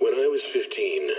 When I was 15,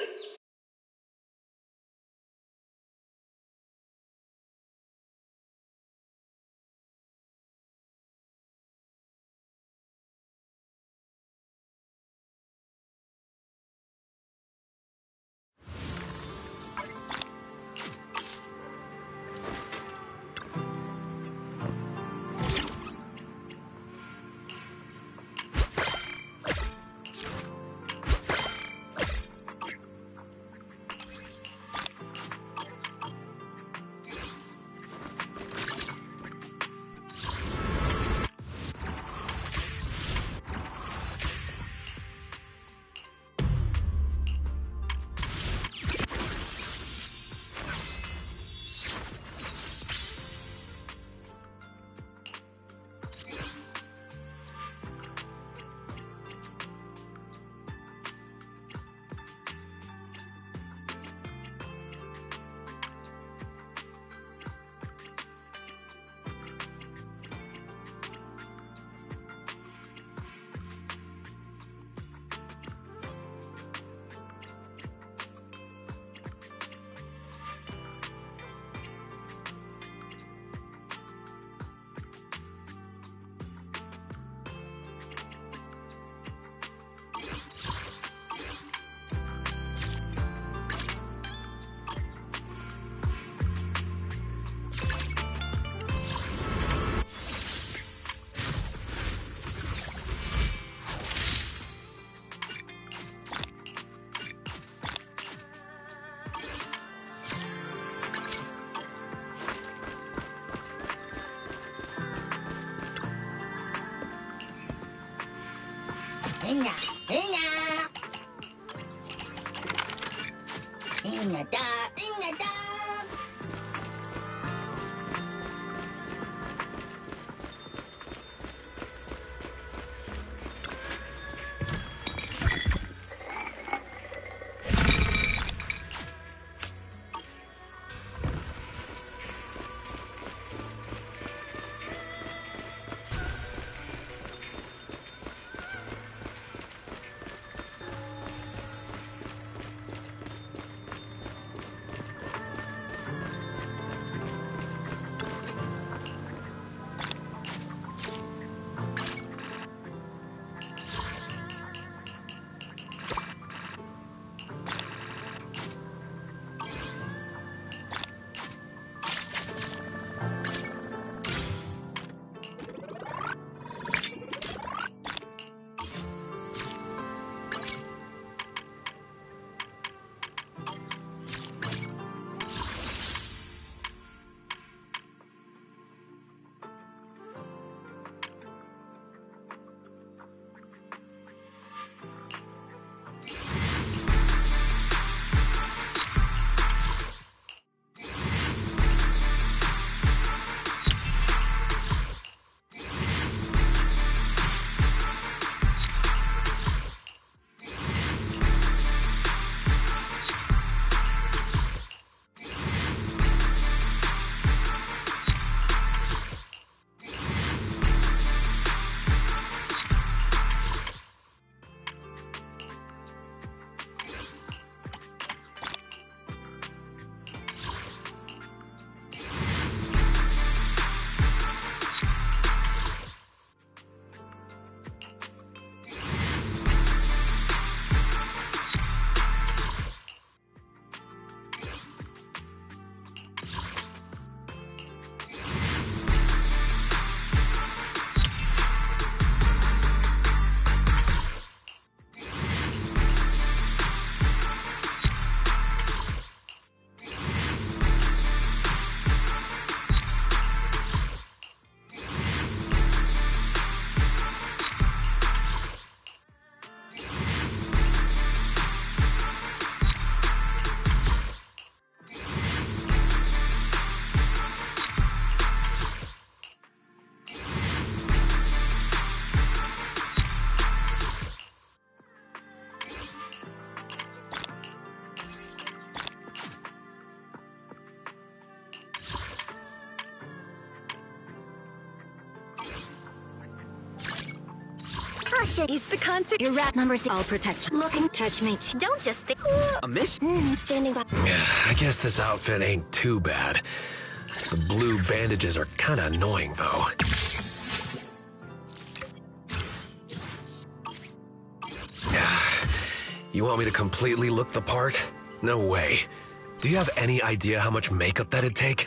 Inga, inga. Inga da, inga da. shit. Is the concert? Your rat numbers. I'll protect you. Looking, touch me. Don't just think. A mission? Standing by. Yeah, I guess this outfit ain't too bad. The blue bandages are kinda annoying, though. You want me to completely look the part? No way. Do you have any idea how much makeup that'd take?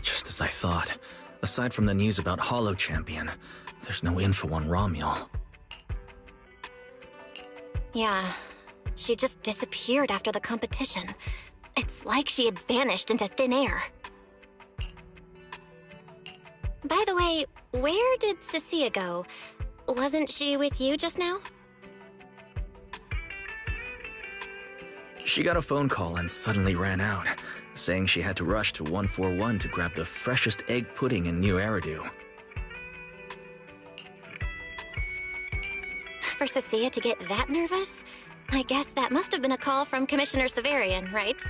Just as I thought. Aside from the news about Hollow Champion, there's no info on Romuel. Yeah, she just disappeared after the competition. It's like she had vanished into thin air. By the way, where did Cecilia go? Wasn't she with you just now? She got a phone call and suddenly ran out, saying she had to rush to 141 to grab the freshest egg pudding in New Eridu. For Cecilia to get that nervous? I guess that must have been a call from Commissioner Severian, right?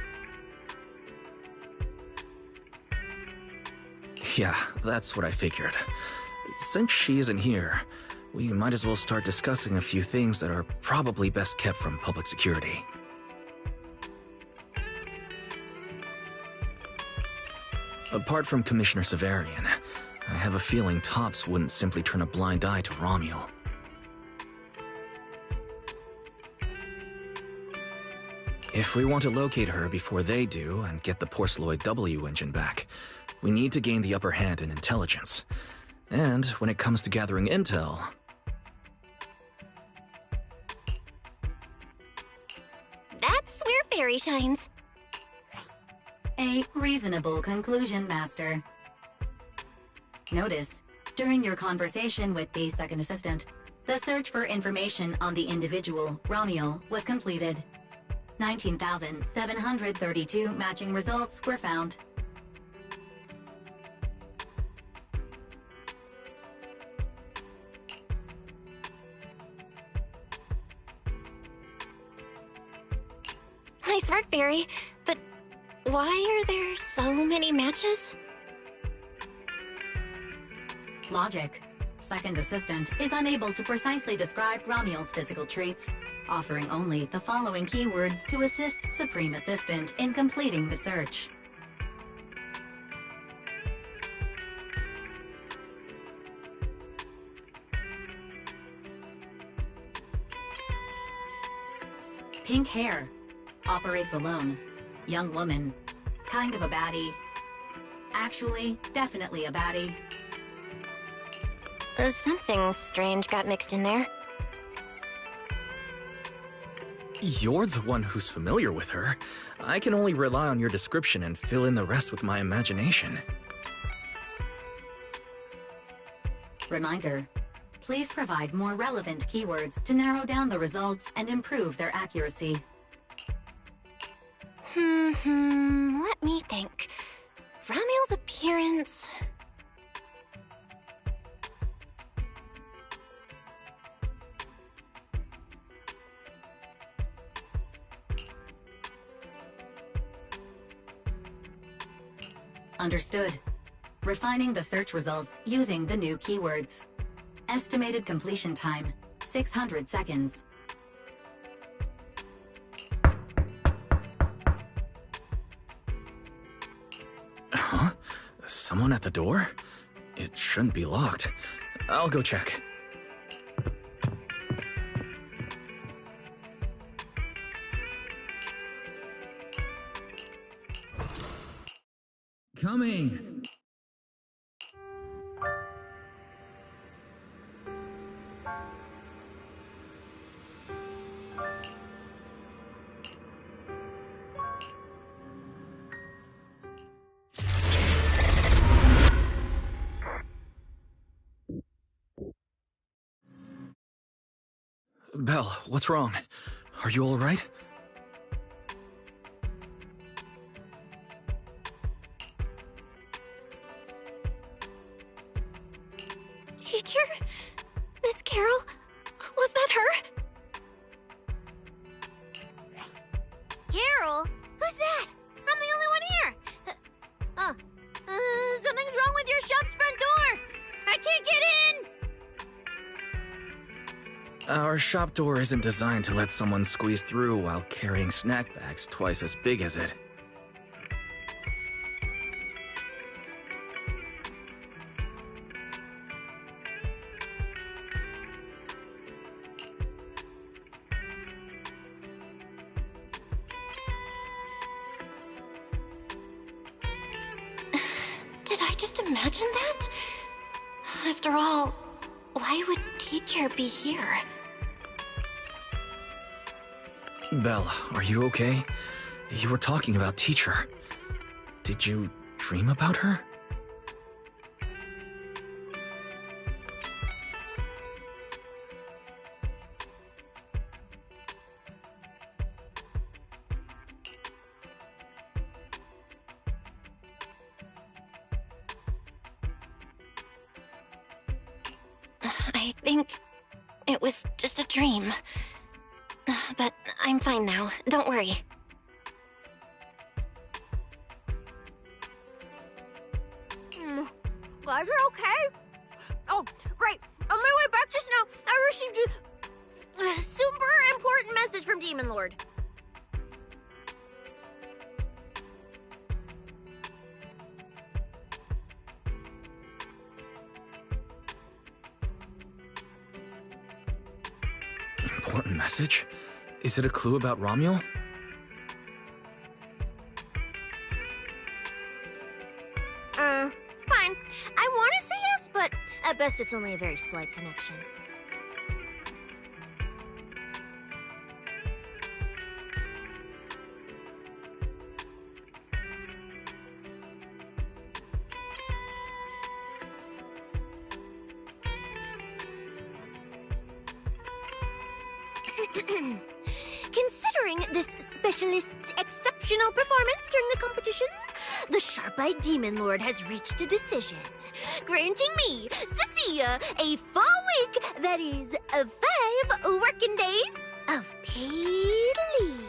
Yeah, that's what I figured. Since she isn't here, we might as well start discussing a few things that are probably best kept from public security. Apart from Commissioner Severian, I have a feeling Topps wouldn't simply turn a blind eye to Romuel. If we want to locate her before they do and get the Porceloid W engine back, we need to gain the upper hand in intelligence. And when it comes to gathering intel... That's where Fairy shines. A reasonable conclusion, Master. Notice, during your conversation with the second assistant, the search for information on the individual, Romuel, was completed. 19,732 matching results were found. Nice work, Fairy, but why are there so many matches? Logic. Second assistant is unable to precisely describe Romuel's physical traits, offering only the following keywords to assist Supreme Assistant in completing the search. Pink hair. Operates alone. Young woman. Kind of a baddie. Actually, definitely a baddie. Something strange got mixed in there. You're the one who's familiar with her. I can only rely on your description and fill in the rest with my imagination. Reminder. Please provide more relevant keywords to narrow down the results and improve their accuracy. Let me think. Romuel's appearance... Understood. Refining the search results using the new keywords. Estimated completion time, 600 seconds. Huh? Someone at the door? It shouldn't be locked. I'll go check. Coming! Belle, what's wrong? Are you alright? Teacher? Miss Carol? Was that her? Carol? Who's that? I'm the only one here. Something's wrong with your shop's front door. I can't get in. Our shop door isn't designed to let someone squeeze through while carrying snack bags twice as big as it. Did I just imagine that? After all, why would teacher be here? Belle, are you okay? You were talking about teacher. Did you dream about her? I think it was just a dream. But I'm fine now. Don't worry. Glad you're okay. Oh, right. On my way back just now, I received a super important message from Demon Lord. Important message? Is it a clue about Romuald? Fine. I want to say yes, but at best it's only a very slight connection. Considering this specialist's exceptional performance during the competition, the sharp-eyed Demon Lord has reached a decision, granting me, Cecilia, a full week, that is, 5 working days of paid leave.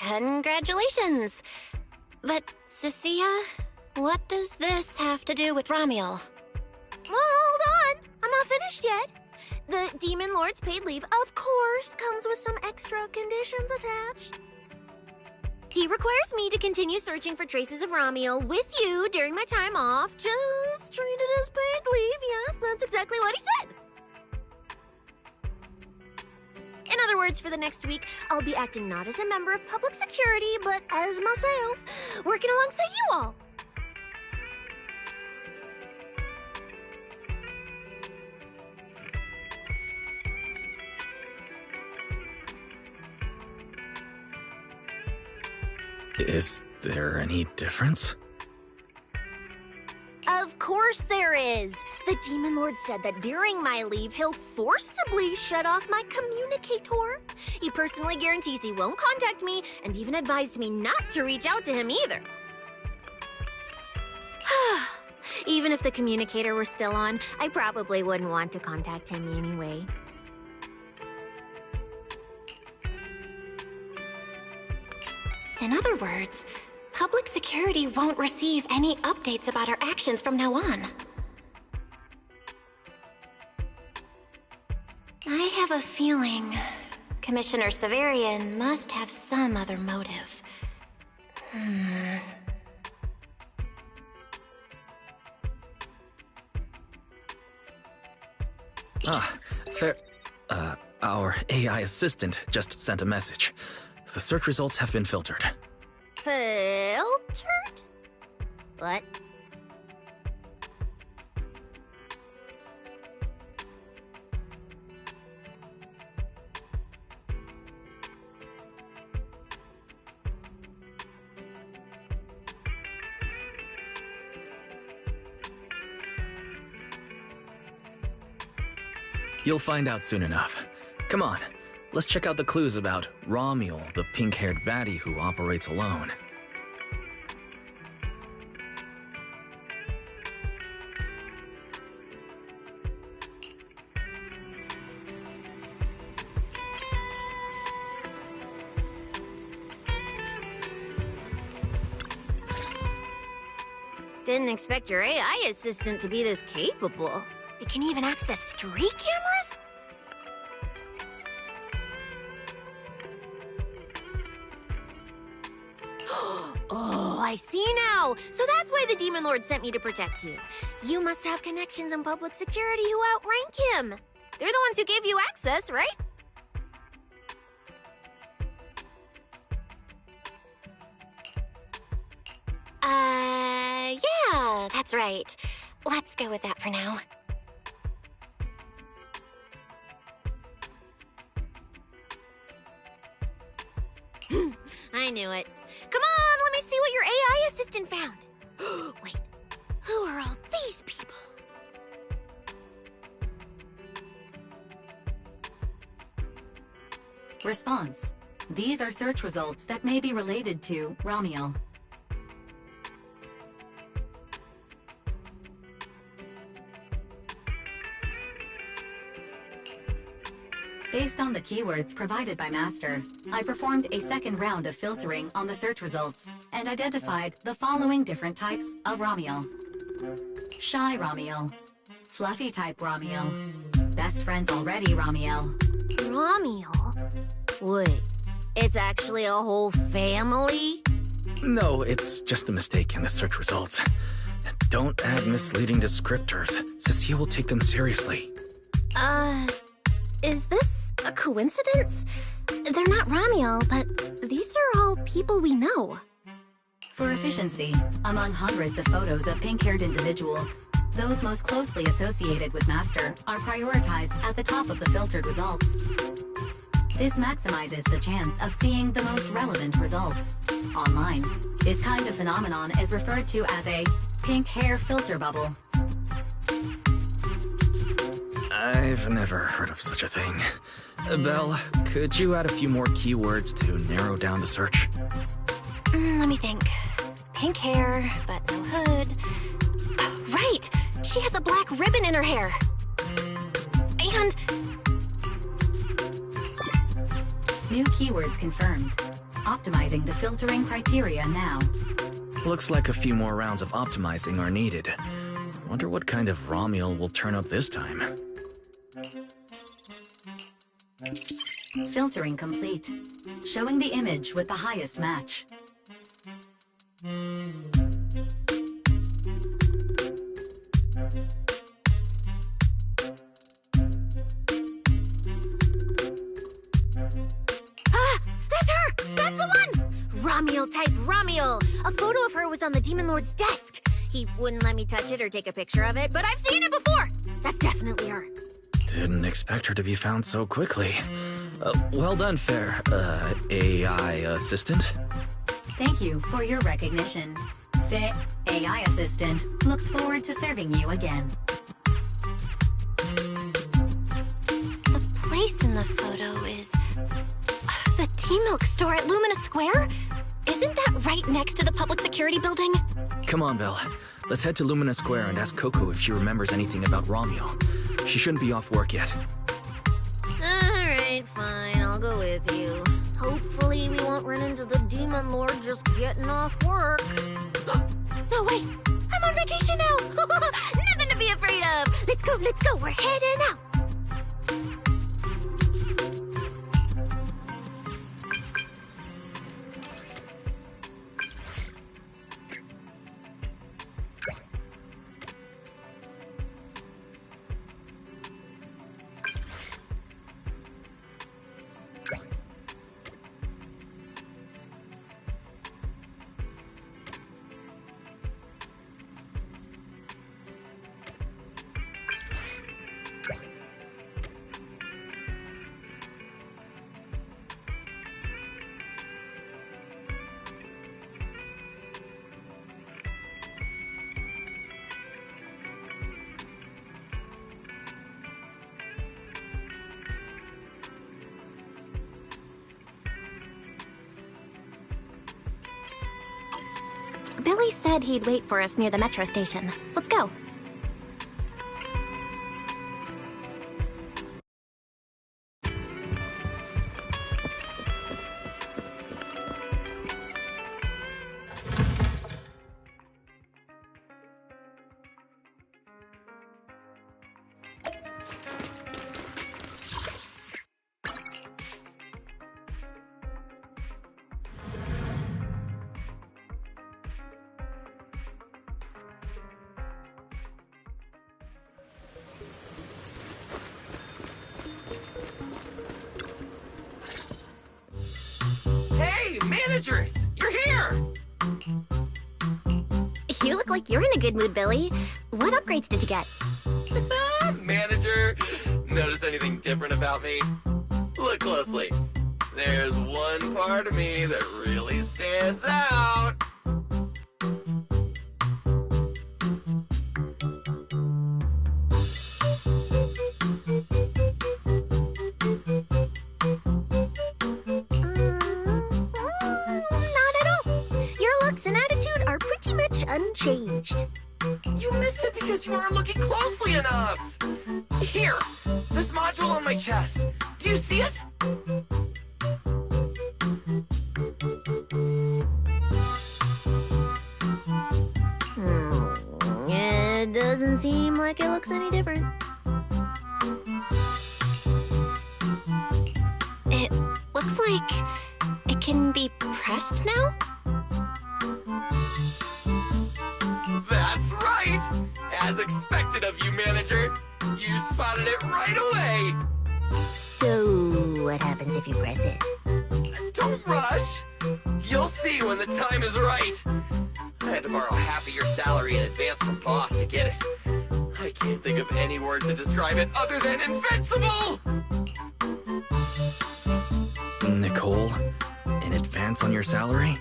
Congratulations. But, Cecilia, what does this have to do with Romuald? Well, hold on. I'm not finished yet. The Demon Lord's paid leave, of course, comes with some extra conditions attached. He requires me to continue searching for traces of Romuald with you during my time off. Just treat it as paid leave. Yes, that's exactly what he said. In other words, for the next week, I'll be acting not as a member of public security, but as myself, working alongside you all. Is there any difference? Of course there is. The Demon Lord said that during my leave, he'll forcibly shut off my communicator. He personally guarantees he won't contact me, and even advised me not to reach out to him either. Even if the communicator were still on, I probably wouldn't want to contact him anyway. In other words, public security won't receive any updates about our actions from now on. I have a feeling Commissioner Severian must have some other motive. Ah, fair. Our AI assistant just sent a message. The search results have been filtered. Filtered? What? You'll find out soon enough. Come on, let's check out the clues about Romuel, the pink-haired baddie who operates alone. Didn't expect your AI assistant to be this capable. It can even access street cameras? Oh, I see now. So that's why the Demon Lord sent me to protect you. You must have connections in public security who outrank him. They're the ones who gave you access, right? Yeah, that's right. Let's go with that for now. I knew it. Come on, let me see what your AI assistant found. Wait, who are all these people? Response. These are search results that may be related to Romuel. Based on the keywords provided by Master, I performed a second round of filtering on the search results and identified the following different types of Romuel. Shy Romuel, Fluffy type Romuel, Best Friends Already Romuel. Romuel? Wait, it's actually a whole family? No, it's just a mistake in the search results. Don't add misleading descriptors. Cecilia will take them seriously. Is this a coincidence? They're not Romuel, but these are all people we know. For efficiency, among hundreds of photos of pink-haired individuals, those most closely associated with Master are prioritized at the top of the filtered results. This maximizes the chance of seeing the most relevant results. Online, this kind of phenomenon is referred to as a pink hair filter bubble. I've never heard of such a thing. Belle, could you add a few more keywords to narrow down the search? Let me think. Pink hair, but no hood. Right! She has a black ribbon in her hair. And... New keywords confirmed. Optimizing the filtering criteria now. Looks like a few more rounds of optimizing are needed. Wonder what kind of Romuel will turn up this time. Filtering complete. Showing the image with the highest match. That's her! That's the one! Romuel type Romuel! A photo of her was on the Demon Lord's desk. He wouldn't let me touch it or take a picture of it, but I've seen it before! That's definitely her. Didn't expect her to be found so quickly. Well done, fair, AI assistant. Thank you for your recognition. The AI assistant looks forward to serving you again. the place in the photo is... the T-Milk store at Lumina Square? Isn't that right next to the public security building? Come on, Belle. Let's head to Lumina Square and ask Coco if she remembers anything about Romuel. She shouldn't be off work yet. Alright, fine, I'll go with you. Hopefully we won't run into the Demon Lord just getting off work. No, wait! I'm on vacation now! Nothing to be afraid of! Let's go, we're heading out! Billy said he'd wait for us near the metro station. Let's go. Hey, managers! You're here! You look like you're in a good mood, Billy. What upgrades did you get? Manager, notice anything different about me? Look closely. There's one part of me that really stands out. Not at all. Your looks and attitude are pretty much unchanged. You missed it because you weren't looking closely enough. Here, this module on my chest. Do you see it? It doesn't seem like it looks any different. It looks like it can be pressed now? That's right! As expected of you, manager. You spotted it right away. So, what happens if you press it? Don't rush. You'll see when the time is right. I had to borrow half of your salary in advance from boss to get it. I can't think of any word to describe it other than invincible! Nicole, in advance on your salary?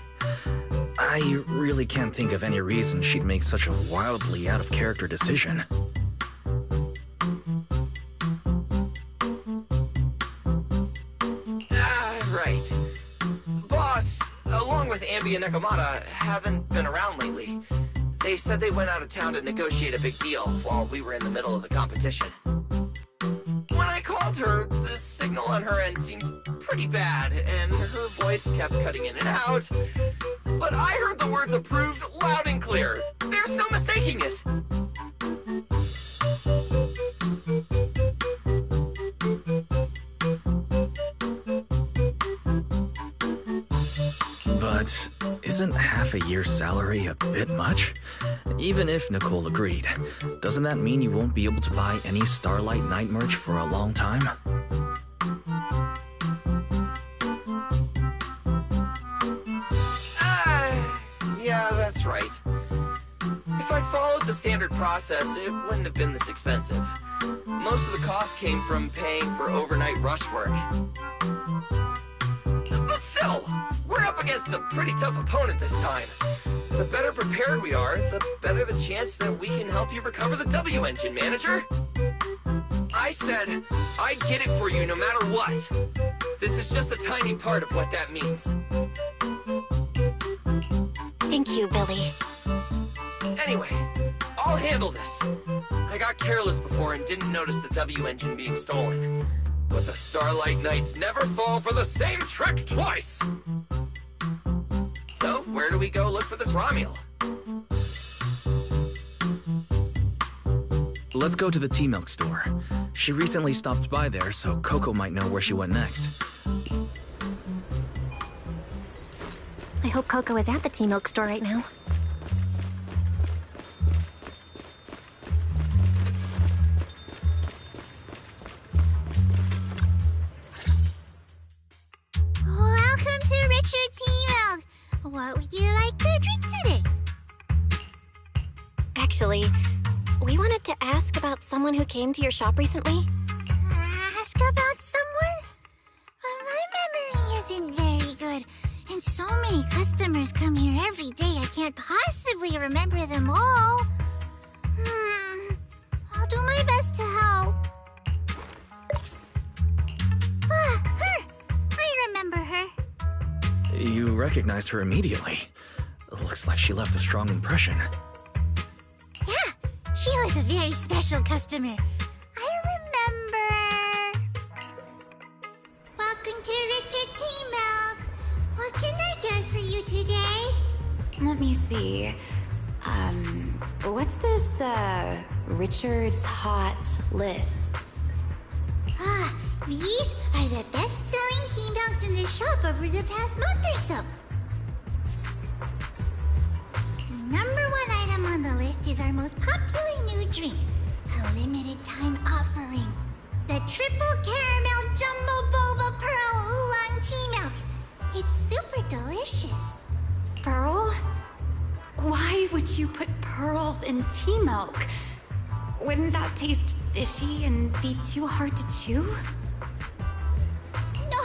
I really can't think of any reason she'd make such a wildly out-of-character decision. Right. Boss, along with Ambi and Nekomata, haven't been around lately. They said they went out of town to negotiate a big deal while we were in the middle of the competition. When I called her, the signal on her end seemed pretty bad, and her voice kept cutting in and out. But I heard the words approved loud and clear. There's no mistaking it. But isn't half a year's salary a bit much? Even if Nicole agreed, doesn't that mean you won't be able to buy any Starlight Night merch for a long time? Yeah, that's right. If I'd followed the standard process, it wouldn't have been this expensive. Most of the cost came from paying for overnight rush work. But still, we're up against a pretty tough opponent this time. The better prepared we are, the better the chance that we can help you recover the W engine, manager. I said I'd get it for you no matter what. This is just a tiny part of what that means. Thank you, Billy. Anyway, I'll handle this. I got careless before and didn't notice the W engine being stolen. But the Starlight Knights never fall for the same trick twice! So, where do we go look for this Romuel? Let's go to the T-Milk store. She recently stopped by there, so Coco might know where she went next. I hope Coco is at the T-Milk store right now. Welcome to Richard T-Milk. What would you like to drink today? Actually, we wanted to ask about someone who came to your shop recently. Ask about someone? My memory isn't very good. And so many customers come here every day, I can't possibly remember them all. I'll do my best to help. Her! I remember her. You recognized her immediately. Looks like she left a strong impression. Yeah, she was a very special customer. I remember. Welcome to Richard Tea Milk. What can I get for you today? Let me see. What's this, Richard's Hot List? These are the best-selling tea milks in the shop over the past month or so. The number one item on the list is our most popular new drink, a limited-time offering. The Triple Caramel Jumbo Boba Pearl Oolong Tea Milk. It's super delicious. Pearl? Why would you put pearls in tea milk? Wouldn't that taste fishy and be too hard to chew? No,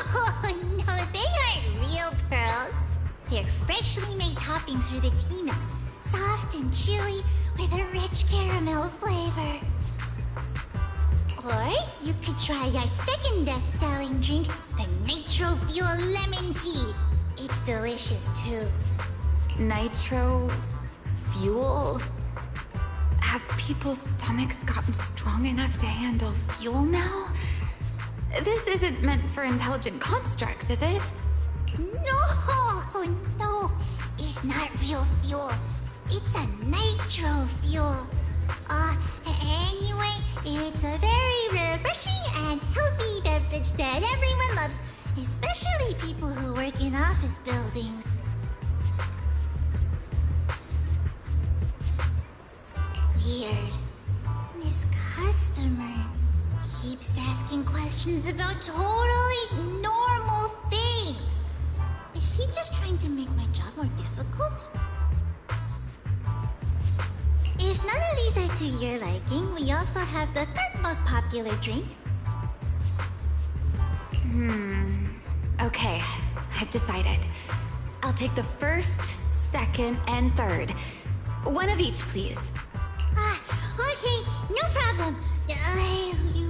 they aren't real pearls. They're freshly made toppings for the tea milk. Soft and chewy with a rich caramel flavor. Or you could try our second best-selling drink, the Nitro Fuel Lemon Tea. It's delicious too. Nitro fuel? Have people's stomachs gotten strong enough to handle fuel now? This isn't meant for intelligent constructs, is it? No, it's not real fuel. It's a nitro fuel. Anyway, it's a very refreshing and healthy beverage that everyone loves, especially people who work in office buildings. Weird. This customer keeps asking questions about totally normal things. Is she just trying to make my job more difficult? If none of these are to your liking, we also have the third most popular drink. Okay, I've decided. I'll take the first, second, and third. One of each, please. Okay, no problem.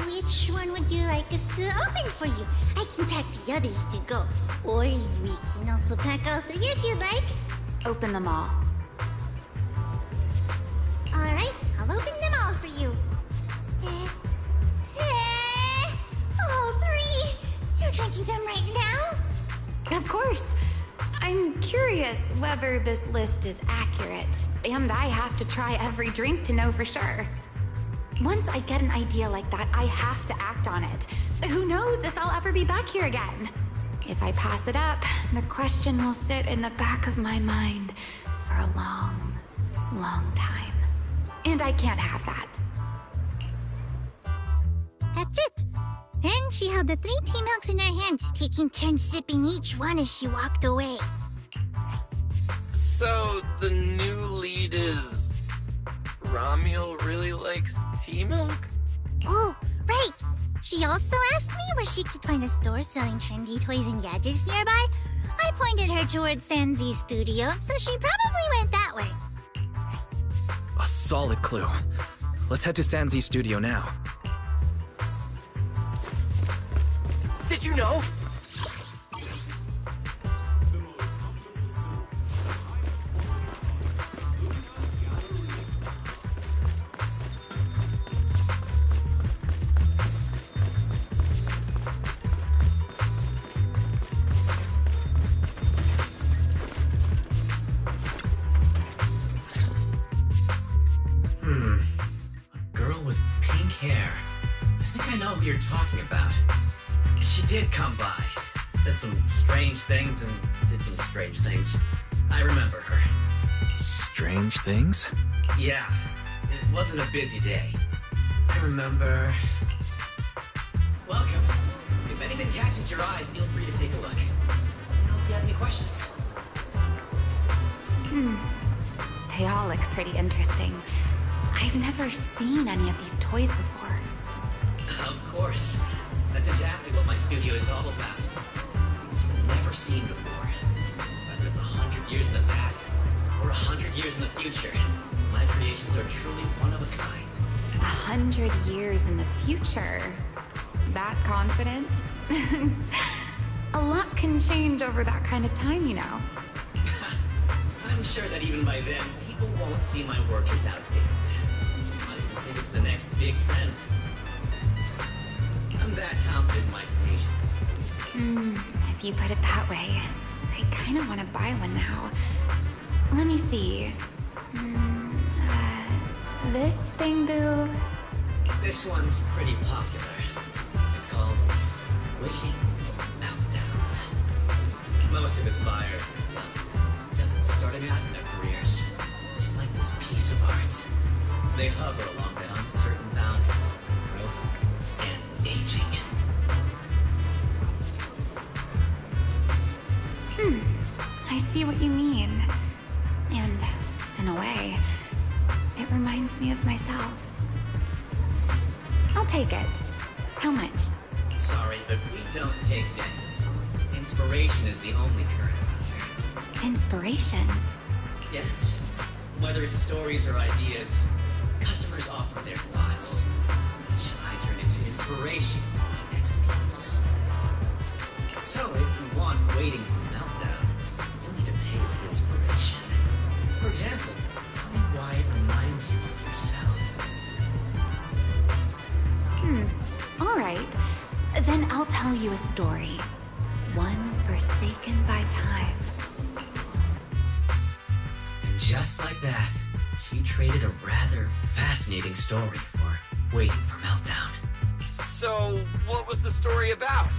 Which one would you like us to open for you? I can pack the others to go. Or we can also pack all three if you'd like. Open them all. Alright, I'll open them all for you. All three! You're drinking them right now? Of course. I'm curious whether this list is accurate, and I have to try every drink to know for sure. Once I get an idea like that, I have to act on it. Who knows if I'll ever be back here again? If I pass it up, the question will sit in the back of my mind for a long, long time. And I can't have that. That's it. Then she held the 3 tea milks in her hands, taking turns sipping each one as she walked away. So, the new lead is... Romuel really likes tea milk? Oh, right. She also asked me where she could find a store selling trendy toys and gadgets nearby. I pointed her towards Sanzi's studio, so she probably went that way. A solid clue. Let's head to Sanzi's studio now. Did you know? A girl with pink hair. I think I know who you're talking about. She did come by. Said some strange things and did some strange things. I remember her. Strange things? Yeah. It wasn't a busy day. I remember... Welcome. If anything catches your eye, feel free to take a look. Let me know if you have any questions. They all look pretty interesting. I've never seen any of these toys before. Of course. That's exactly what my studio is all about. Things you've never seen before. Whether it's 100 years in the past or 100 years in the future, my creations are truly one of a kind. 100 years in the future? That confident? A lot can change over that kind of time, you know. I I'm sure that even by then, people won't see my work as outdated. I even think it's the next big trend. I'm that confident in my creations. If you put it that way, I kind of want to buy one now. Let me see. This Bamboo. This one's pretty popular. It's called Waiting for Meltdown. Most of its buyers are young, just starting out in their careers, just like this piece of art. They hover along that uncertain boundary of growth and aging. I see what you mean. And, in a way, it reminds me of myself. I'll take it. How much? Sorry, but we don't take denies. Inspiration is the only currency here. Inspiration? Yes. Whether it's stories or ideas, customers offer their thoughts, which I turn into inspiration for my next piece. So if you want Waiting for Meltdown, you'll need to pay with inspiration. For example, tell me why it reminds you of yourself. All right. Then I'll tell you a story. One forsaken by time. And just like that, she traded a rather fascinating story for Waiting for Meltdown. So, what was the story about?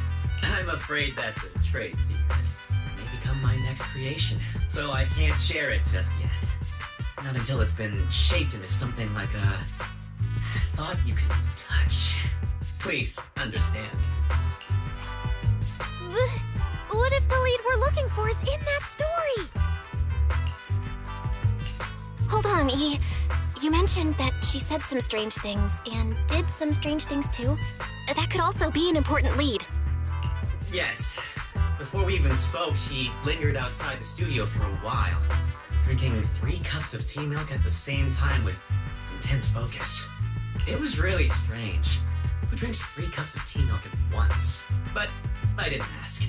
I'm afraid that's a trade secret. It may become my next creation, so I can't share it just yet. Not until it's been shaped into something like a thought you can touch. Please, understand. What if the lead we're looking for is in that story? Hold on, E. You mentioned that she said some strange things and did some strange things too. That could also be an important lead. Yes. Before we even spoke, she lingered outside the studio for a while, drinking 3 cups of tea milk at the same time with intense focus. It was really strange. Who drinks 3 cups of tea milk at once? But I didn't ask.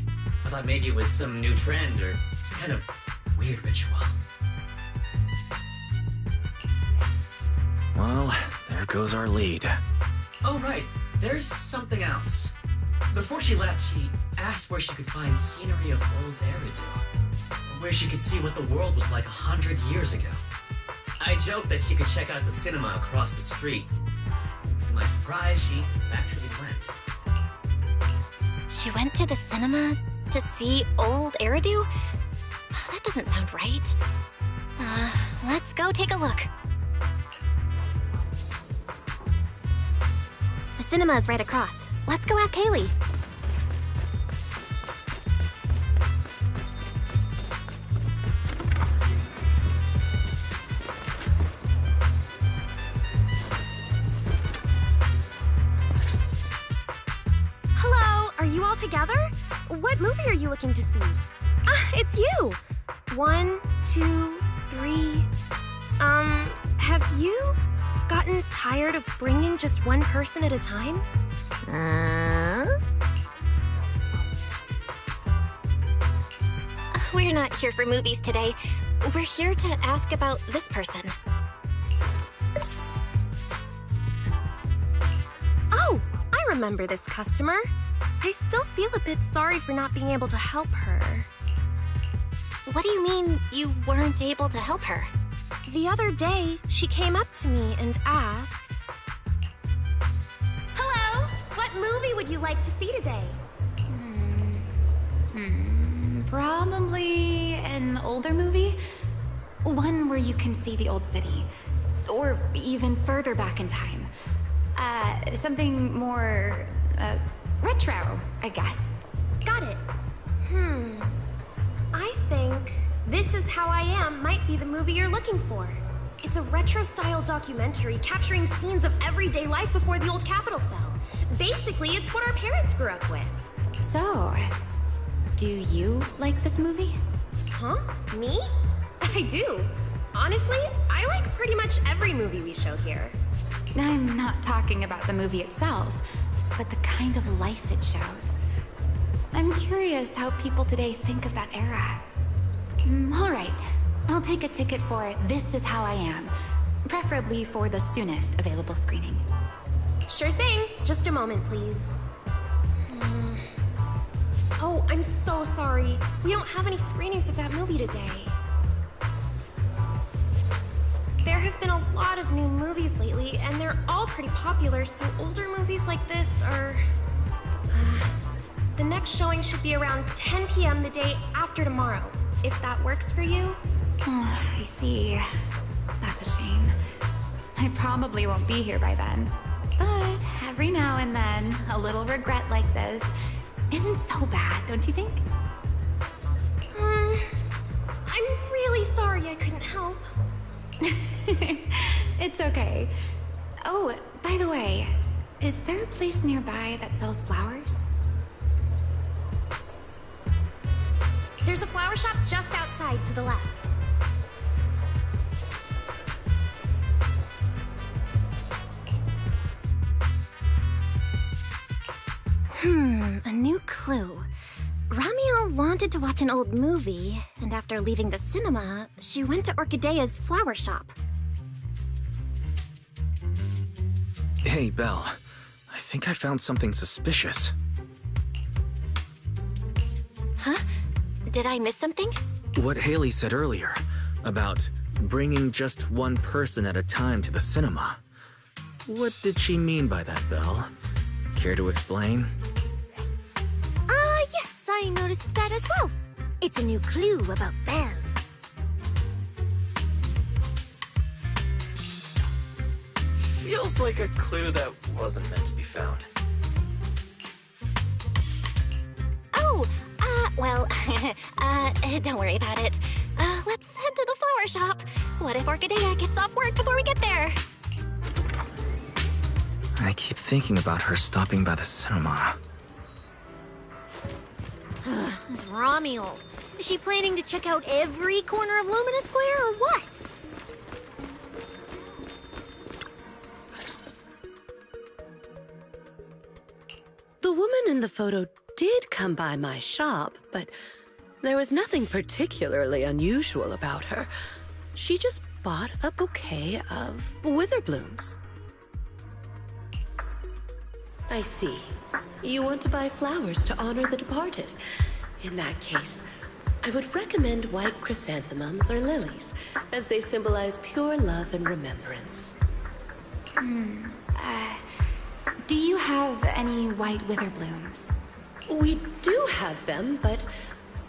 I thought maybe it was some new trend or some kind of weird ritual. Well, there goes our lead. Oh, right. There's something else. Before she left, she asked where she could find scenery of old Eridu, where she could see what the world was like 100 years ago. I joked that she could check out the cinema across the street. To my surprise, she actually went. She went to the cinema to see old Eridu? That doesn't sound right. Let's go take a look. The cinema is right across. Let's go ask Haley. Hello, are you all together? What movie are you looking to see? It's you! 1, 2, 3... have you gotten tired of bringing just one person at a time? We're not here for movies today. We're here to ask about this person. Oh, I remember this customer. I still feel a bit sorry for not being able to help her. What do you mean you weren't able to help her? The other day, she came up to me and asked... Hello! What movie would you like to see today? Probably an older movie. One where you can see the old city. Or even further back in time. Something more, retro, I guess. Got it. I think This Is How I Am might be the movie you're looking for. It's a retro-style documentary capturing scenes of everyday life before the old Capitol fell. Basically, it's what our parents grew up with. So, do you like this movie? Huh? Me? I do. Honestly, I like pretty much every movie we show here. I'm not talking about the movie itself, but the kind of life it shows. I'm curious how people today think of that era. All right, I'll take a ticket for This Is How I Am, preferably for the soonest available screening. Sure thing. Just a moment, please. Oh, I'm so sorry. We don't have any screenings of that movie today. There have been a lot of new movies lately, and they're all pretty popular, so older movies like this are... The next showing should be around 10 p.m. the day after tomorrow, if that works for you. Oh, I see. That's a shame. I probably won't be here by then. But every now and then, a little regret like this isn't so bad, don't you think? I'm really sorry I couldn't help. It's okay. Oh, by the way, is there a place nearby that sells flowers? There's a flower shop just outside to the left. A new clue. Ramiel wanted to watch an old movie, and after leaving the cinema, she went to Orchidea's flower shop. Hey, Belle. I think I found something suspicious. Huh? Did I miss something? What Haley said earlier about bringing just one person at a time to the cinema. What did she mean by that, Belle? Care to explain? Yes, I noticed that as well. It's a new clue about Ben. Feels like a clue that wasn't meant to be found. Oh, well, don't worry about it. Let's head to the flower shop. What if Orchidea gets off work before we get there? I keep thinking about her stopping by the cinema. It's Ramiel. Is she planning to check out every corner of Lumina Square or what? The woman in the photo did come by my shop, but there was nothing particularly unusual about her. She just bought a bouquet of wither blooms. I see. You want to buy flowers to honor the departed. In that case, I would recommend white chrysanthemums or lilies, as they symbolize pure love and remembrance. Do you have any white wither blooms? We do have them, but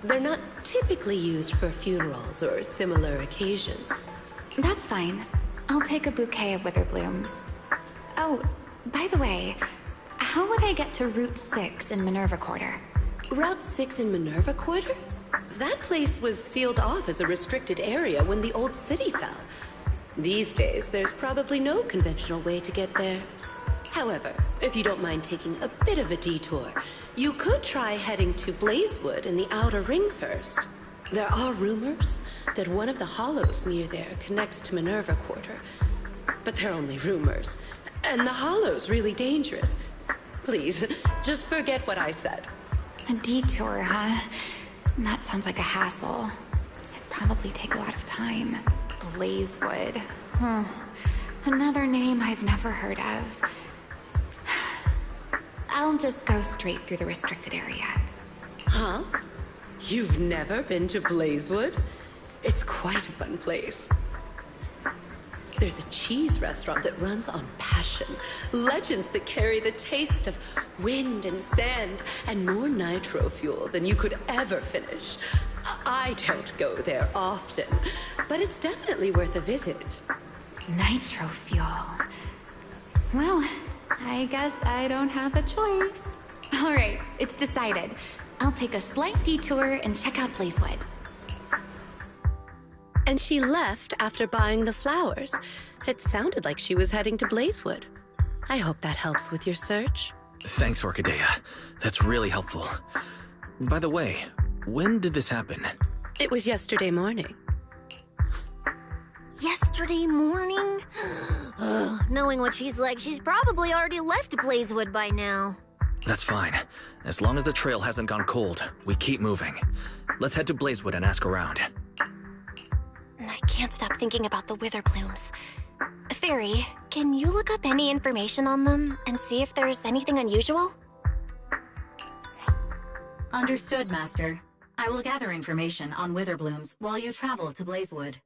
they're not typically used for funerals or similar occasions. That's fine. I'll take a bouquet of wither blooms. Oh, by the way, how would I get to Route 6 in Minerva Quarter? Route 6 in Minerva Quarter? That place was sealed off as a restricted area when the old city fell. These days, there's probably no conventional way to get there. However, if you don't mind taking a bit of a detour, you could try heading to Blazewood in the Outer Ring first. There are rumors that one of the hollows near there connects to Minerva Quarter. But they're only rumors, and the hollow's really dangerous. Please, just forget what I said. A detour, huh? That sounds like a hassle. It'd probably take a lot of time. Blazewood. Another name I've never heard of. I'll just go straight through the restricted area. Huh? You've never been to Blazewood? It's quite a fun place. There's a cheese restaurant that runs on passion. Legends that carry the taste of wind and sand and more nitro fuel than you could ever finish. I don't go there often, but it's definitely worth a visit. Nitro fuel. Well, I guess I don't have a choice. All right, it's decided. I'll take a slight detour and check out Blazewood. And she left after buying the flowers. It sounded like she was heading to Blazewood. I hope that helps with your search. Thanks, Orchidea. That's really helpful. By the way, when did this happen? It was yesterday morning. Yesterday morning? Knowing what she's like, she's probably already left Blazewood by now. That's fine. As long as the trail hasn't gone cold, we keep moving. Let's head to Blazewood and ask around. I can't stop thinking about the wither plumes. Fairy, can you look up any information on them and see if there's anything unusual? Understood, Master. I will gather information on wither blooms while you travel to Blazewood.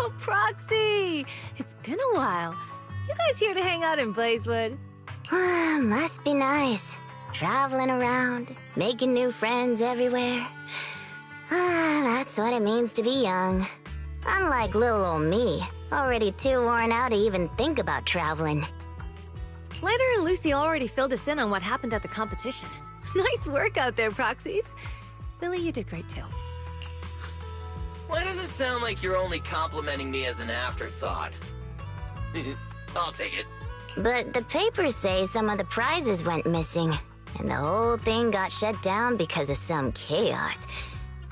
Oh, Proxy! It's been a while. You guys here to hang out in Blazewood? Must be nice. Traveling around, making new friends everywhere. That's what it means to be young. Unlike little old me, already too worn out to even think about traveling. Lighter and Lucy already filled us in on what happened at the competition. Nice work out there, Proxies. Billy, you did great too. Why does it sound like you're only complimenting me as an afterthought? I'll take it. But the papers say some of the prizes went missing, and the whole thing got shut down because of some chaos.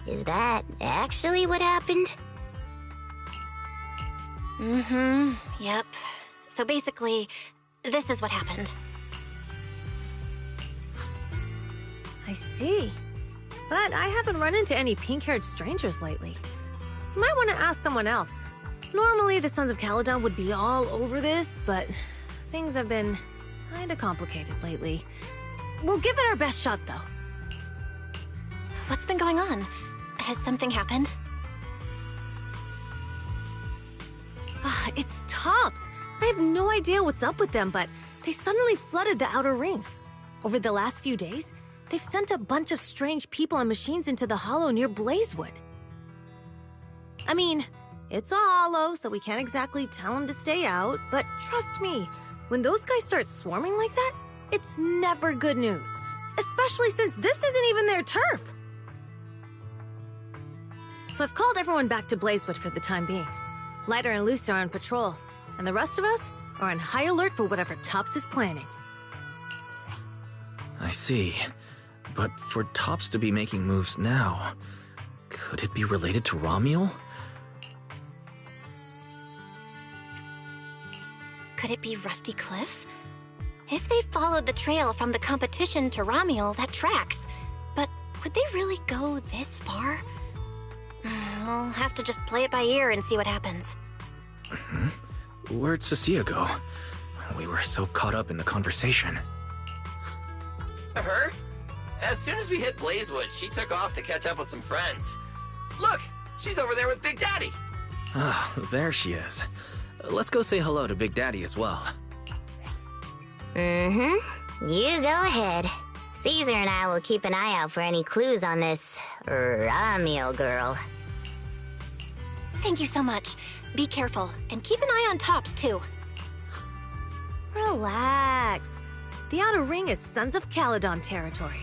Is that actually what happened? Yep. So basically, this is what happened. I see. But I haven't run into any pink-haired strangers lately. You might want to ask someone else. Normally, the Sons of Caledon would be all over this, but things have been kinda complicated lately. We'll give it our best shot, though. What's been going on? Has something happened? It's Tops. I have no idea what's up with them, but they suddenly flooded the outer ring. Over the last few days, they've sent a bunch of strange people and machines into the hollow near Blazewood. I mean, it's a hollow, so we can't exactly tell them to stay out, but trust me, when those guys start swarming like that, it's never good news. Especially since this isn't even their turf. So I've called everyone back to Blazewood for the time being. Lighter and Lucy are on patrol, and the rest of us are on high alert for whatever Tops is planning. I see. But for Tops to be making moves now, could it be related to Romuel? Could it be Rusty Cliff? If they followed the trail from the competition to Romuel, that tracks. But would they really go this far? We'll have to just play it by ear and see what happens. Where'd Cecilia go? We were so caught up in the conversation. Her? As soon as we hit Blazewood, she took off to catch up with some friends. Look! She's over there with Big Daddy! Ah, there she is. Let's go say hello to Big Daddy as well. You go ahead. Caesar and I will keep an eye out for any clues on this Romuel girl. Thank you so much. Be careful, and keep an eye on Tops, too. Relax. The outer ring is Sons of Caledon territory.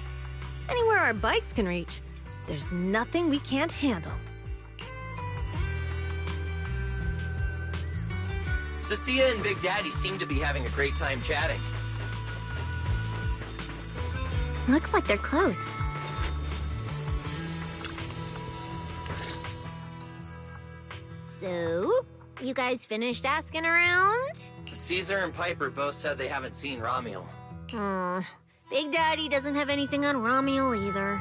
Anywhere our bikes can reach, there's nothing we can't handle. Cecilia and Big Daddy seem to be having a great time chatting. Looks like they're close. So, you guys finished asking around? Caesar and Piper both said they haven't seen Romuel. Big Daddy doesn't have anything on Romuel either.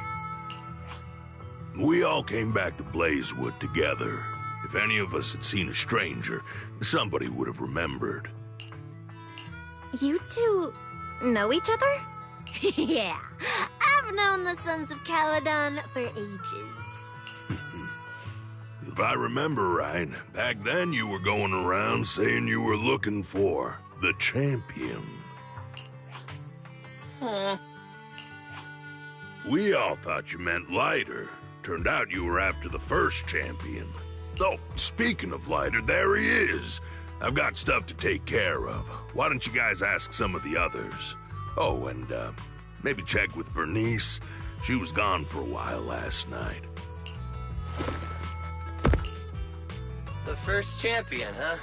We all came back to Blazewood together. If any of us had seen a stranger, somebody would have remembered. You two know each other? Yeah, I've known the Sons of Caledon for ages. If I remember right, back then you were going around saying you were looking for the champion. We all thought you meant Lighter. Turned out you were after the first champion. Oh, speaking of Lighter, there he is. I've got stuff to take care of. Why don't you guys ask some of the others? Oh, and maybe check with Bernice. She was gone for a while last night. The first champion, huh?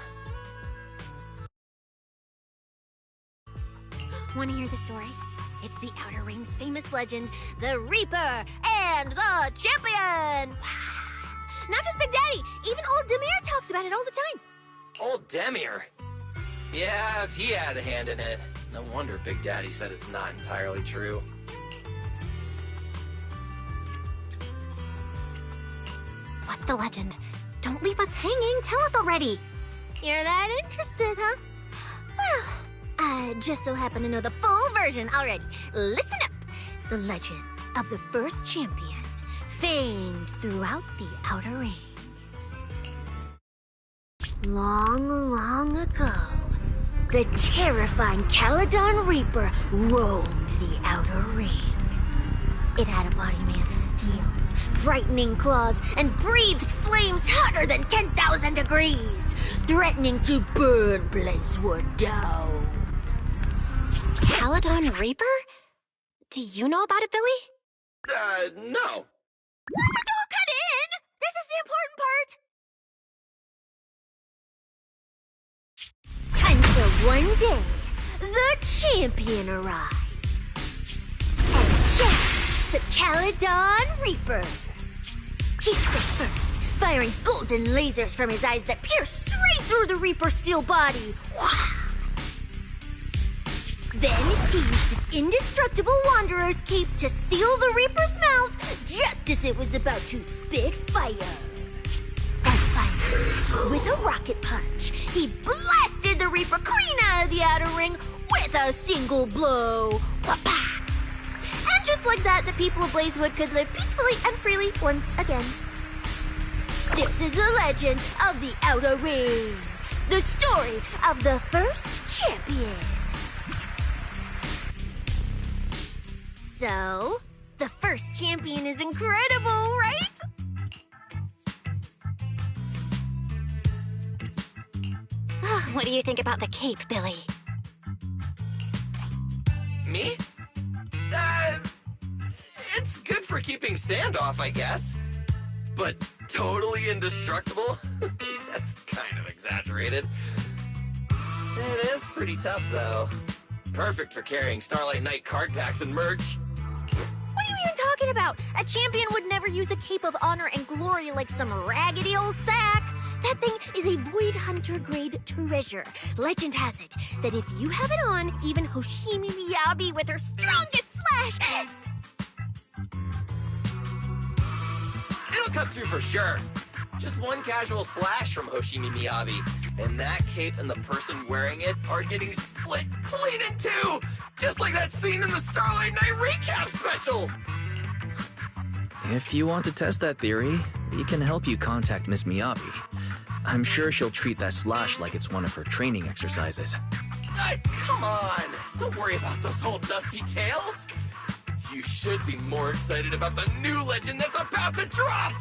Want to hear the story? It's the Outer Ring's famous legend, the Reaper and the Champion! Not just Big Daddy, even old Demir talks about it all the time. Old Demir? Yeah, if he had a hand in it. No wonder Big Daddy said it's not entirely true. What's the legend? Don't leave us hanging. Tell us already. You're that interested, huh? Well, I just so happen to know the full version already. Listen up. The legend of the first champion, famed throughout the Outer Ring. Long, long ago, the terrifying Caledon Reaper roamed the Outer Ring. It had a body made of steel, frightening claws, and breathed flames hotter than 10,000 degrees, threatening to burn Blazewood down. Caledon Reaper? Do you know about it, Billy? No. Don't cut in! This is the important part! Until one day, the champion arrived and challenged the Caledon Reaper. He struck first, firing golden lasers from his eyes that pierced straight through the Reaper's steel body. Then he used his indestructible Wanderer's cape to seal the Reaper's mouth just as it was about to spit fire. And finally, with a rocket punch, he blasted the Reaper clean out of the Outer Ring with a single blow. Wha-pa! And just like that, the people of Blazewood could live peacefully and freely once again. This is the legend of the Outer Ring. The story of the first champion. So, the first champion is incredible, right? What do you think about the cape, Billy? Me? It's good for keeping sand off, I guess. But totally indestructible? That's kind of exaggerated. It is pretty tough, though. Perfect for carrying Starlight Knight card packs and merch. What are you even talking about? A champion would never use a cape of honor and glory like some raggedy old sack. That thing is a Void Hunter grade treasure. Legend has it that if you have it on, even Hoshimi Miyabi with her strongest slash... It'll cut through for sure. Just one casual slash from Hoshimi Miyabi, and that cape and the person wearing it are getting split clean in two! Just like that scene in the Starlight Knight recap special! If you want to test that theory, we can help you contact Miss Miyabi. I'm sure she'll treat that slash like it's one of her training exercises. Come on! Don't worry about those old dusty tales! You should be more excited about the new legend that's about to drop!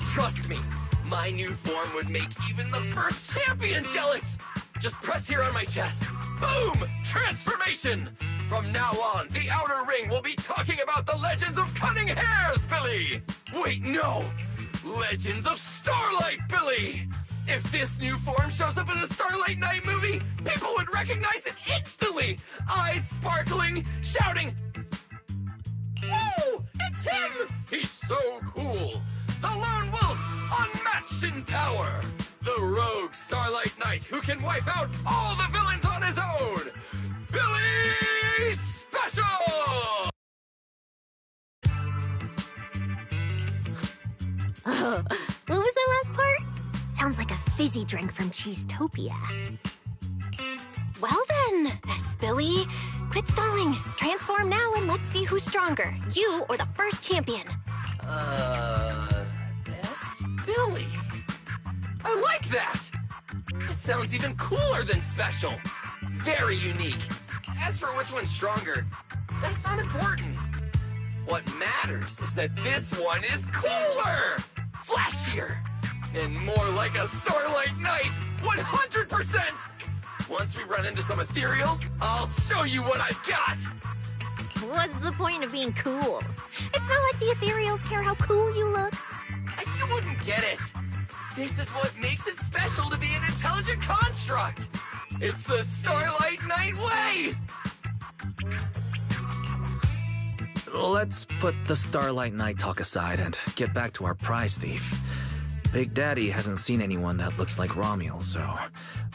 Trust me, my new form would make even the first champion jealous! Just press here on my chest. Boom! Transformation! From now on, the Outer Ring will be talking about the legends of Cunning Hairs, Billy! Wait, no! Legends of Starlight, Billy! If this new form shows up in a Starlight Knight movie, people would recognize it instantly! Eyes sparkling, shouting, "Whoa! It's him! He's so cool! The Lone Wolf, unmatched in power! The rogue Starlight Knight who can wipe out all the villains on his own! Billy Special!" Oh, what was that last part? Sounds like a fizzy drink from Cheesetopia. Well then, Billy. Quit stalling. Transform now and let's see who's stronger, you or the first champion. Billy. I like that! It sounds even cooler than special. Very unique. As for which one's stronger, that's not important. What matters is that this one is cooler, flashier, and more like a Starlight Knight, 100%! Once we run into some ethereals, I'll show you what I've got! What's the point of being cool? It's not like the ethereals care how cool you look. You wouldn't get it. This is what makes it special to be an intelligent construct. It's the Starlight Night way! Let's put the Starlight Night talk aside and get back to our prize thief. Big Daddy hasn't seen anyone that looks like Romuald, so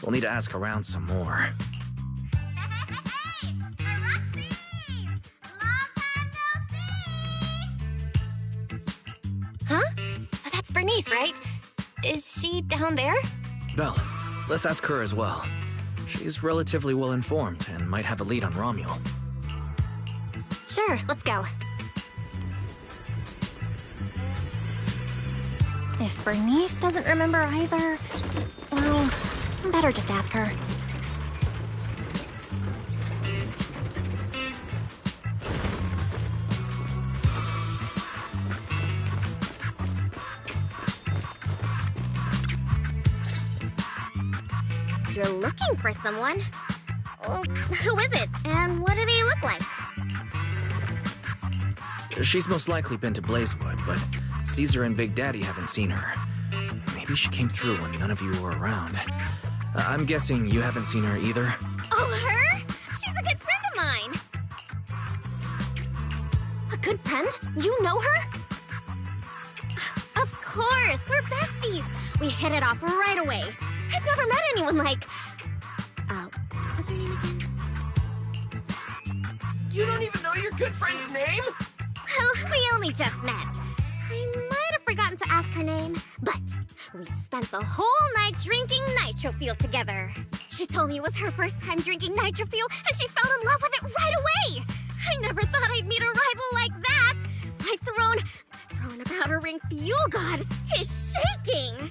we'll need to ask around some more. Huh? That's Bernice, right? Is she down there? Belle, let's ask her as well. She's relatively well informed and might have a lead on Romuald. Sure, let's go. If Bernice doesn't remember either, well, better just ask her. You're looking for someone? Well, who is it? And what do they look like? She's most likely been to Blazewood, but Caesar and Big Daddy haven't seen her. Maybe she came through when none of you were around. I'm guessing you haven't seen her either? Oh, her? She's a good friend of mine. A good friend? You know her? Of course, we're besties. We hit it off right away. I've never met anyone like... what's her name again? You don't even know your good friend's name? Well, we only just met. I might have forgotten to ask her name, but we spent the whole night drinking nitro fuel together. She told me it was her first time drinking nitro fuel, and she fell in love with it right away. I never thought I'd meet a rival like that. My throne about her ring fuel god is shaking.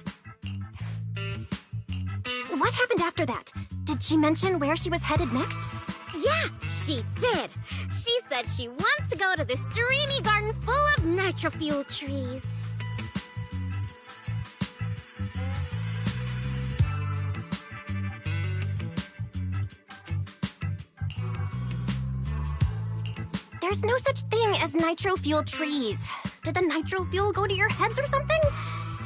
What happened after that? Did she mention where she was headed next? Yeah, she did. She said she wants to go to this dreamy garden full of nitro fuel trees. There's no such thing as nitro fuel trees. Did the nitro fuel go to your heads or something?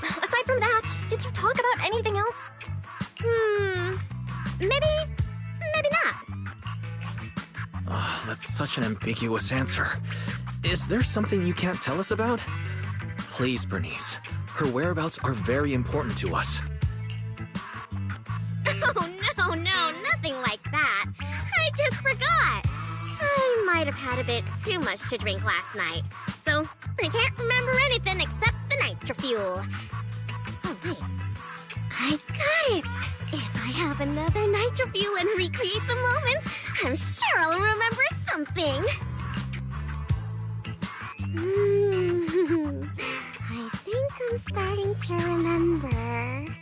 Aside from that, did you talk about anything else? Maybe not. Oh, that's such an ambiguous answer. Is there something you can't tell us about? Please, Bernice. Her whereabouts are very important to us. Oh, no, nothing like that. I just forgot. I might have had a bit too much to drink last night, so I can't remember anything except the nitro fuel. Oh, wait. I got it! If I have another nitro fuel and recreate the moment, I'm sure I'll remember something. I think I'm starting to remember.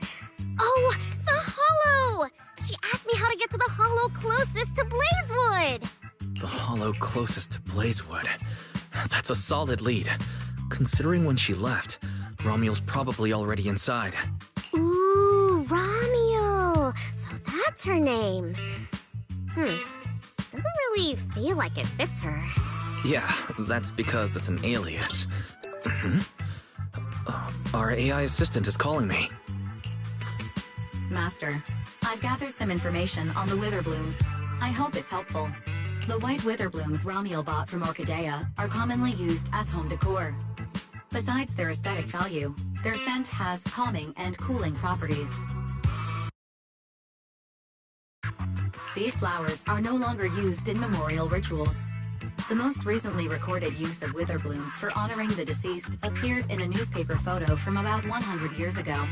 Oh, the hollow! She asked me how to get to the hollow closest to Blazewood. The hollow closest to Blazewood. That's a solid lead. Considering when she left, Romuald's probably already inside. Ooh, Romuald! So that's her name. Doesn't really feel like it fits her. Yeah, that's because it's an alias. Our AI assistant is calling me. Master, I've gathered some information on the Witherblooms. I hope it's helpful. The white Witherblooms Romuald bought from Orchidea are commonly used as home decor. Besides their aesthetic value, their scent has calming and cooling properties. These flowers are no longer used in memorial rituals. The most recently recorded use of Witherblooms for honoring the deceased appears in a newspaper photo from about 100 years ago.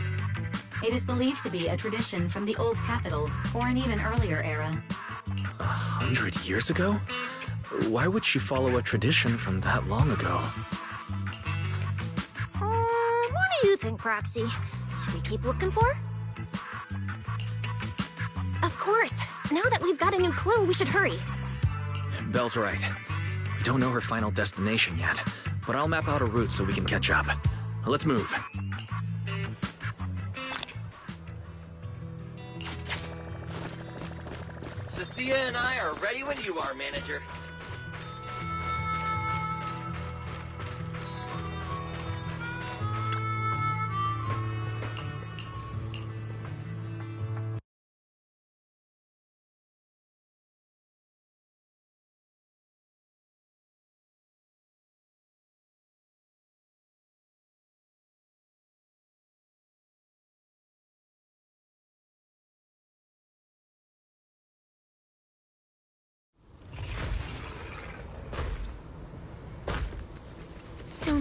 It is believed to be a tradition from the Old Capital, or an even earlier era. 100 years ago? Why would she follow a tradition from that long ago? What do you think, Proxy? Should we keep looking for her? Of course. Now that we've got a new clue, we should hurry. Belle's right. We don't know her final destination yet, but I'll map out a route so we can catch up. Let's move. Cecilia and I are ready when you are, Manager.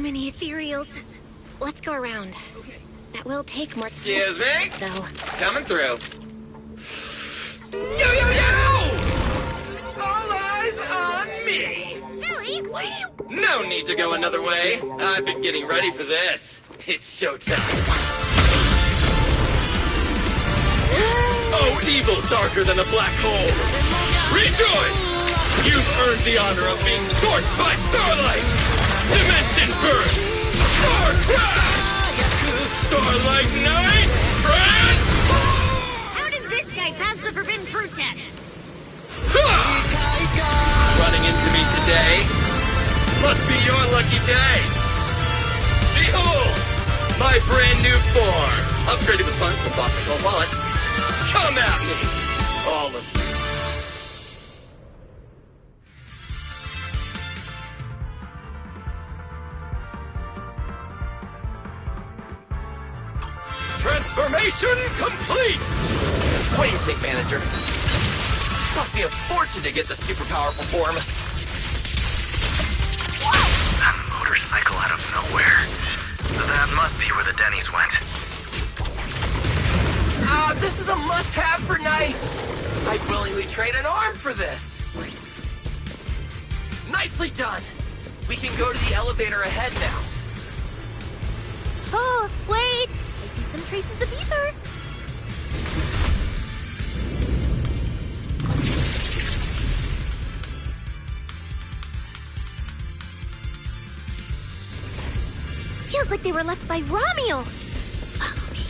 many ethereals. Let's go around. That will take more time. Excuse me? Though. Coming through. Yo, yo, yo! All eyes on me! Billy, what are you... No need to go another way. I've been getting ready for this. It's showtime. Oh, evil darker than a black hole! Rejoice! You've earned the honor of being scorched by starlight! Dimension burst! Star crash! Starlight night! Transform! How does this guy pass the forbidden fruit test? Running into me today? Must be your lucky day! Behold! My brand new form! Upgraded with funds from Boss McCall's wallet. Come at me! All of you. Transformation complete! What do you think, manager? Must be a fortune to get the super powerful form. That motorcycle out of nowhere. That must be where the Denny's went. This is a must-have for nights. I'd willingly trade an arm for this. Nicely done. We can go to the elevator ahead now. Oh, wait! I see some traces of ether. Feels like they were left by Ramiel. Follow me.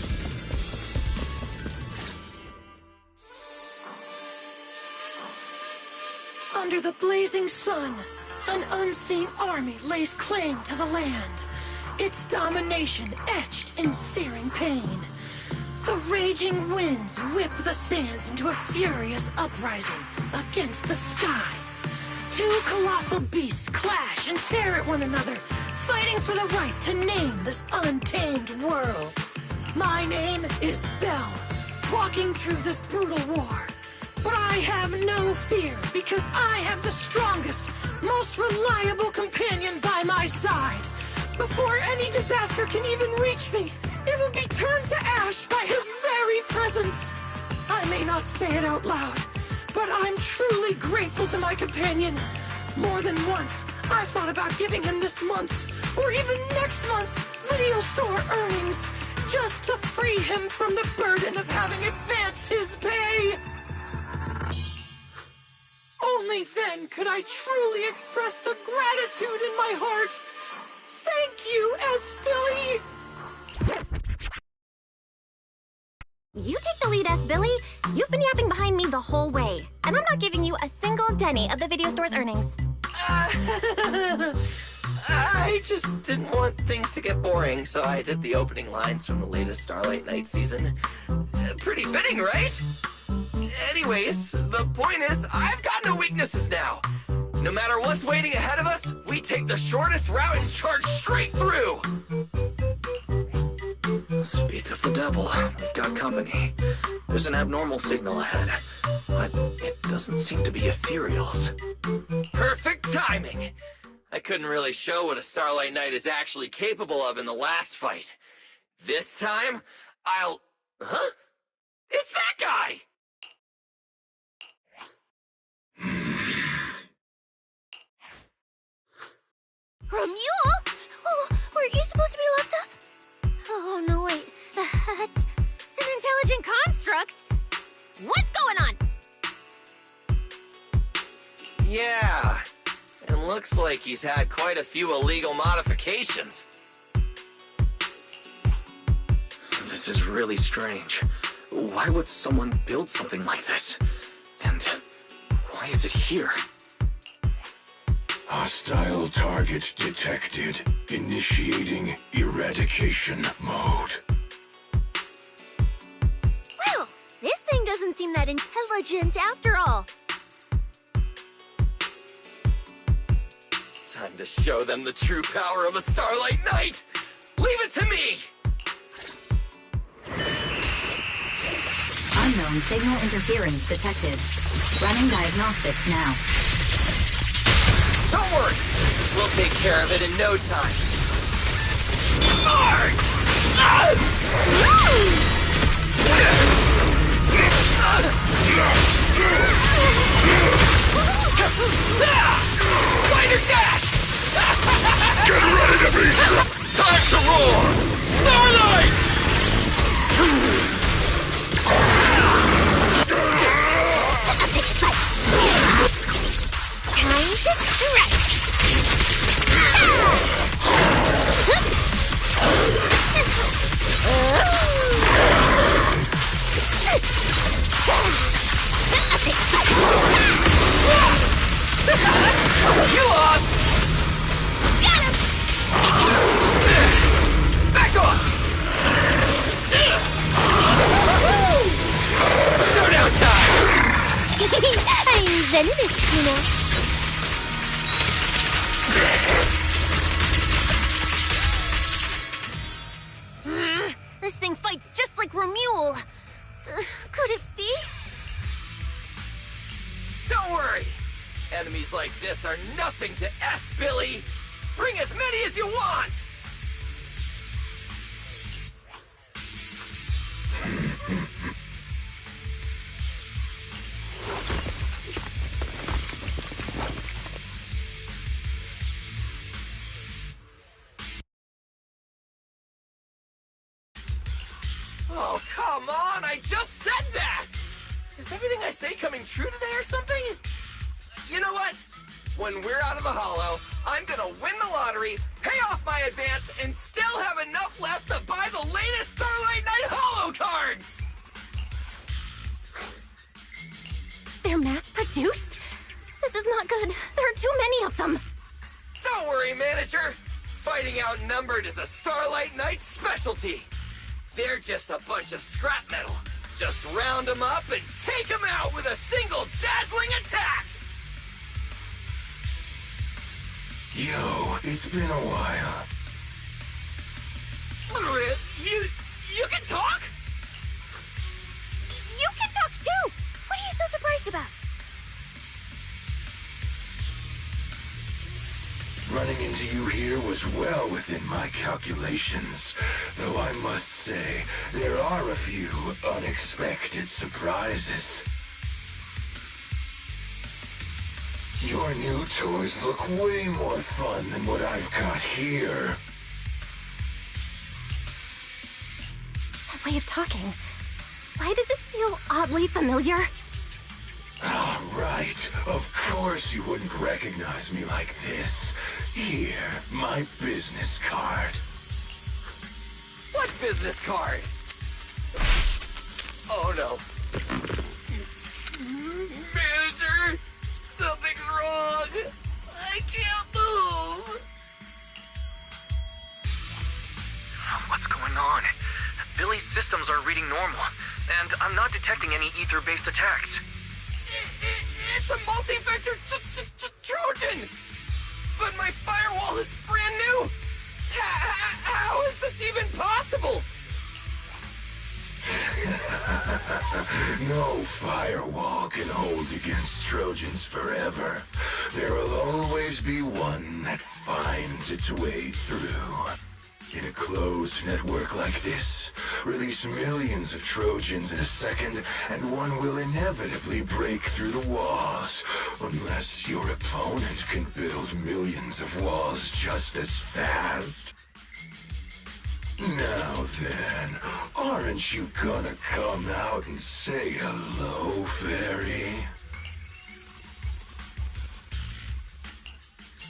Under the blazing sun, an unseen army lays claim to the land. Its domination etched in searing pain. The raging winds whip the sands into a furious uprising against the sky. Two colossal beasts clash and tear at one another, fighting for the right to name this untamed world. My name is Belle, walking through this brutal war. But I have no fear, because I have the strongest, most reliable companion by my side. Before any disaster can even reach me, it will be turned to ash by his very presence. I may not say it out loud, but I'm truly grateful to my companion. More than once, I've thought about giving him this month's, or even next month's, video store earnings, just to free him from the burden of having advanced his pay. Only then could I truly express the gratitude in my heart. Thank you, S. Billy! You take the lead, S. Billy. You've been yapping behind me the whole way, and I'm not giving you a single penny of the video store's earnings. I just didn't want things to get boring, so I did the opening lines from the latest Starlight Night season. Pretty fitting, right? Anyways, the point is, I've got no weaknesses now. No matter what's waiting ahead of us, we take the shortest route and charge straight through. Speak of the devil, we've got company. There's an abnormal signal ahead, but it doesn't seem to be ethereals. Perfect timing. I couldn't really show what a Starlight Knight is actually capable of in the last fight. This time, I'll... Huh? It's that guy! Ramiel? Oh, weren't you supposed to be locked up? Oh, no, wait. That's an intelligent construct. What's going on? Yeah, and looks like he's had quite a few illegal modifications. This is really strange. Why would someone build something like this? And why is it here? Hostile target detected. Initiating eradication mode. Well, this thing doesn't seem that intelligent after all. Time to show them the true power of a Starlight Knight! Leave it to me! Unknown signal interference detected. Running diagnostics now. Don't worry! We'll take care of it in no time. Charge! Fighter dash! Get ready to be struck! Time to roar! Starlight! Time to strike! You lost! Got him! Back off! Showdown time! I'm Zenless, you know. This thing fights just like Romule. Could it be? Don't worry! Enemies like this are nothing to S, Billy! Bring as many as you want! Oh, come on! I just said that! Is everything I say coming true today or something? You know what? When we're out of the Hollow, I'm gonna win the lottery, pay off my advance, and still have enough left to buy the latest Starlight Knight Hollow cards! They're mass-produced? This is not good. There are too many of them. Don't worry, manager! Fighting outnumbered is a Starlight Knight specialty! They're just a bunch of scrap metal. Just round them up and take them out with a single dazzling attack! Yo, it's been a while. You can talk? You can talk too! What are you so surprised about? Running into you here was well within my calculations, though I must say, there are a few unexpected surprises. Your new toys look way more fun than what I've got here. That way of talking. Why does it feel oddly familiar? Ah, right. Of course you wouldn't recognize me like this. Here, my business card. What business card? Oh no. Manager! Something's wrong! I can't move! What's going on? Billy's systems are reading normal, and I'm not detecting any ether-based attacks. It's a multi-vector Trojan! But my firewall is brand new! How is this even possible? No firewall can hold against Trojans forever. There'll always be one that finds its way through. In a closed network like this, release millions of Trojans in a second, and one will inevitably break through the walls, unless your opponent can build millions of walls just as fast. Now then, aren't you gonna come out and say hello, Fairy?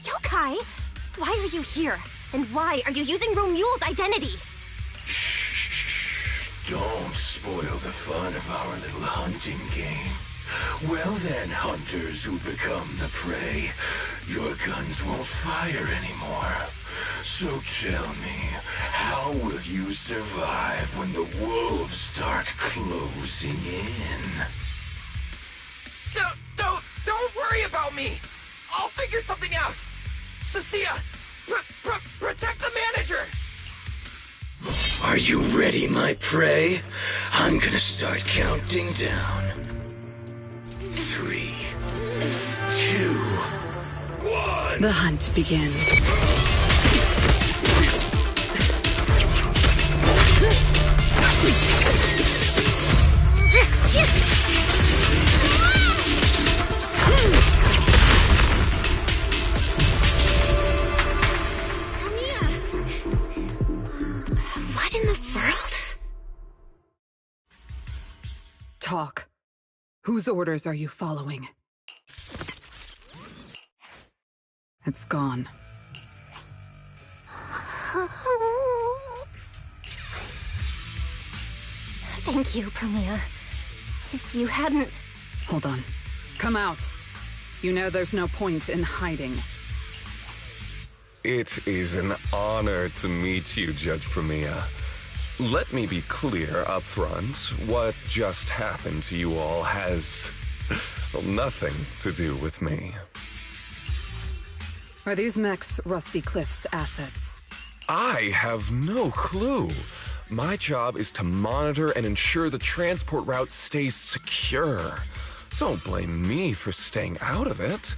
Yokai! Why are you here? And why are you using Romule's identity? Don't spoil the fun of our little hunting game. Well then, hunters who become the prey, your guns won't fire anymore. So tell me, how will you survive when the wolves start closing in? Don't worry about me! I'll figure something out! Cecilia, protect the manager! Are you ready, my prey? I'm gonna start counting down. 3, 2, 1. The hunt begins. What in the world? Talk. Whose orders are you following? It's gone. Thank you, Premia. If you hadn't... Hold on. Come out. You know there's no point in hiding. It is an honor to meet you, Judge Premia. Let me be clear up front. What just happened to you all has nothing to do with me. Are these mechs Rusty Cliff's assets? I have no clue. My job is to monitor and ensure the transport route stays secure. Don't blame me for staying out of it.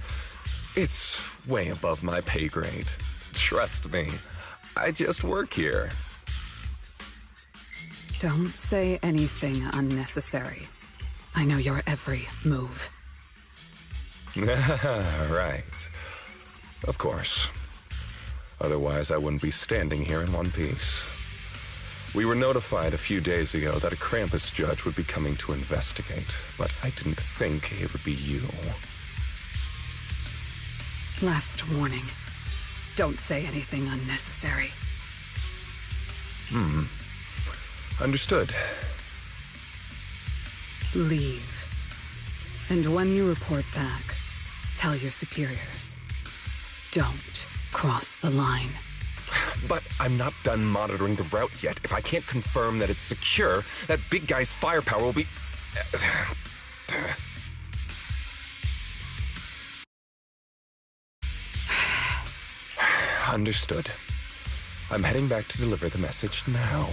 It's way above my pay grade. Trust me, I just work here. Don't say anything unnecessary. I know your every move. Right. Of course. Otherwise, I wouldn't be standing here in one piece. We were notified a few days ago that a Krampus judge would be coming to investigate, but I didn't think it would be you. Last warning. Don't say anything unnecessary. Understood. Leave. And when you report back, tell your superiors. Don't cross the line. But I'm not done monitoring the route yet. If I can't confirm that it's secure, that big guy's firepower will be... Understood. I'm heading back to deliver the message now.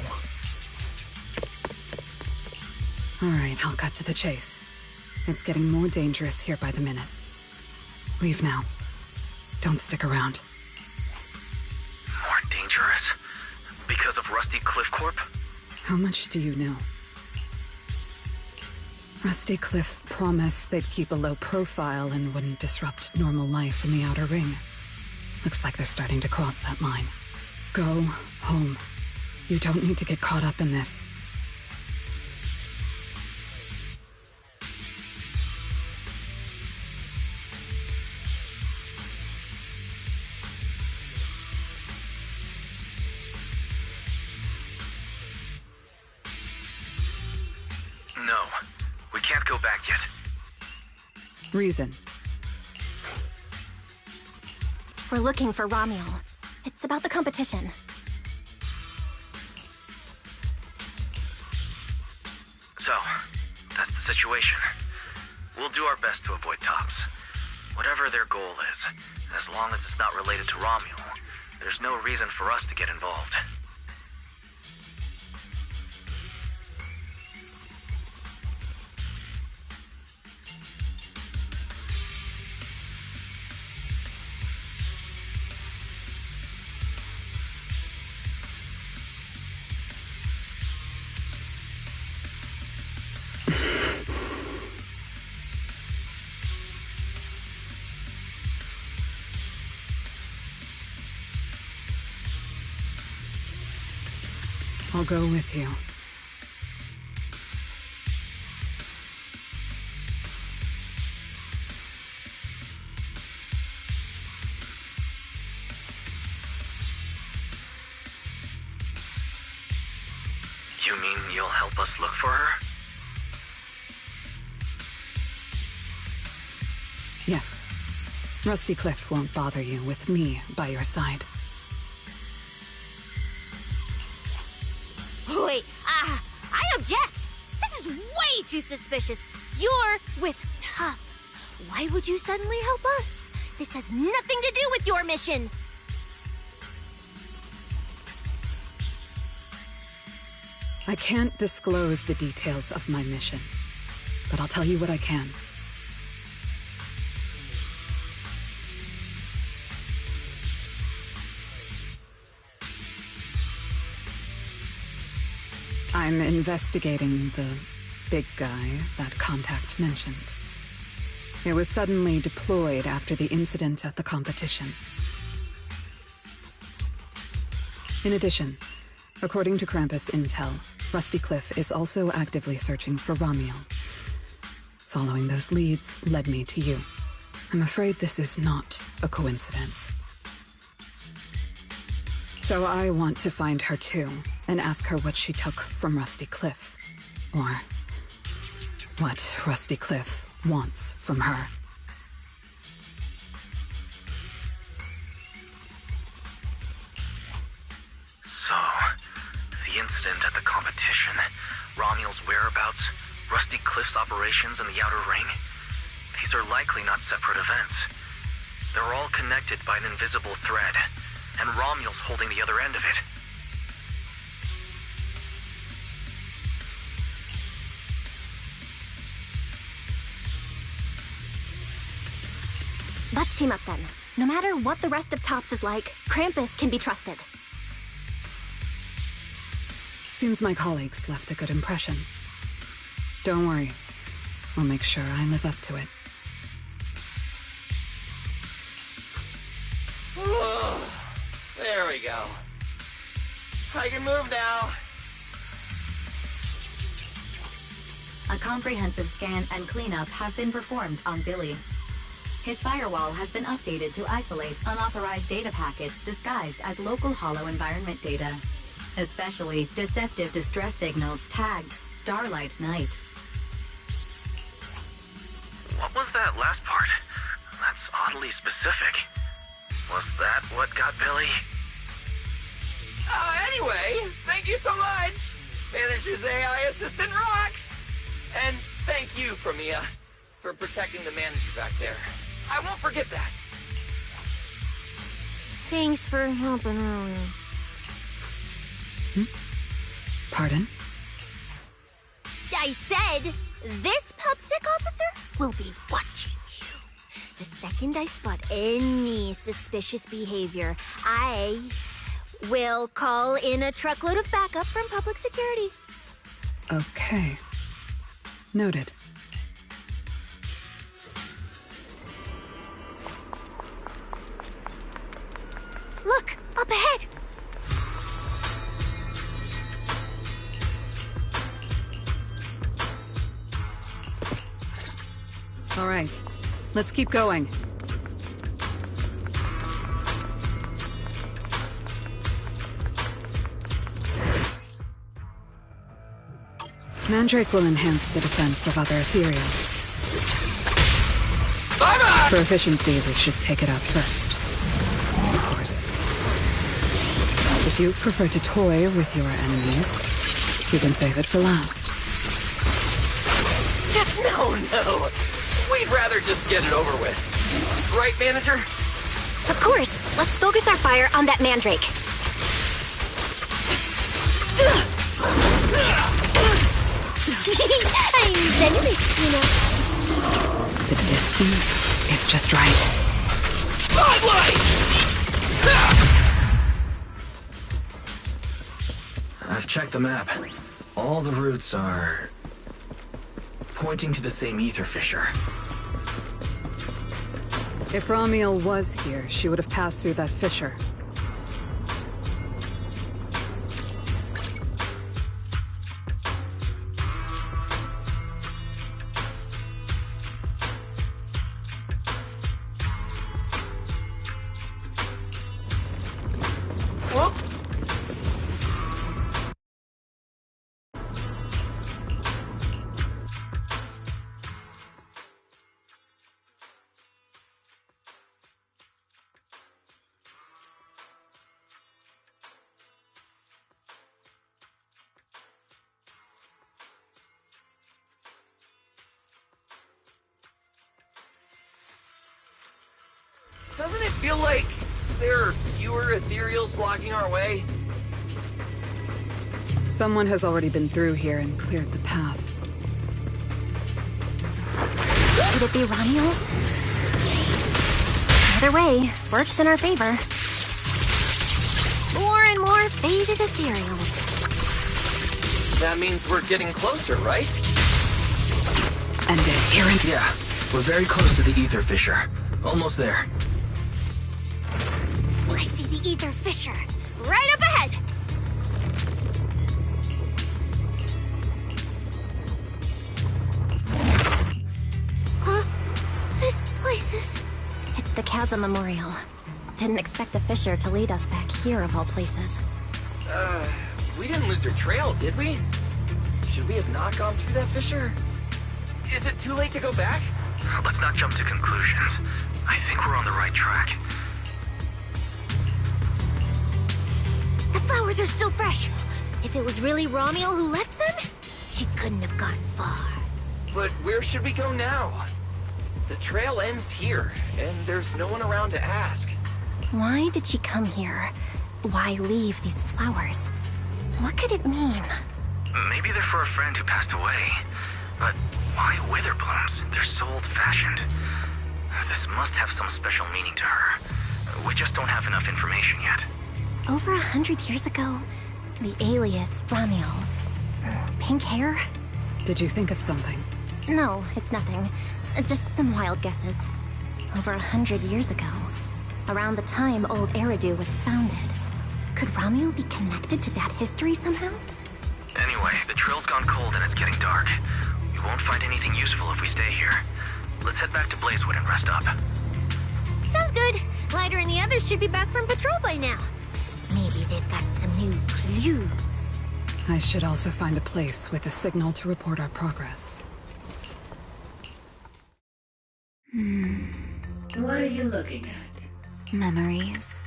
All right, I'll cut to the chase. It's getting more dangerous here by the minute. Leave now. Don't stick around. More dangerous? Because of Rusty Cliff Corp? How much do you know? Rusty Cliff promised they'd keep a low profile and wouldn't disrupt normal life in the Outer Ring. Looks like they're starting to cross that line. Go home. You don't need to get caught up in this. No, we can't go back yet. Reason. We're looking for Ramiel. It's about the competition. So, that's the situation. We'll do our best to avoid tops. Whatever their goal is, as long as it's not related to Ramiel, there's no reason for us to get involved. I'll go with you. You mean you'll help us look for her? Yes. Rusty Cliff won't bother you with me by your side. Wait, I object! This is way too suspicious. You're with Tubbs. Why would you suddenly help us? This has nothing to do with your mission. I can't disclose the details of my mission, but I'll tell you what I can. I'm investigating the big guy that Contact mentioned. It was suddenly deployed after the incident at the competition. In addition, according to Krampus intel, Rusty Cliff is also actively searching for Ramiel. Following those leads led me to you. I'm afraid this is not a coincidence. So I want to find her too, and ask her what she took from Rusty Cliff. Or what Rusty Cliff wants from her. So, the incident at the competition, Ramiel's whereabouts, Rusty Cliff's operations in the Outer Ring, these are likely not separate events. They're all connected by an invisible thread, and Ramiel's holding the other end of it. Let's team up then. No matter what the rest of Tops is like, Krampus can be trusted. Seems my colleagues left a good impression. Don't worry. I'll make sure I live up to it. There we go. I can move now. A comprehensive scan and cleanup have been performed on Billy. His firewall has been updated to isolate unauthorized data packets disguised as local hollow environment data, especially deceptive distress signals tagged Starlight Night. What was that last part? That's oddly specific. Was that what got Billy? Anyway, thank you so much! Manager's AI assistant rocks! And thank you, Premia, for protecting the manager back there. I won't forget that. Thanks for helping earlier. Pardon? I said, this PubSec officer will be watching you. The second I spot any suspicious behavior, I will call in a truckload of backup from public security. Okay. Noted. Look, up ahead! All right. Let's keep going. Mandrake will enhance the defense of other ethereals. Bye-bye! For efficiency, we should take it out first. Of course. If you prefer to toy with your enemies, you can save it for last. No. We'd rather just get it over with. Right, Manager? Of course. Let's focus our fire on that Mandrake. I'm Zenless, you know. The distance is just right. Spotlight! I've checked the map. All the routes are pointing to the same ether fissure. If Ramiel was here, she would have passed through that fissure. Doesn't it feel like there are fewer ethereals blocking our way? Someone has already been through here and cleared the path. Could it be Ramiel? Either way, works in our favor. More and more faded ethereals. That means we're getting closer, right? And here in... Yeah, we're very close to the ether fissure. Almost there. I see the ether fissure. Right up ahead! Huh? This place is... It's the Chasm Memorial. Didn't expect the fissure to lead us back here of all places. We didn't lose our trail, did we? Should we have not gone through that fissure? Is it too late to go back? Let's not jump to conclusions. I think we're on the right track. The flowers are still fresh. If it was really Romuald who left them, she couldn't have gone far. But where should we go now? The trail ends here, and there's no one around to ask. Why did she come here? Why leave these flowers? What could it mean? Maybe they're for a friend who passed away. But why wither blooms? They're so old-fashioned. This must have some special meaning to her. We just don't have enough information yet. Over 100 years ago, the alias Romuald. Pink hair? Did you think of something? No, it's nothing. Just some wild guesses. Over 100 years ago, around the time Old Eridu was founded, could Romuald be connected to that history somehow? Anyway, the trail's gone cold and it's getting dark. We won't find anything useful if we stay here. Let's head back to Blazewood and rest up. Sounds good. Lighter and the others should be back from patrol by now. Maybe they've got some new clues. I should also find a place with a signal to report our progress. What are you looking at? Memories.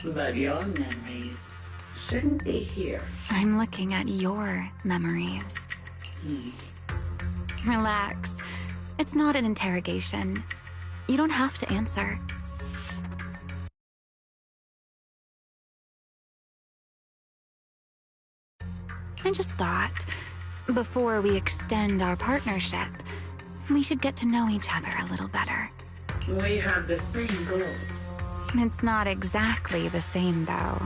But your memories shouldn't be here. I'm looking at your memories. Relax. It's not an interrogation. You don't have to answer. I just thought, before we extend our partnership, we should get to know each other a little better. We have the same goal. It's not exactly the same, though,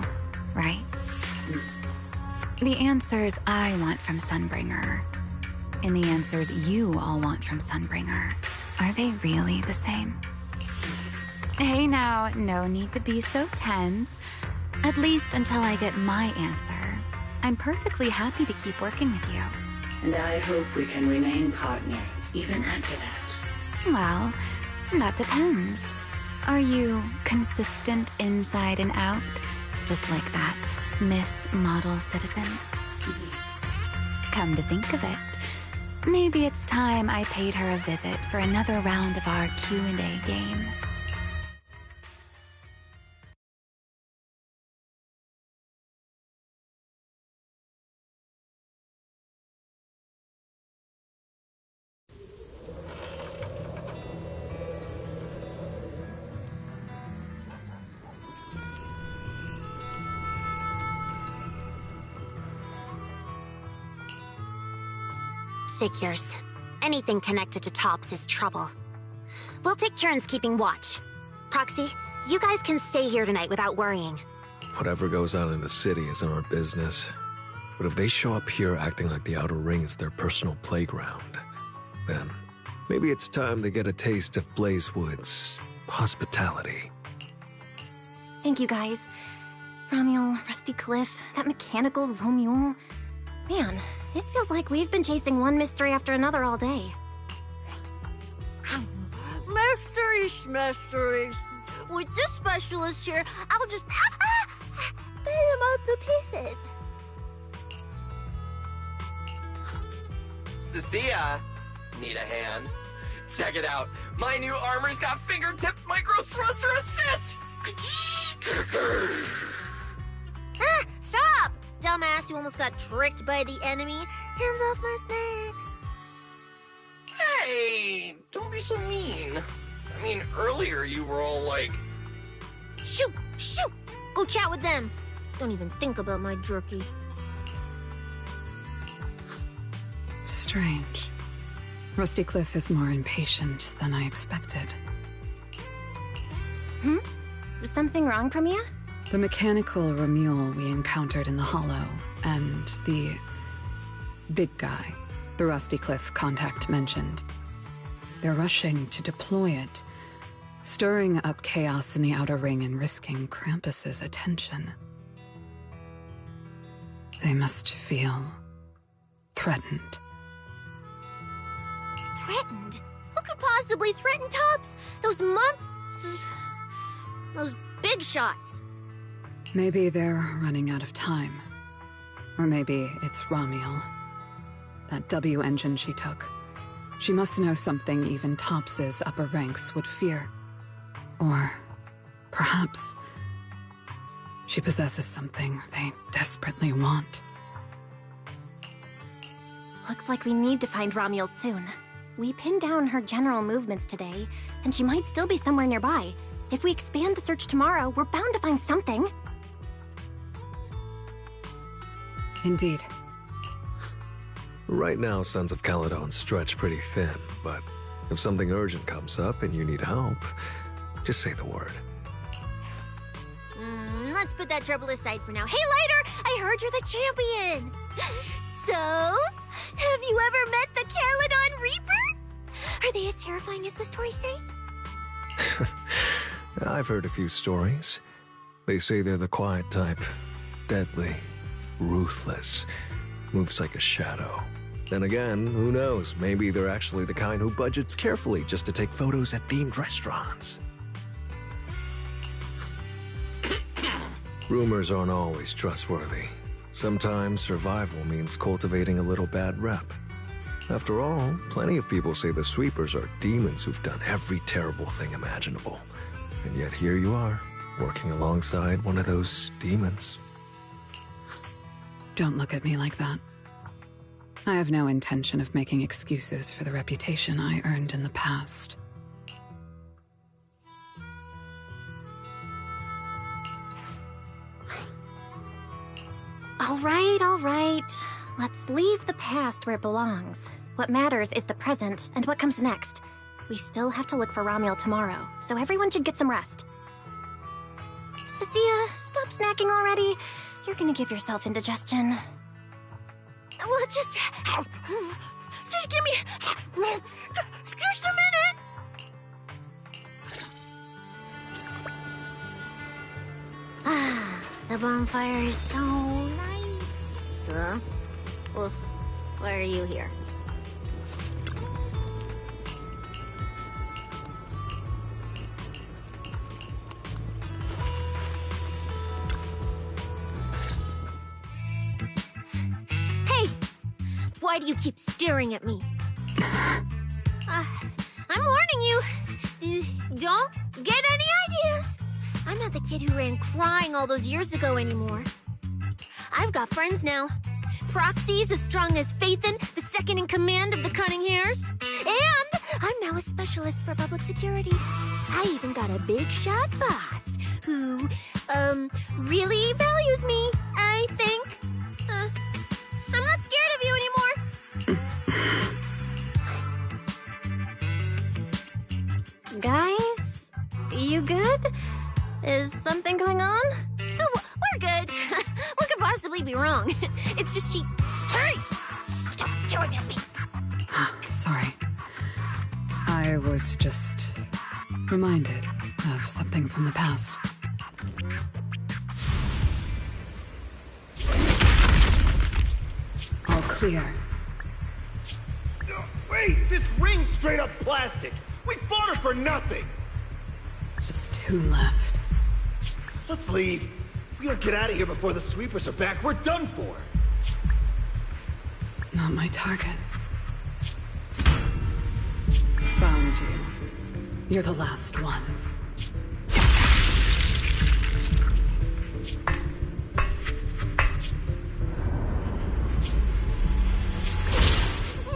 right? The answers I want from Sunbringer, and the answers you all want from Sunbringer, are they really the same? Hey now, no need to be so tense. At least until I get my answer. I'm perfectly happy to keep working with you. And I hope we can remain partners, even after that. Well, that depends. Are you consistent inside and out, just like that Miss Model Citizen? Come to think of it, maybe it's time I paid her a visit for another round of our Q&A game. Figures. Anything connected to Tops is trouble. We'll take turns keeping watch. Proxy, you guys can stay here tonight without worrying. Whatever goes on in the city isn't our business. But if they show up here acting like the Outer Ring is their personal playground, then maybe it's time to get a taste of Blazewood's hospitality. Thank you, guys. Romuald, Rusty Cliff, that mechanical Romuald. Man, it feels like we've been chasing one mystery after another all day. Mysteries. With this specialist here, I'll just put him up to pieces. Cecilia, need a hand? Check it out. My new armor's got fingertip micro thruster assist! Stop! Dumbass, you almost got tricked by the enemy. Hands off my snacks. Hey, don't be so mean. I mean, earlier you were all like... Shoot! Shoot! Go chat with them. Don't even think about my jerky. Strange. Rusty Cliff is more impatient than I expected. Something wrong, Premia? The mechanical Ramule we encountered in the Hollow, and the big guy the Rusty Cliff contact mentioned. They're rushing to deploy it, stirring up chaos in the Outer Ring and risking Krampus's attention. They must feel threatened. Threatened? Who could possibly threaten Tops? Those those big shots. Maybe they're running out of time. Or maybe it's Ramiel. That W engine she took. She must know something even Tops's upper ranks would fear. Or perhaps she possesses something they desperately want. Looks like we need to find Ramiel soon. We pinned down her general movements today, and she might still be somewhere nearby. If we expand the search tomorrow, we're bound to find something. Indeed. Right now, Sons of Caledon stretch pretty thin, but if something urgent comes up and you need help, just say the word. Let's put that trouble aside for now. Hey, Lighter! I heard you're the champion! So, have you ever met the Caledon Reaper? Are they as terrifying as the stories say? I've heard a few stories. They say they're the quiet type. Deadly. Ruthless. Moves like a shadow. Then again, who knows? Maybe they're actually the kind who budgets carefully just to take photos at themed restaurants. Rumors aren't always trustworthy. Sometimes survival means cultivating a little bad rep. After all, plenty of people say the sweepers are demons who've done every terrible thing imaginable. And yet here you are, working alongside one of those demons. Don't look at me like that. I have no intention of making excuses for the reputation I earned in the past. All right. Let's leave the past where it belongs. What matters is the present and what comes next. We still have to look for Ramiel tomorrow, so everyone should get some rest. Cecilia, stop snacking already. You're gonna give yourself indigestion. Well, just give me just a minute. The bonfire is so nice. Well, why are you here? Hey! Why do you keep staring at me? I'm warning you. Don't get any ideas. I'm not the kid who ran crying all those years ago anymore. I've got friends now. Proxies as strong as Faithin, the second in command of the Cunning Hares. And I'm now a specialist for public security. I even got a big shot boss who, really values me, I think. I'm not scared of you anymore. Guys, you good? Is something going on? Oh, we're good. What could possibly be wrong? It's just she... Hurry! Stop staring at me! Sorry. I was just reminded of something from the past. All clear. Wait, this ring's straight up plastic. We fought her for nothing. Just who left? Let's leave. If we don't get out of here before the sweepers are back, we're done for. Not my target. Found you. You're the last ones.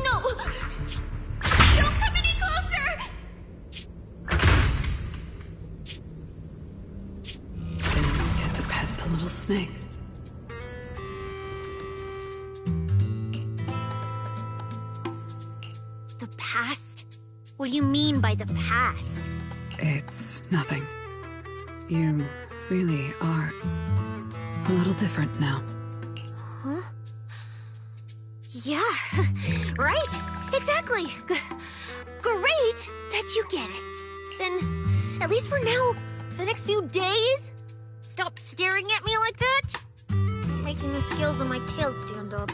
No! Don't come any closer! Didn't get to pet the little snake. The past? What do you mean by the past? It's nothing. You really are a little different now. Huh? Yeah, right? Exactly. Great that you get it. Then, at least for now, the next few days, stop staring at me like that. Making the scales on my tail stand up.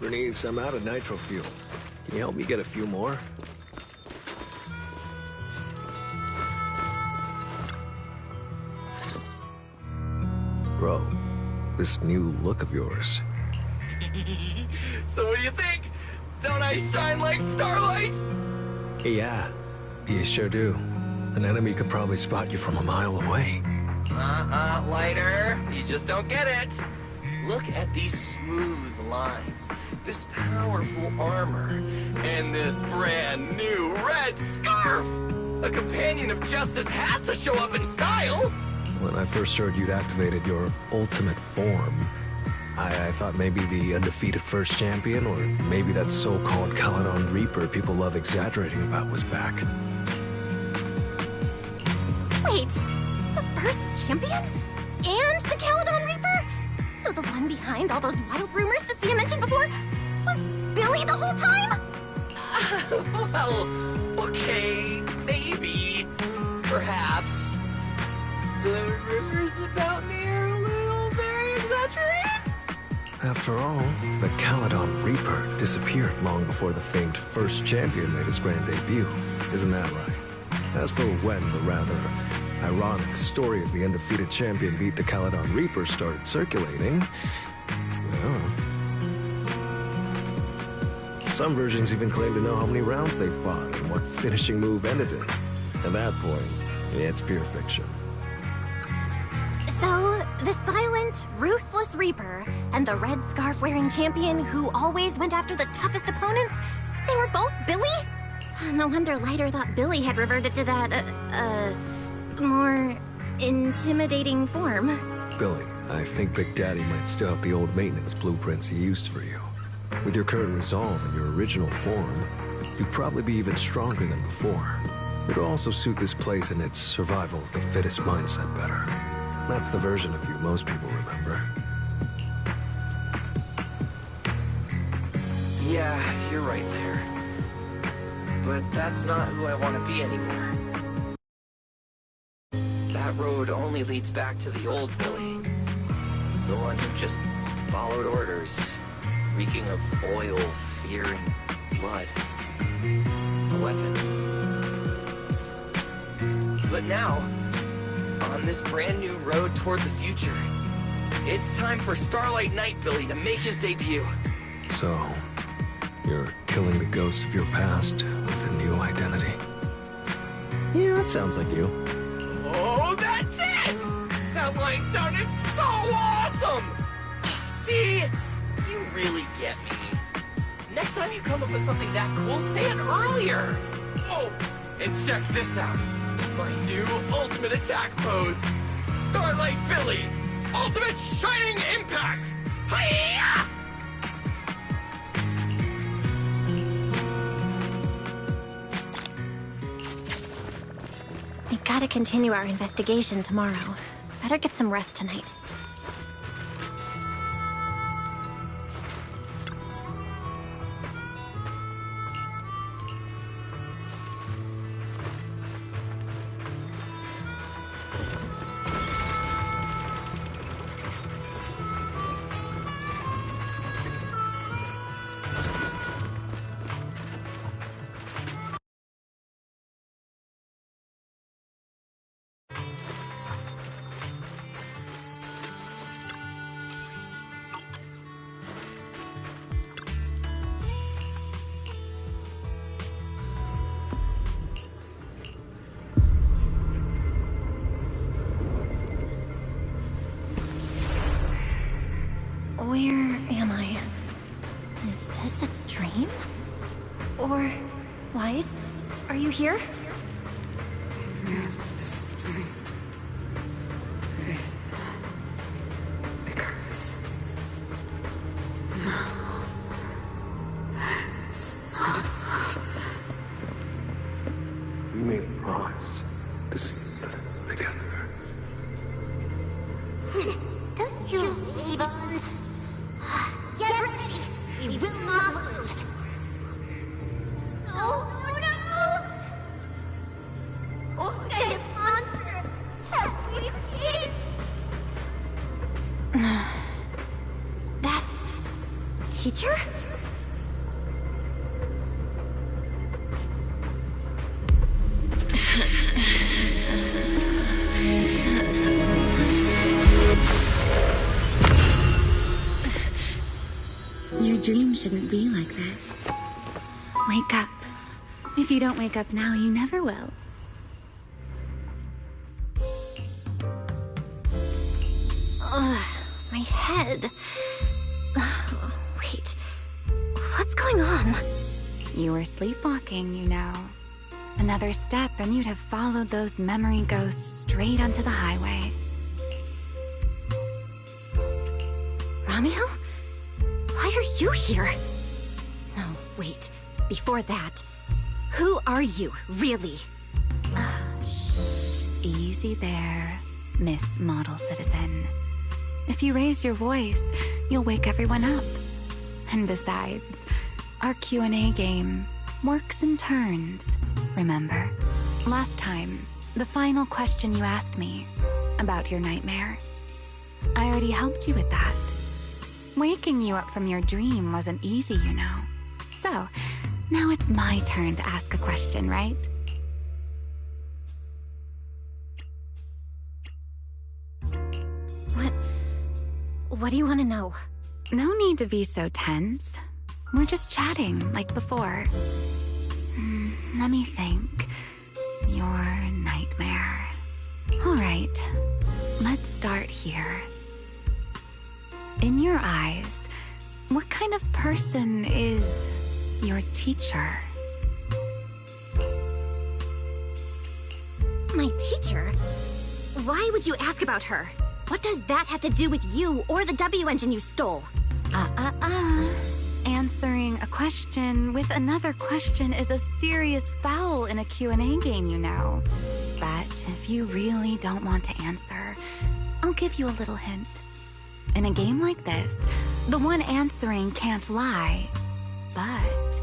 Bernice, I'm out of nitro fuel. Can you help me get a few more? Bro, this new look of yours. So what do you think? Don't I shine like starlight? Yeah, you sure do. An enemy could probably spot you from a mile away. Lighter. You just don't get it. Look at these smooth lines, this powerful armor, and this brand new red scarf! A companion of justice has to show up in style! When I first heard you'd activated your ultimate form, I thought maybe the undefeated first champion, or maybe that so-called Caledon Reaper people love exaggerating about was back. Wait, the first champion? And the Caledon Reaper? So the one behind all those wild rumors Cecilia mentioned before was Billy the whole time? Well, okay, maybe, perhaps. The rumors about me are a little very exaggerated? After all, the Caledon Reaper disappeared long before the famed first champion made his grand debut. Isn't that right? As for when the rather ironic story of the undefeated champion beat the Caledon Reaper started circulating, well, some versions even claim to know how many rounds they fought and what finishing move ended it. At that point, it's pure fiction. So, the silent, ruthless Reaper and the red scarf-wearing champion who always went after the toughest opponents, they were both Billy? No wonder Lighter thought Billy had reverted to that, more intimidating form. Billy, I think Big Daddy might still have the old maintenance blueprints he used for you. With your current resolve and your original form, you'd probably be even stronger than before. It'd also suit this place and its survival of the fittest mindset better. That's the version of you most people remember. Yeah, you're right there. But that's not who I want to be anymore. That road only leads back to the old Billy. The one who just followed orders, reeking of oil, fear, and blood. A weapon. But now, on this brand new road toward the future, it's time for Starlight Knight Billy to make his debut. So, you're killing the ghost of your past with a new identity. Yeah, that sounds like you. Oh, that's it! That line sounded so awesome! See? You really get me. Next time you come up with something that cool, say it earlier! Oh, and check this out. My new ultimate attack pose. Starlight Billy. Ultimate Shining Impact! Hi-ya! We gotta continue our investigation tomorrow. Better get some rest tonight. Where am I? Is this a dream? Or... Wise? Are you here? Yes. Because... now... it's... we made a promise to see us together. Those two lazy-bones. Get ready! We will not lose! No, no, no! What kind of monster have we seen? That's... Teacher? Your dream shouldn't be like this. Wake up. If you don't wake up now, you never will. Ugh, my head. Wait, what's going on? You were sleepwalking, you know. Another step and you'd have followed those memory ghosts straight onto the highway. Ramiel? Why are you here? No, wait. Before that, who are you, really? Shh. Easy there, Miss Model Citizen. If you raise your voice, you'll wake everyone up. And besides, our Q&A game works in turns, remember? Last time, the final question you asked me about your nightmare, I already helped you with that. Waking you up from your dream wasn't easy, you know. So, now it's my turn to ask a question, right? What do you want to know? No need to be so tense. We're just chatting, like before. Let me think. Your nightmare. All right, let's start here. In your eyes, what kind of person is your teacher? My teacher? Why would you ask about her? What does that have to do with you or the W engine you stole? Answering a question with another question is a serious foul in a Q&A game, you know. But if you really don't want to answer, I'll give you a little hint. In a game like this, the one answering can't lie, but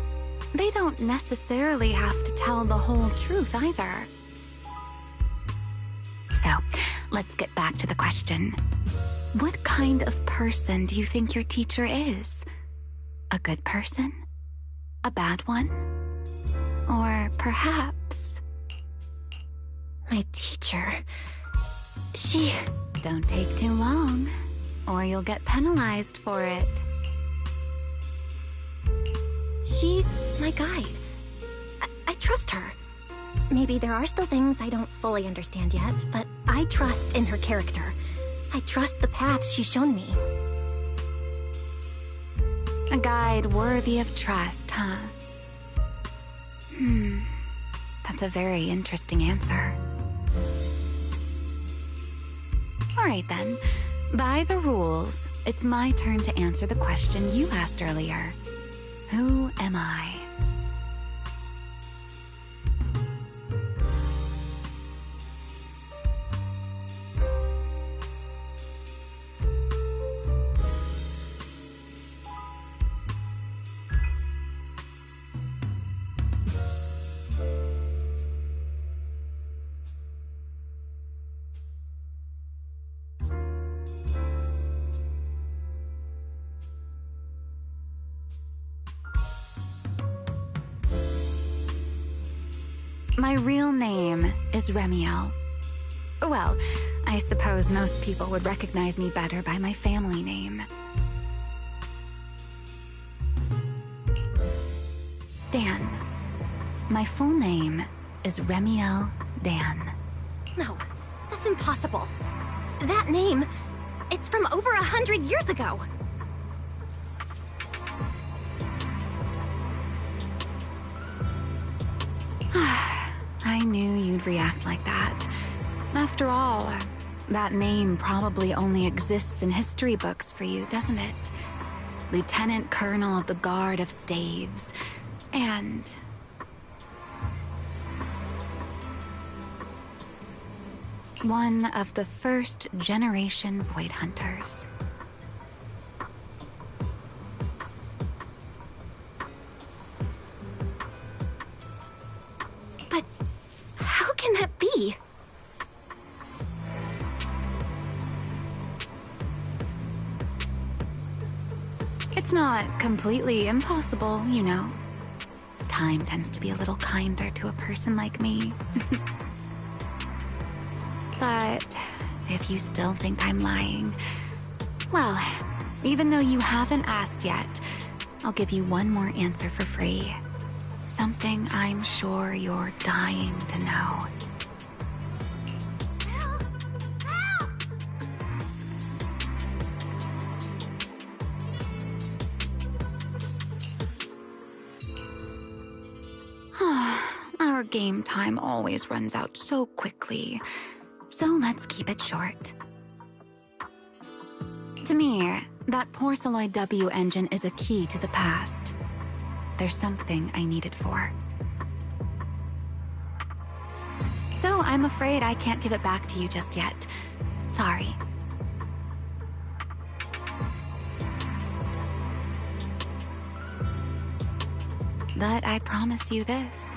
they don't necessarily have to tell the whole truth either. So, let's get back to the question. What kind of person do you think your teacher is? A good person? A bad one? Or perhaps... My teacher... She... Don't take too long, or you'll get penalized for it. She's my guide. I trust her. Maybe there are still things I don't fully understand yet, but I trust in her character. I trust the path she's shown me. A guide worthy of trust, huh? That's a very interesting answer. All right then. By the rules, it's my turn to answer the question you asked earlier. Who am I? My real name is Ramiel. Well, I suppose most people would recognize me better by my family name. Dan. My full name is Ramiel Dan. No, that's impossible. That name, it's from over 100 years ago. I knew you'd react like that. After all, that name probably only exists in history books for you, doesn't it? Lieutenant Colonel of the Guard of Staves. And... One of the first generation Void Hunters. But how can that be? It's not completely impossible, you know. Time tends to be a little kinder to a person like me. But if you still think I'm lying, well, even though you haven't asked yet, I'll give you one more answer for free. Something I'm sure you're dying to know. Our game time always runs out so quickly, so let's keep it short. To me, that Porceloid W engine is a key to the past. There's something I need it for. So I'm afraid I can't give it back to you just yet. Sorry. But I promise you this.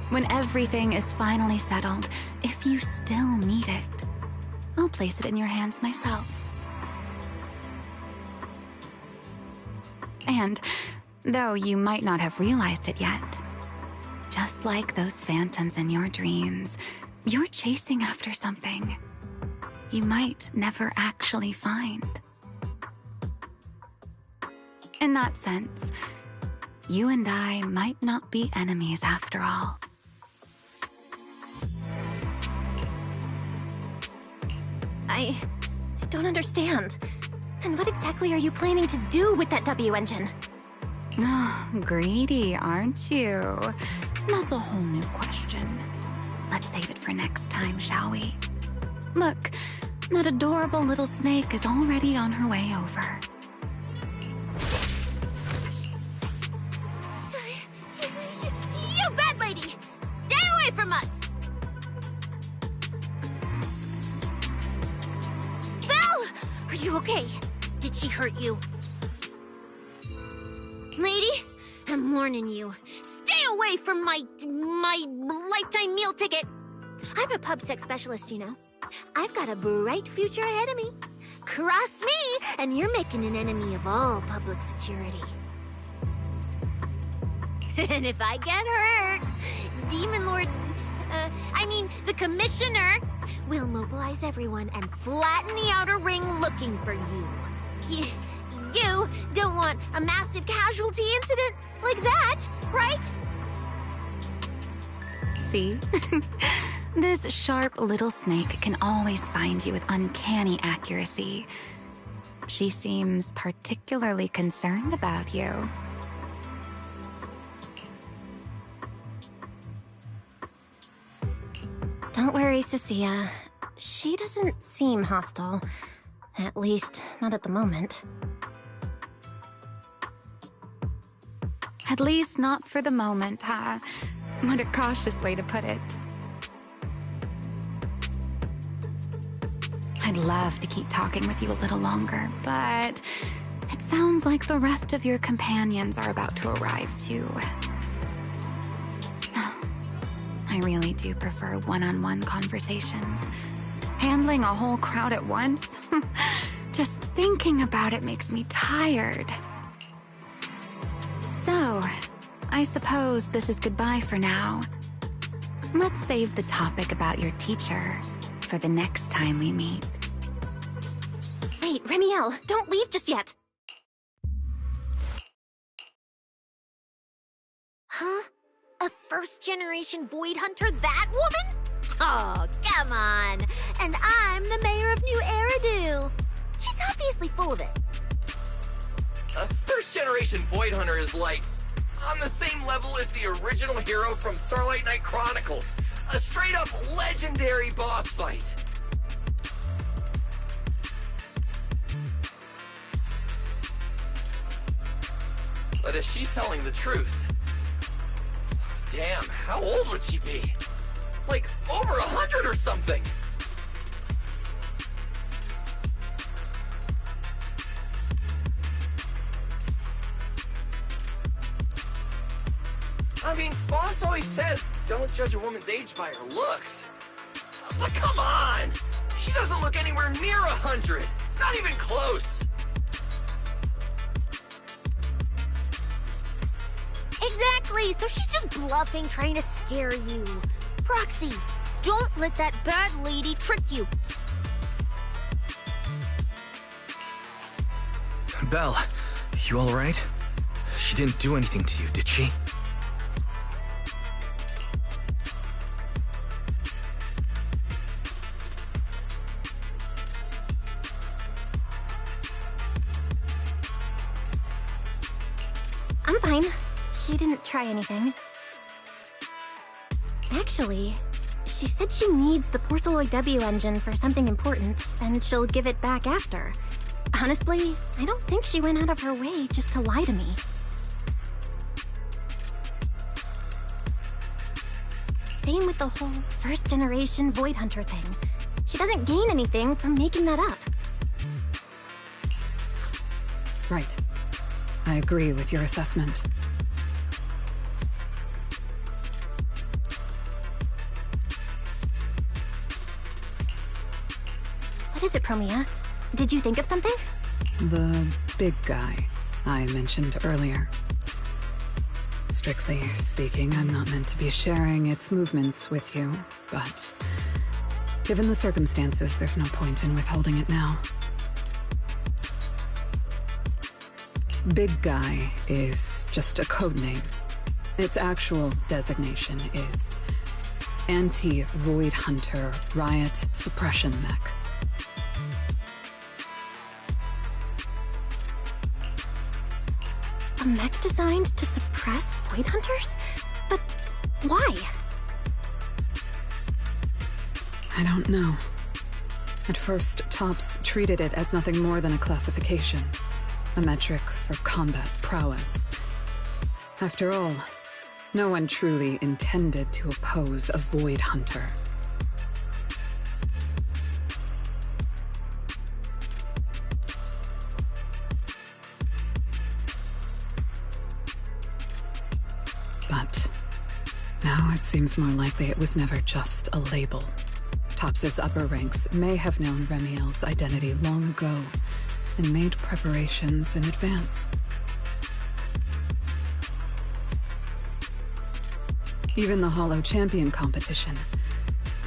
When everything is finally settled, if you still need it, I'll place it in your hands myself. And though you might not have realized it yet, just like those phantoms in your dreams, you're chasing after something you might never actually find. In that sense, you and I might not be enemies after all. I don't understand. And what exactly are you planning to do with that W engine? Oh, greedy, aren't you? That's a whole new question. Let's save it for next time, shall we? Look, that adorable little snake is already on her way over. You bad lady! Stay away from us! Belle! Are you okay? Did she hurt you? Lady, I'm warning you. Stay away from my lifetime meal ticket! I'm a pub sex specialist, you know. I've got a bright future ahead of me. Cross me, and you're making an enemy of all public security. And if I get hurt, Demon Lord... the Commissioner will mobilize everyone and flatten the outer ring looking for you. You don't want a massive casualty incident like that, right? See? This sharp little snake can always find you with uncanny accuracy. She seems particularly concerned about you. Don't worry, Cecilia. She doesn't seem hostile. At least, not at the moment. At least not for the moment, huh? What a cautious way to put it. I'd love to keep talking with you a little longer, but it sounds like the rest of your companions are about to arrive too. I really do prefer one-on-one conversations. Handling a whole crowd at once? Just thinking about it makes me tired. So, I suppose this is goodbye for now. Let's save the topic about your teacher for the next time we meet. Wait, Remiel, don't leave just yet! Huh? A first-generation Void Hunter, that woman? Oh, come on! And I'm the mayor of New Eridu. She's obviously full of it. A first-generation Void Hunter is like on the same level as the original hero from Starlight Knight Chronicles. A straight-up legendary boss fight. But if she's telling the truth... Damn, how old would she be? Like, over 100 or something! always says, don't judge a woman's age by her looks. But come on! She doesn't look anywhere near 100! Not even close! Exactly, so she's just bluffing, trying to scare you. Proxy, don't let that bad lady trick you. Belle, you alright? She didn't do anything to you, did she? I'm fine. She didn't try anything. Actually, she said she needs the Porceloid W engine for something important, and she'll give it back after. Honestly, I don't think she went out of her way just to lie to me. Same with the whole first-generation Void Hunter thing. She doesn't gain anything from making that up. Right. I agree with your assessment. What is it, Promia? Did you think of something? The big guy I mentioned earlier. Strictly speaking, I'm not meant to be sharing its movements with you, but given the circumstances, there's no point in withholding it now. Big Guy is just a code name. Its actual designation is Anti-Void Hunter Riot Suppression Mech. A mech designed to suppress Void Hunters? But why? I don't know. At first, Tops treated it as nothing more than a classification. A metric for combat prowess. After all, no one truly intended to oppose a Void Hunter. But now it seems more likely it was never just a label. Tops's upper ranks may have known Remiel's identity long ago and made preparations in advance. Even the Hollow Champion competition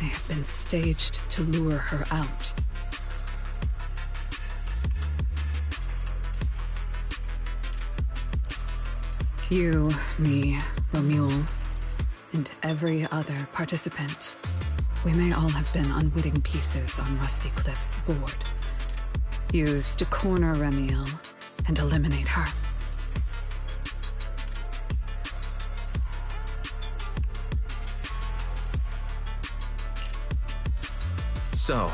may have been staged to lure her out. You, me, Romuald, and every other participant, we may all have been unwitting pieces on Rusty Cliff's board. Used to corner Remiel and eliminate her. So,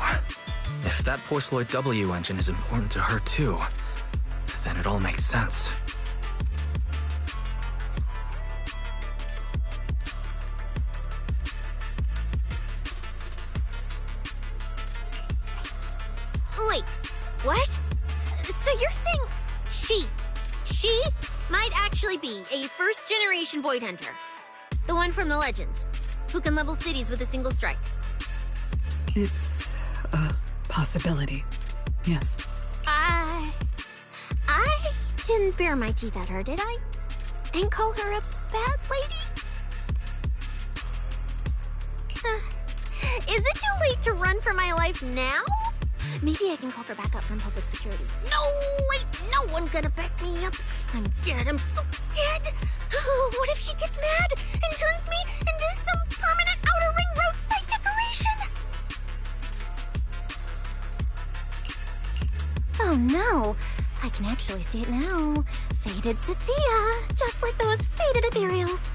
if that Porceloid W engine is important to her too, then it all makes sense. Wait, what? So you're saying she might actually be a first-generation Void Hunter? The one from the Legends, who can level cities with a single strike? It's a possibility, yes. I didn't bare my teeth at her, did I? And call her a bad lady? Is it too late to run for my life now? Maybe I can call for backup from public security. No, wait, no one's gonna back me up. I'm dead, I'm so dead. What if she gets mad and turns me into some permanent outer ring roadside decoration? Oh no, I can actually see it now. Faded Cecilia, just like those faded ethereals.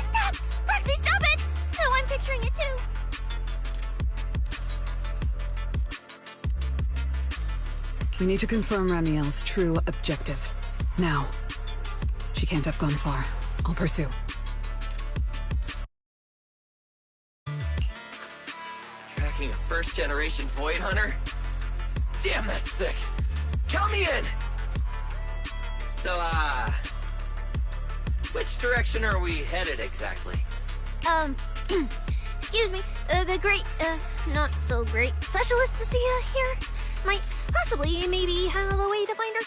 Stop! Roxy, stop it! No, I'm picturing it too. We need to confirm Remiel's true objective. Now. She can't have gone far. I'll pursue. Tracking a first-generation Void Hunter? Damn, that's sick. Count me in! So, Which direction are we headed exactly? Excuse me, the great, not so great specialist Cecilia here might possibly maybe have a way to find her.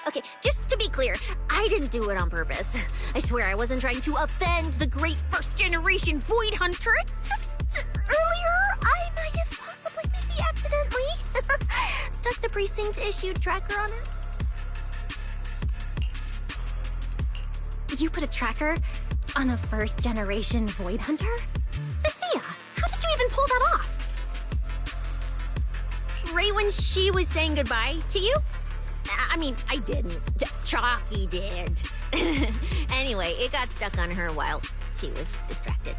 Okay, just to be clear, I didn't do it on purpose. I swear I wasn't trying to offend the great first-generation Void Hunter. It's just, earlier, I might have possibly maybe accidentally stuck the precinct-issued tracker on it. You put a tracker on a first-generation Void Hunter? Cecilia, how did you even pull that off? Right when she was saying goodbye to you? I mean, I didn't. Chalky did. Anyway, it got stuck on her while she was distracted.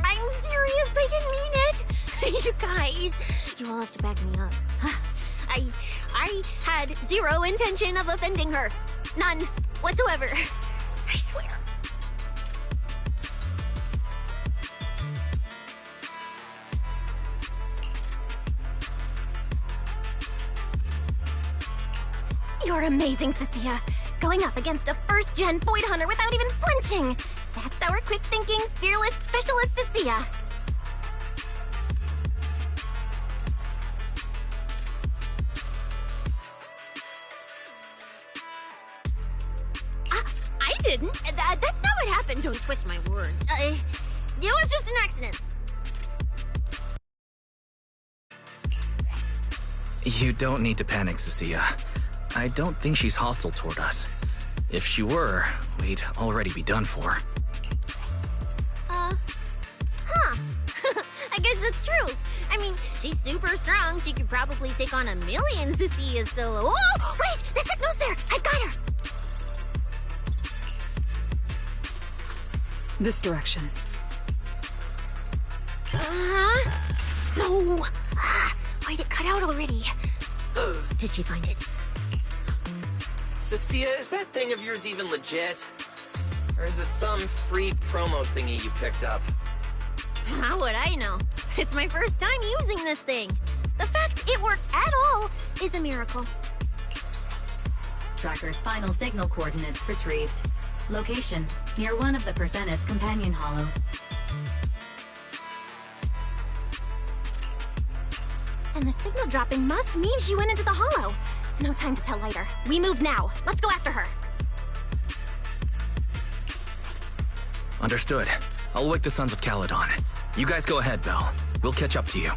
I'm serious, I didn't mean it. You guys, you all have to back me up. I had zero intention of offending her. None whatsoever. I swear. You're amazing, Cecilia. Going up against a first-gen Void Hunter without even flinching. That's our quick-thinking, fearless specialist, Cecilia. I didn't. That's not what happened. Don't twist my words. It was just an accident. You don't need to panic, Cecilia. I don't think she's hostile toward us. If she were, we'd already be done for. Huh. I guess that's true. I mean, she's super strong. She could probably take on 1,000,000 Cecilias solo. Oh, wait! The signal's there! I've got her! This direction. No! Why'd it cut out already? Did she find it? Cecilia, is that thing of yours even legit? Or is it some free promo thingy you picked up? How would I know? It's my first time using this thing. The fact it worked at all is a miracle. Tracker's final signal coordinates retrieved. Location, near one of the Persenis companion hollows. And the signal dropping must mean she went into the hollow. No time to tell later. We move now. Let's go after her. Understood. I'll wake the Sons of Caledon. You guys go ahead, Belle. We'll catch up to you.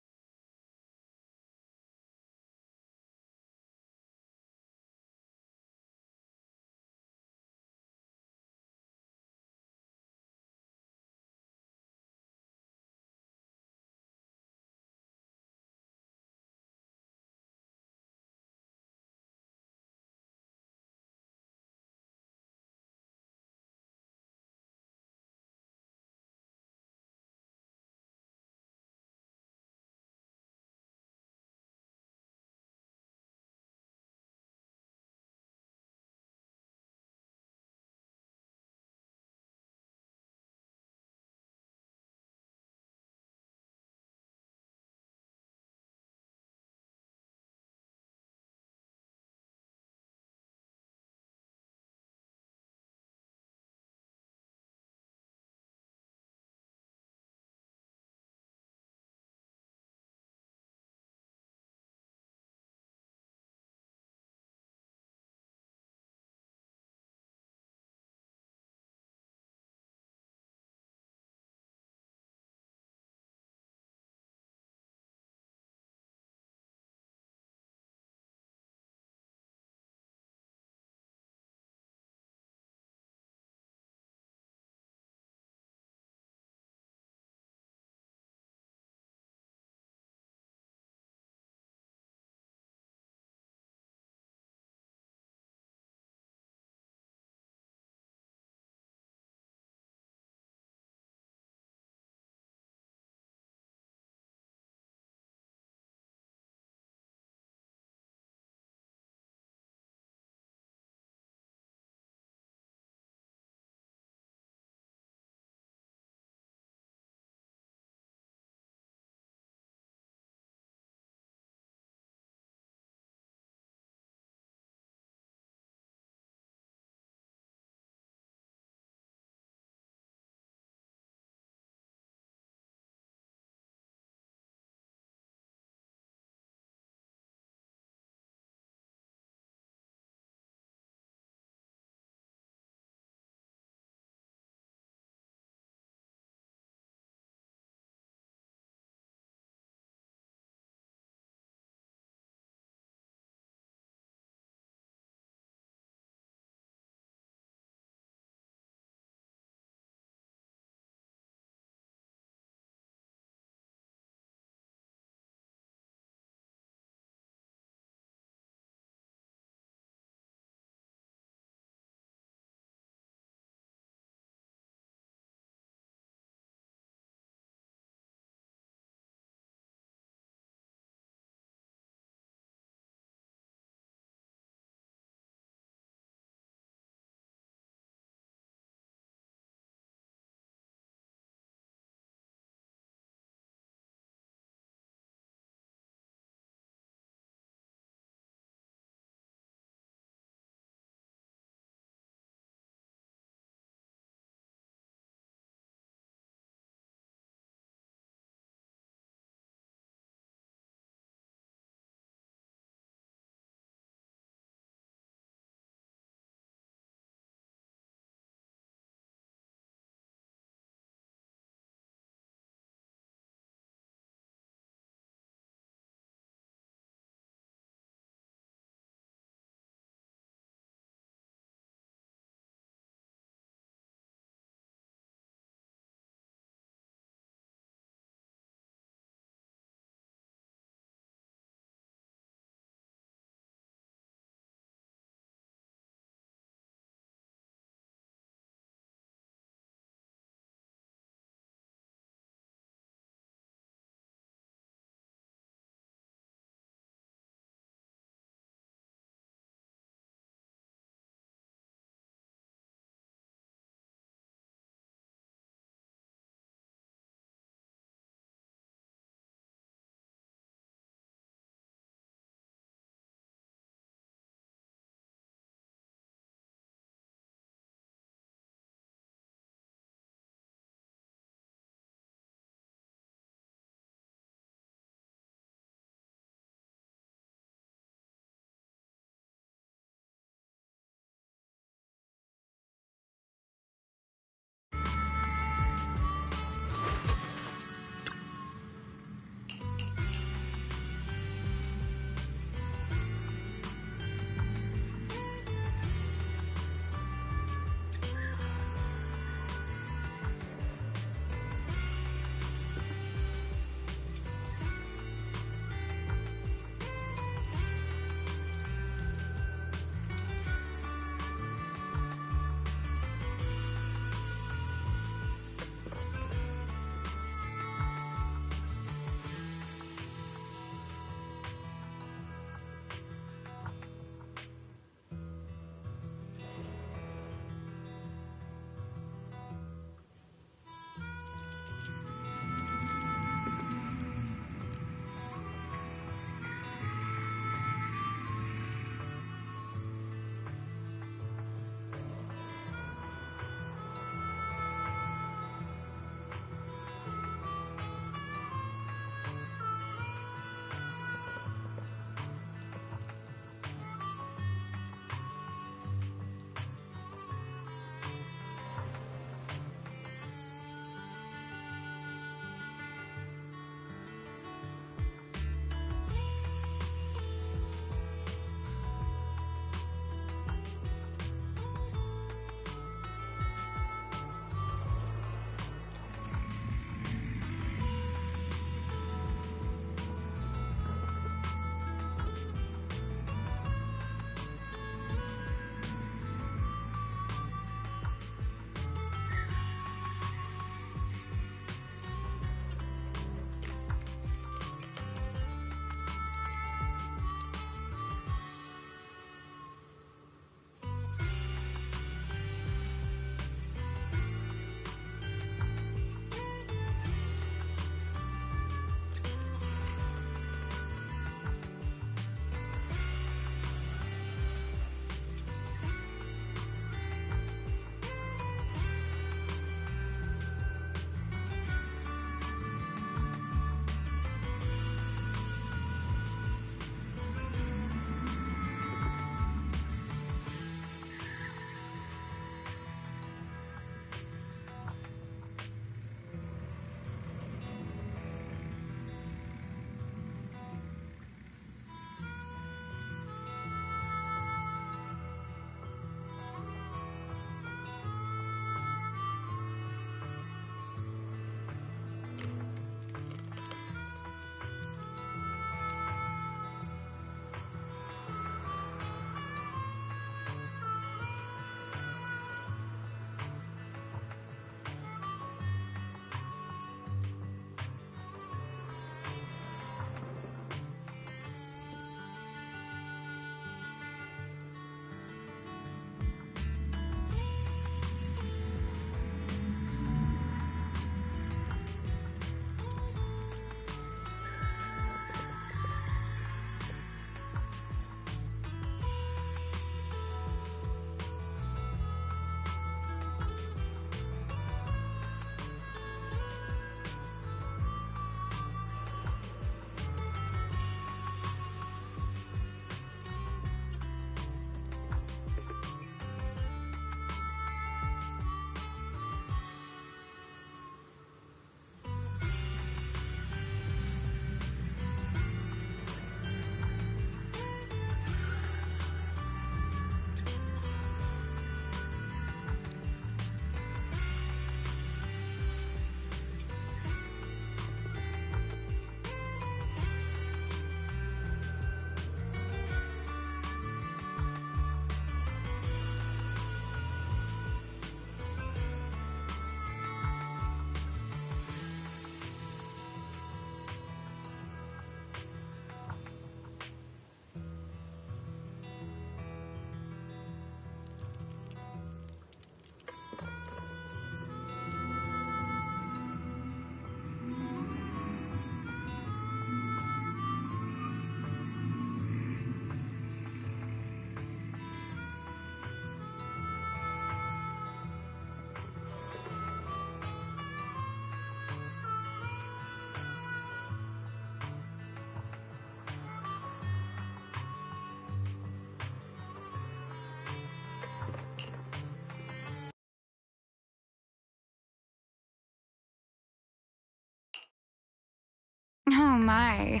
my.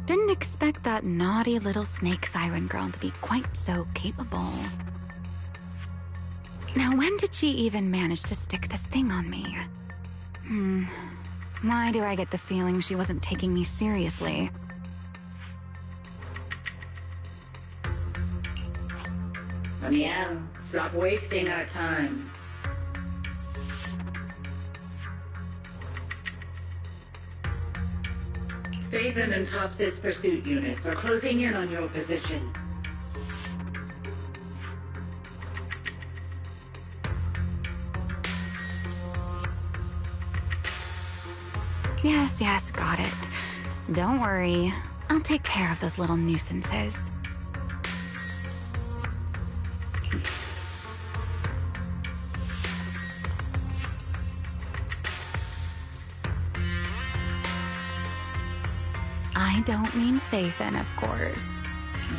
Didn't expect that naughty little snake Thyran girl to be quite so capable. Now, when did she even manage to stick this thing on me? Why do I get the feeling she wasn't taking me seriously? Amiel, stop wasting our time. Phaethon and Tops's pursuit units are closing in on your position. Yes, got it. Don't worry. I'll take care of those little nuisances. I don't mean Phaethon, of course.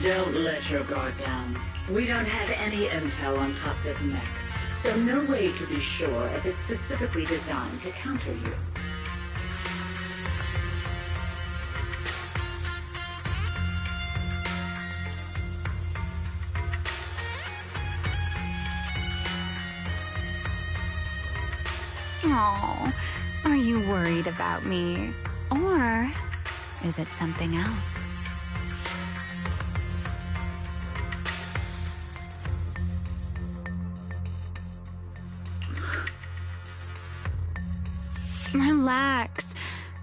Don't let your guard down. We don't have any intel on Tops's mech, so no way to be sure if it's specifically designed to counter you. Aw, are you worried about me? Or is it something else? Relax.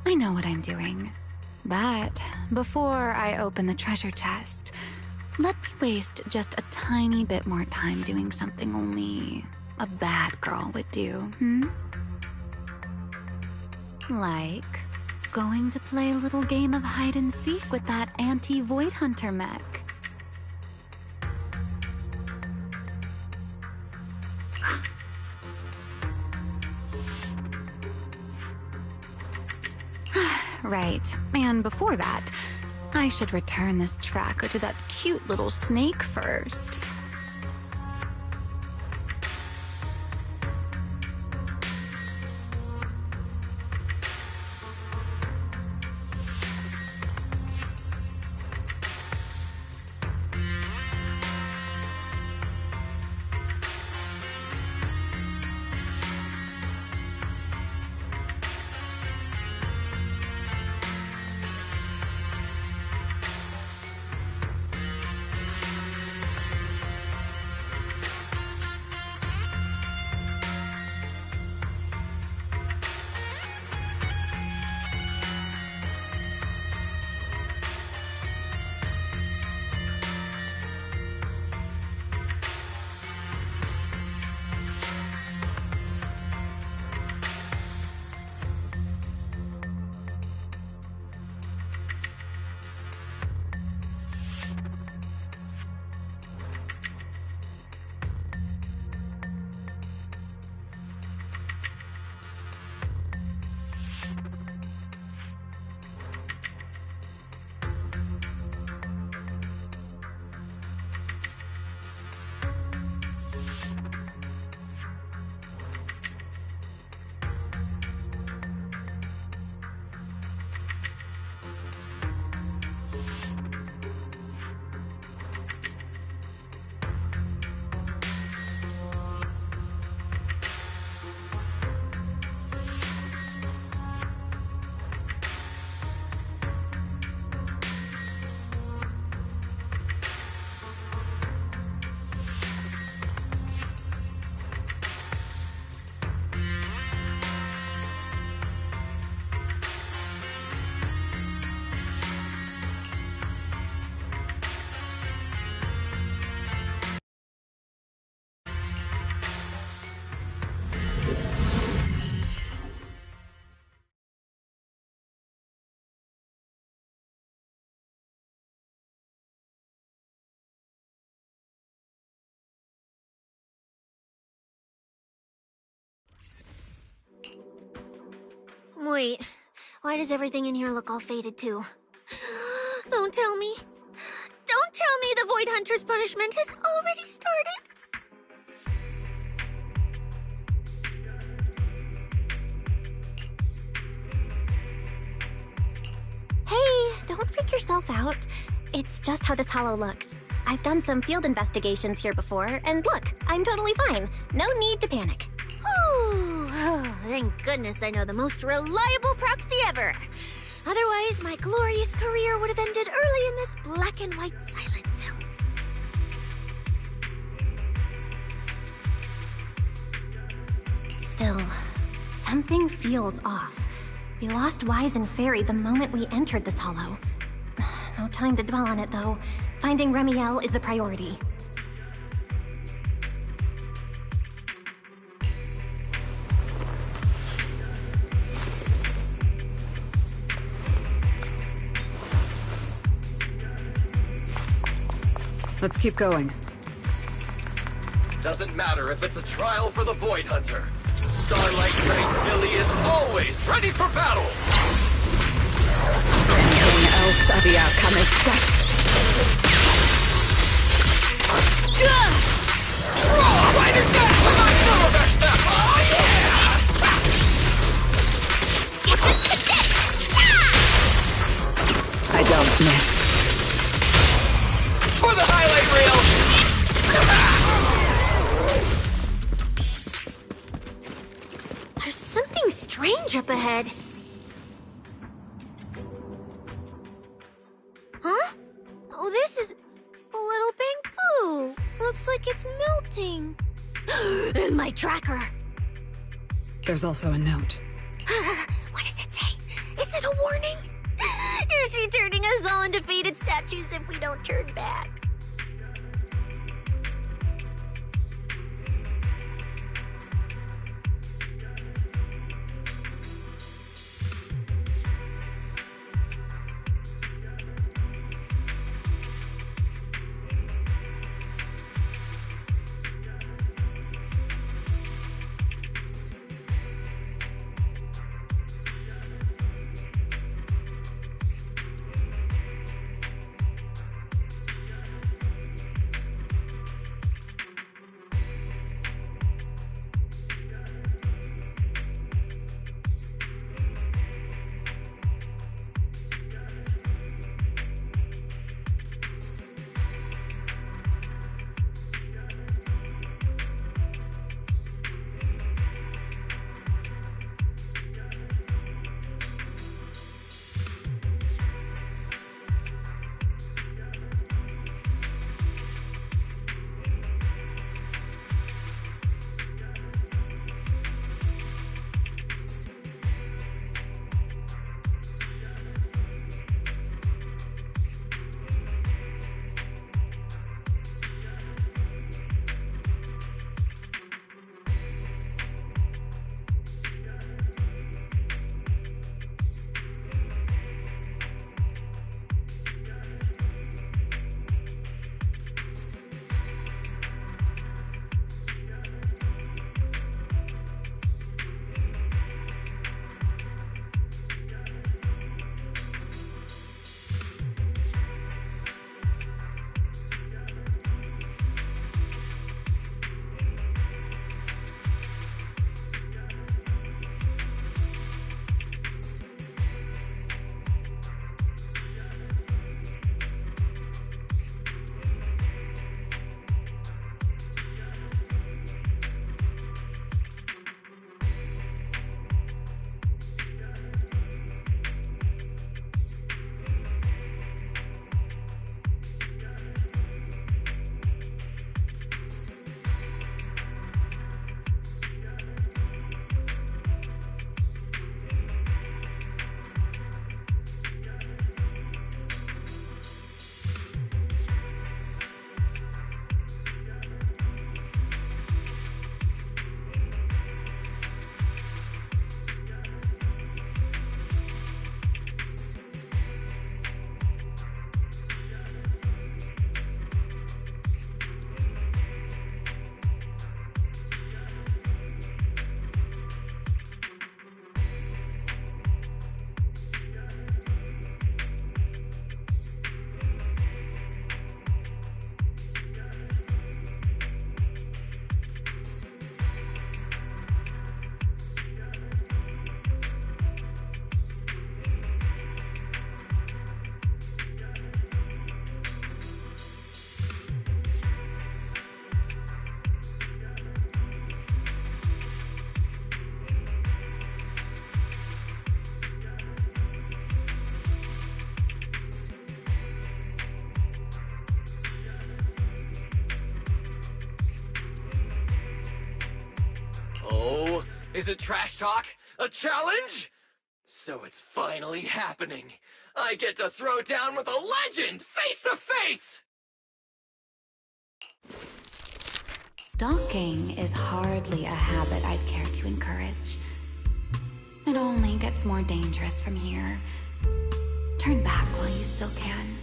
I know what I'm doing. But before I open the treasure chest, let me waste just a tiny bit more time doing something only a bad girl would do, Like going to play a little game of hide and seek with that anti-Void Hunter mech. Right, and before that, I should return this tracker to that cute little snake first. Wait, why does everything in here look all faded too? Don't tell me. Don't tell me the Void Hunter's punishment has already started. Hey, don't freak yourself out. It's just how this hollow looks. I've done some field investigations here before, and look, I'm totally fine. No need to panic. Whew. Oh, thank goodness I know the most reliable proxy ever. Otherwise, my glorious career would have ended early in this black and white silent film. Still, something feels off. We lost Wise and Fairy the moment we entered this hollow. No time to dwell on it, though. Finding Remiel is the priority. Let's keep going. Doesn't matter if it's a trial for the Void Hunter. Starlight Knight Billy is always ready for battle! Anything else, or the outcome is set. Rider death for my silver step! Oh yeah! I don't miss. For the highlight reel! There's something strange up ahead. Huh? Oh, this is a little pink poo. Looks like it's melting. And my tracker. There's also a note. What does it say? Is it a warning? Is she turning us all into faded statues if we don't turn back? Is it trash talk? A challenge? So it's finally happening. I get to throw down with a legend, face to face! Stalking is hardly a habit I'd care to encourage. It only gets more dangerous from here. Turn back while you still can.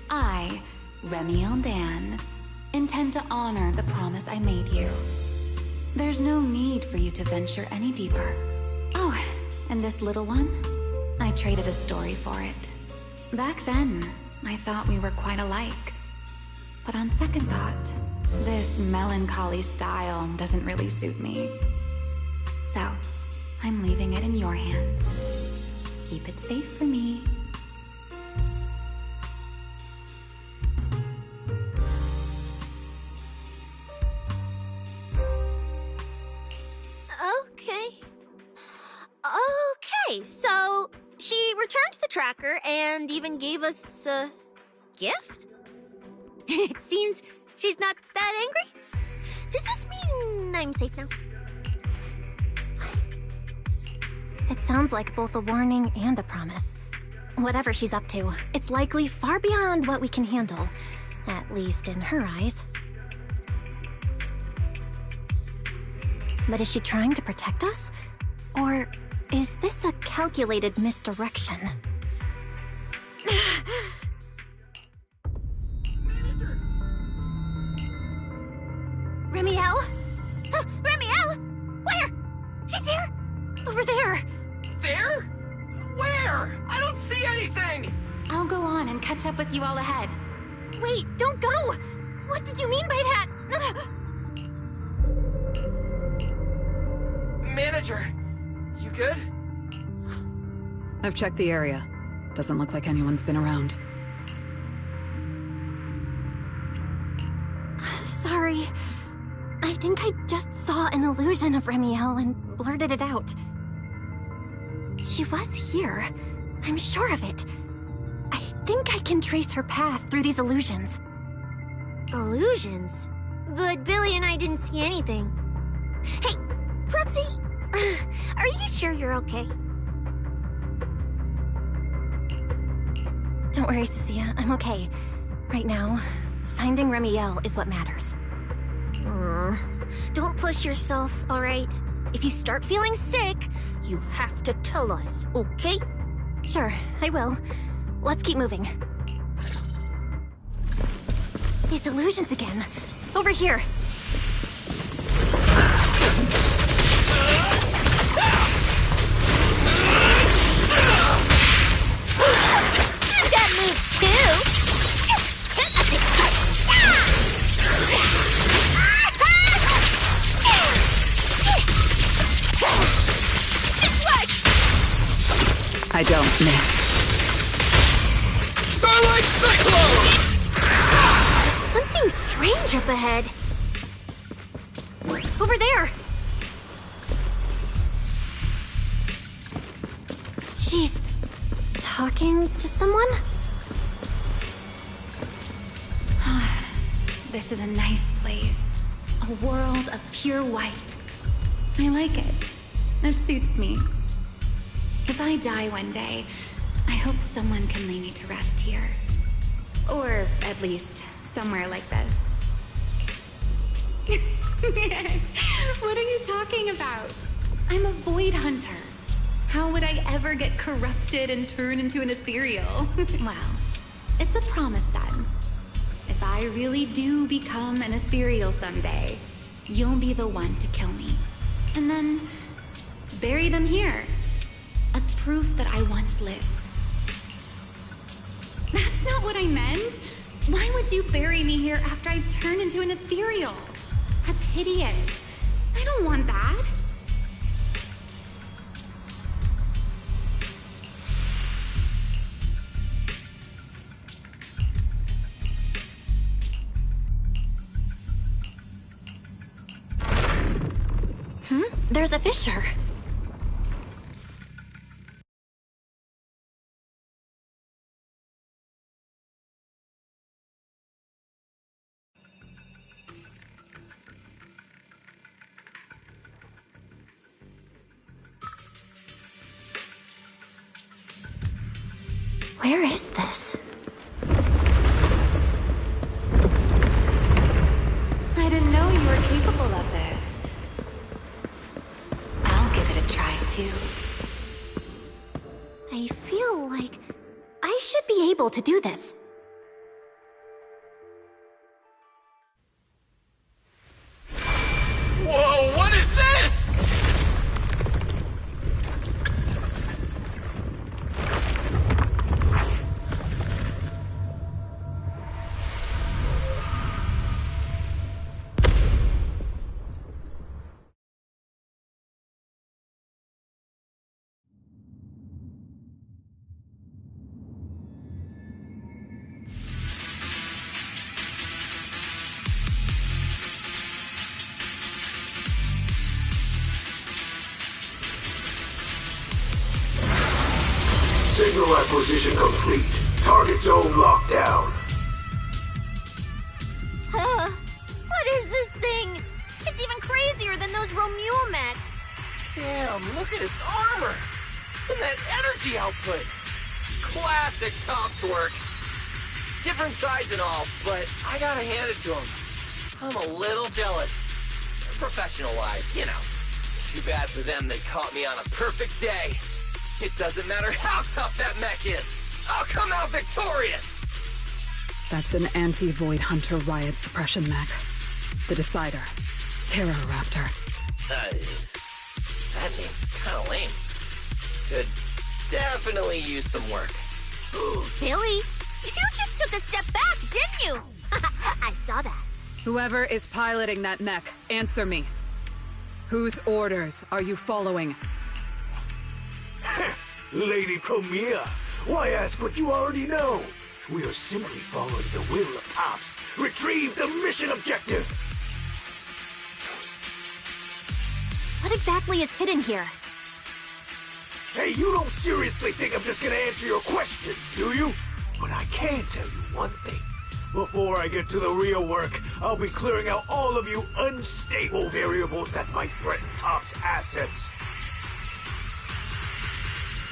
I, Remiel Dan, intend to honor the promise I made you. There's no need for you to venture any deeper. Oh, and this little one? I traded a story for it. Back then, I thought we were quite alike. But on second thought, this melancholy style doesn't really suit me. So, I'm leaving it in your hands. Keep it safe for me. Okay, so she returned the tracker and even gave us a gift? It seems she's not that angry. Does this mean I'm safe now? It sounds like both a warning and a promise. Whatever she's up to, it's likely far beyond what we can handle. At least in her eyes. But is she trying to protect us? Or is this a calculated misdirection? Remiel? Remiel? Where? She's here! Over there! There? Where? I don't see anything! I'll go on and catch up with you all ahead. Wait, don't go! What did you mean by that? Manager, you good? I've checked the area. Doesn't look like anyone's been around. Sorry. I think I just saw an illusion of Remiel and blurted it out. She was here. I'm sure of it. I think I can trace her path through these illusions. Illusions? But Billy and I didn't see anything. Hey, Proxy, are you sure you're okay? Don't worry, Cecilia. I'm okay. Right now, finding Remiel is what matters. Don't push yourself, alright? If you start feeling sick, you have to tell us, okay? Sure, I will. Let's keep moving. These illusions again. Over here. That moves too! I don't miss. Starlight Cyclone! There's something strange up ahead. Over there! She's talking to someone? This is a nice place. A world of pure white. I like it. It suits me. If I die one day, I hope someone can lay me to rest here. Or at least somewhere like this. What are you talking about? I'm a void hunter. How would I ever get corrupted and turn into an ethereal? Well, it's a promise then. If I really do become an ethereal someday, you'll be the one to kill me. And then bury them here as proof that I once lived. That's not what I meant. Why would you bury me here after I turn into an ethereal? That's hideous. I don't want that. There's a fissure. Where is this? I didn't know you were capable of this. I'll give it a try, too. I feel like I should be able to do this. Whoa, what is this? Signal acquisition complete. Target zone locked down. What is this thing? It's even crazier than those Romulo mechs. Damn, look at its armor! And that energy output! Classic Topps work! Different sides and all, but I gotta hand it to him. I'm a little jealous. Professional-wise, you know. Too bad for them they caught me on a perfect day. It doesn't matter how tough that mech is. I'll come out victorious! That's an anti-Void Hunter riot suppression mech. The Decider. Terror Raptor. That name's kinda lame. Could definitely use some work. Billy, you just took a step back, didn't you? I saw that. Whoever is piloting that mech, answer me. Whose orders are you following? Lady Promia, why ask what you already know? We are simply following the will of Topps. Retrieve the mission objective! What exactly is hidden here? Hey, you don't seriously think I'm just gonna answer your questions, do you? But I can tell you one thing. Before I get to the real work, I'll be clearing out all of you unstable variables that might threaten Topps' assets.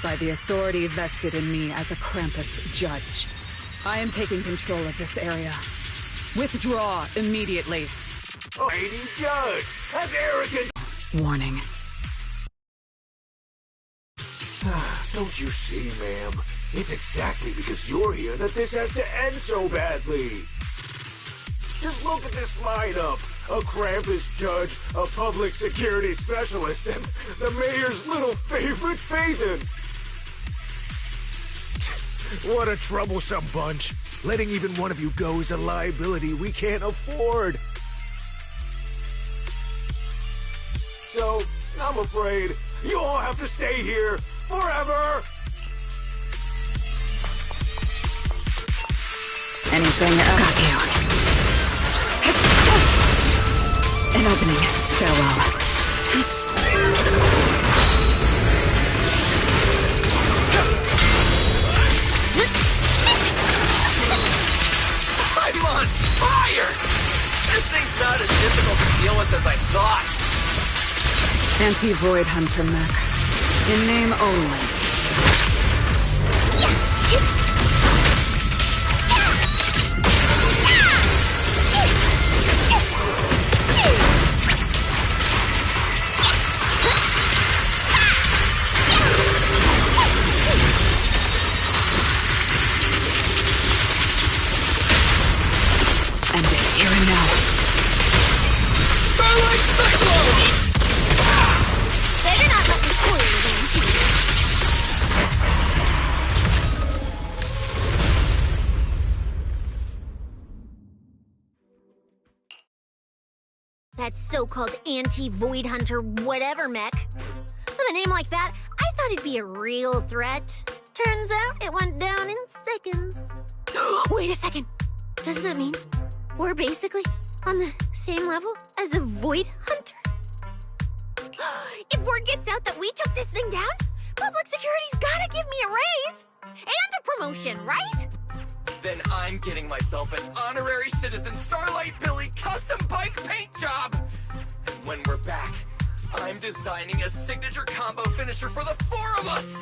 By the authority vested in me as a Krampus judge, I am taking control of this area. Withdraw immediately. Lady Judge, as arrogant... Warning. Don't you see, ma'am? It's exactly because you're here that this has to end so badly. Just look at this lineup. A Krampus judge, a public security specialist, and the mayor's little favorite, Phaeton. What a troublesome bunch. Letting even one of you go is a liability we can't afford. So, I'm afraid you all have to stay here forever. Anything else? Got you. An opening. Farewell. I'm on fire! This thing's not as difficult to deal with as I thought. Anti-Void Hunter mech. In name only. End it here and now. Starlight Cyclone! Better not let me fool you, then. That so-called anti-Void Hunter whatever mech. With a name like that, I thought it'd be a real threat. Turns out it went down in seconds. Wait a second. Doesn't that mean we're basically on the same level as a Void Hunter? If word gets out that we took this thing down, public security's gotta give me a raise! And a promotion, right? Then I'm getting myself an honorary citizen Starlight Billy custom bike paint job! And when we're back, I'm designing a signature combo finisher for the four of us!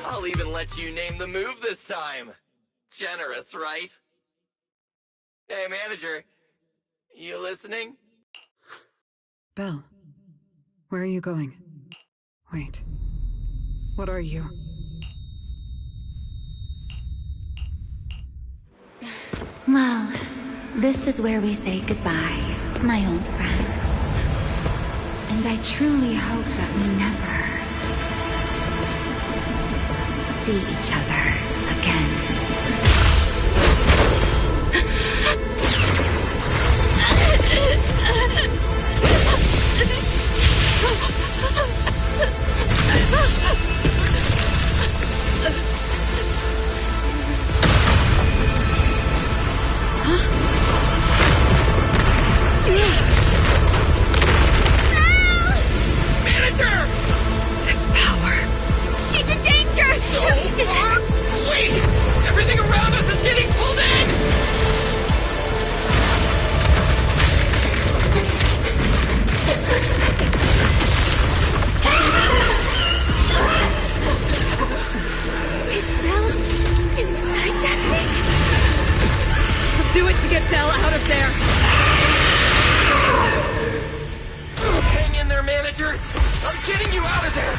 I'll even let you name the move this time. Generous, right? Hey, manager. You listening? Belle, where are you going? Wait. What are you? Well, this is where we say goodbye, my old friend. And I truly hope that we never see each other again. This power. She's in danger! So far? Wait! Everything around us is getting pulled in! Is Belle inside that thing? Subdue it to get Belle out of there! Hang in there, manager! I'm getting you out of there!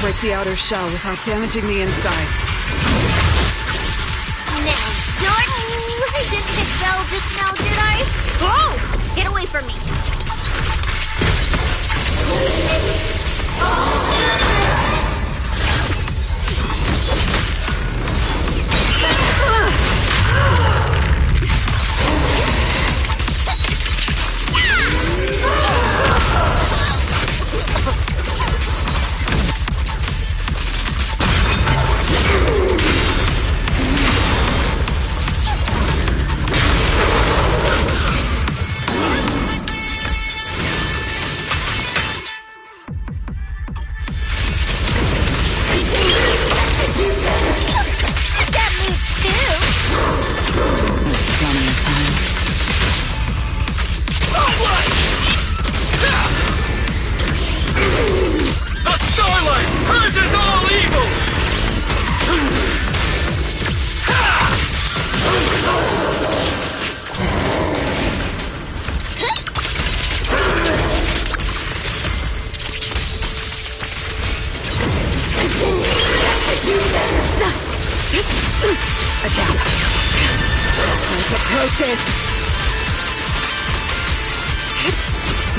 Break the outer shell without damaging the insides. Now, Jordan! I didn't hit Belle just now, did I? Oh! Get away from me!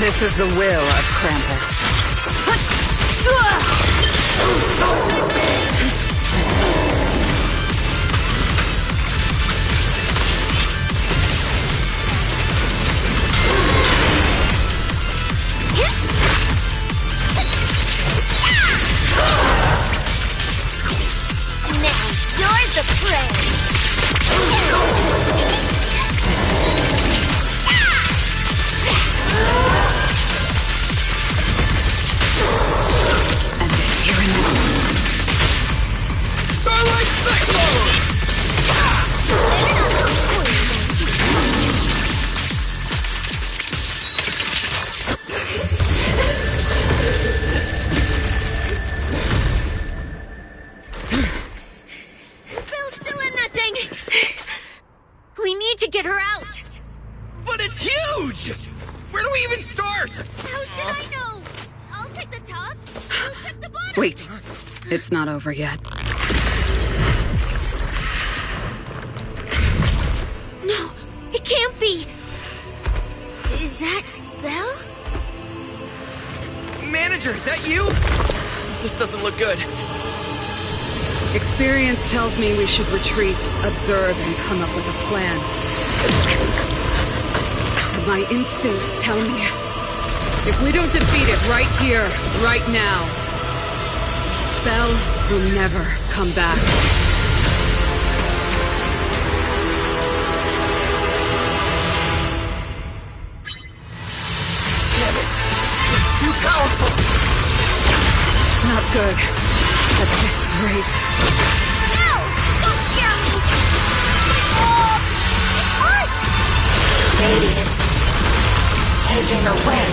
This is the will of Krampus. Now, you're the prey! Starlight Cyclone! Belle's still in that thing! We need to get her out! But it's huge! Where do we even start? How should I know? I'll take the top. You check the bottom. Wait. It's not over yet. No, it can't be. Is that Belle? Manager, that you? This doesn't look good. Experience tells me we should retreat, observe, and come up with a plan. But my instincts tell me, if we don't defeat it right here, right now, Belle will never come back. Damn it! It's too powerful! Not good. At this rate. No! Don't scare me! Oh, it hurts! Radiant. Taken away.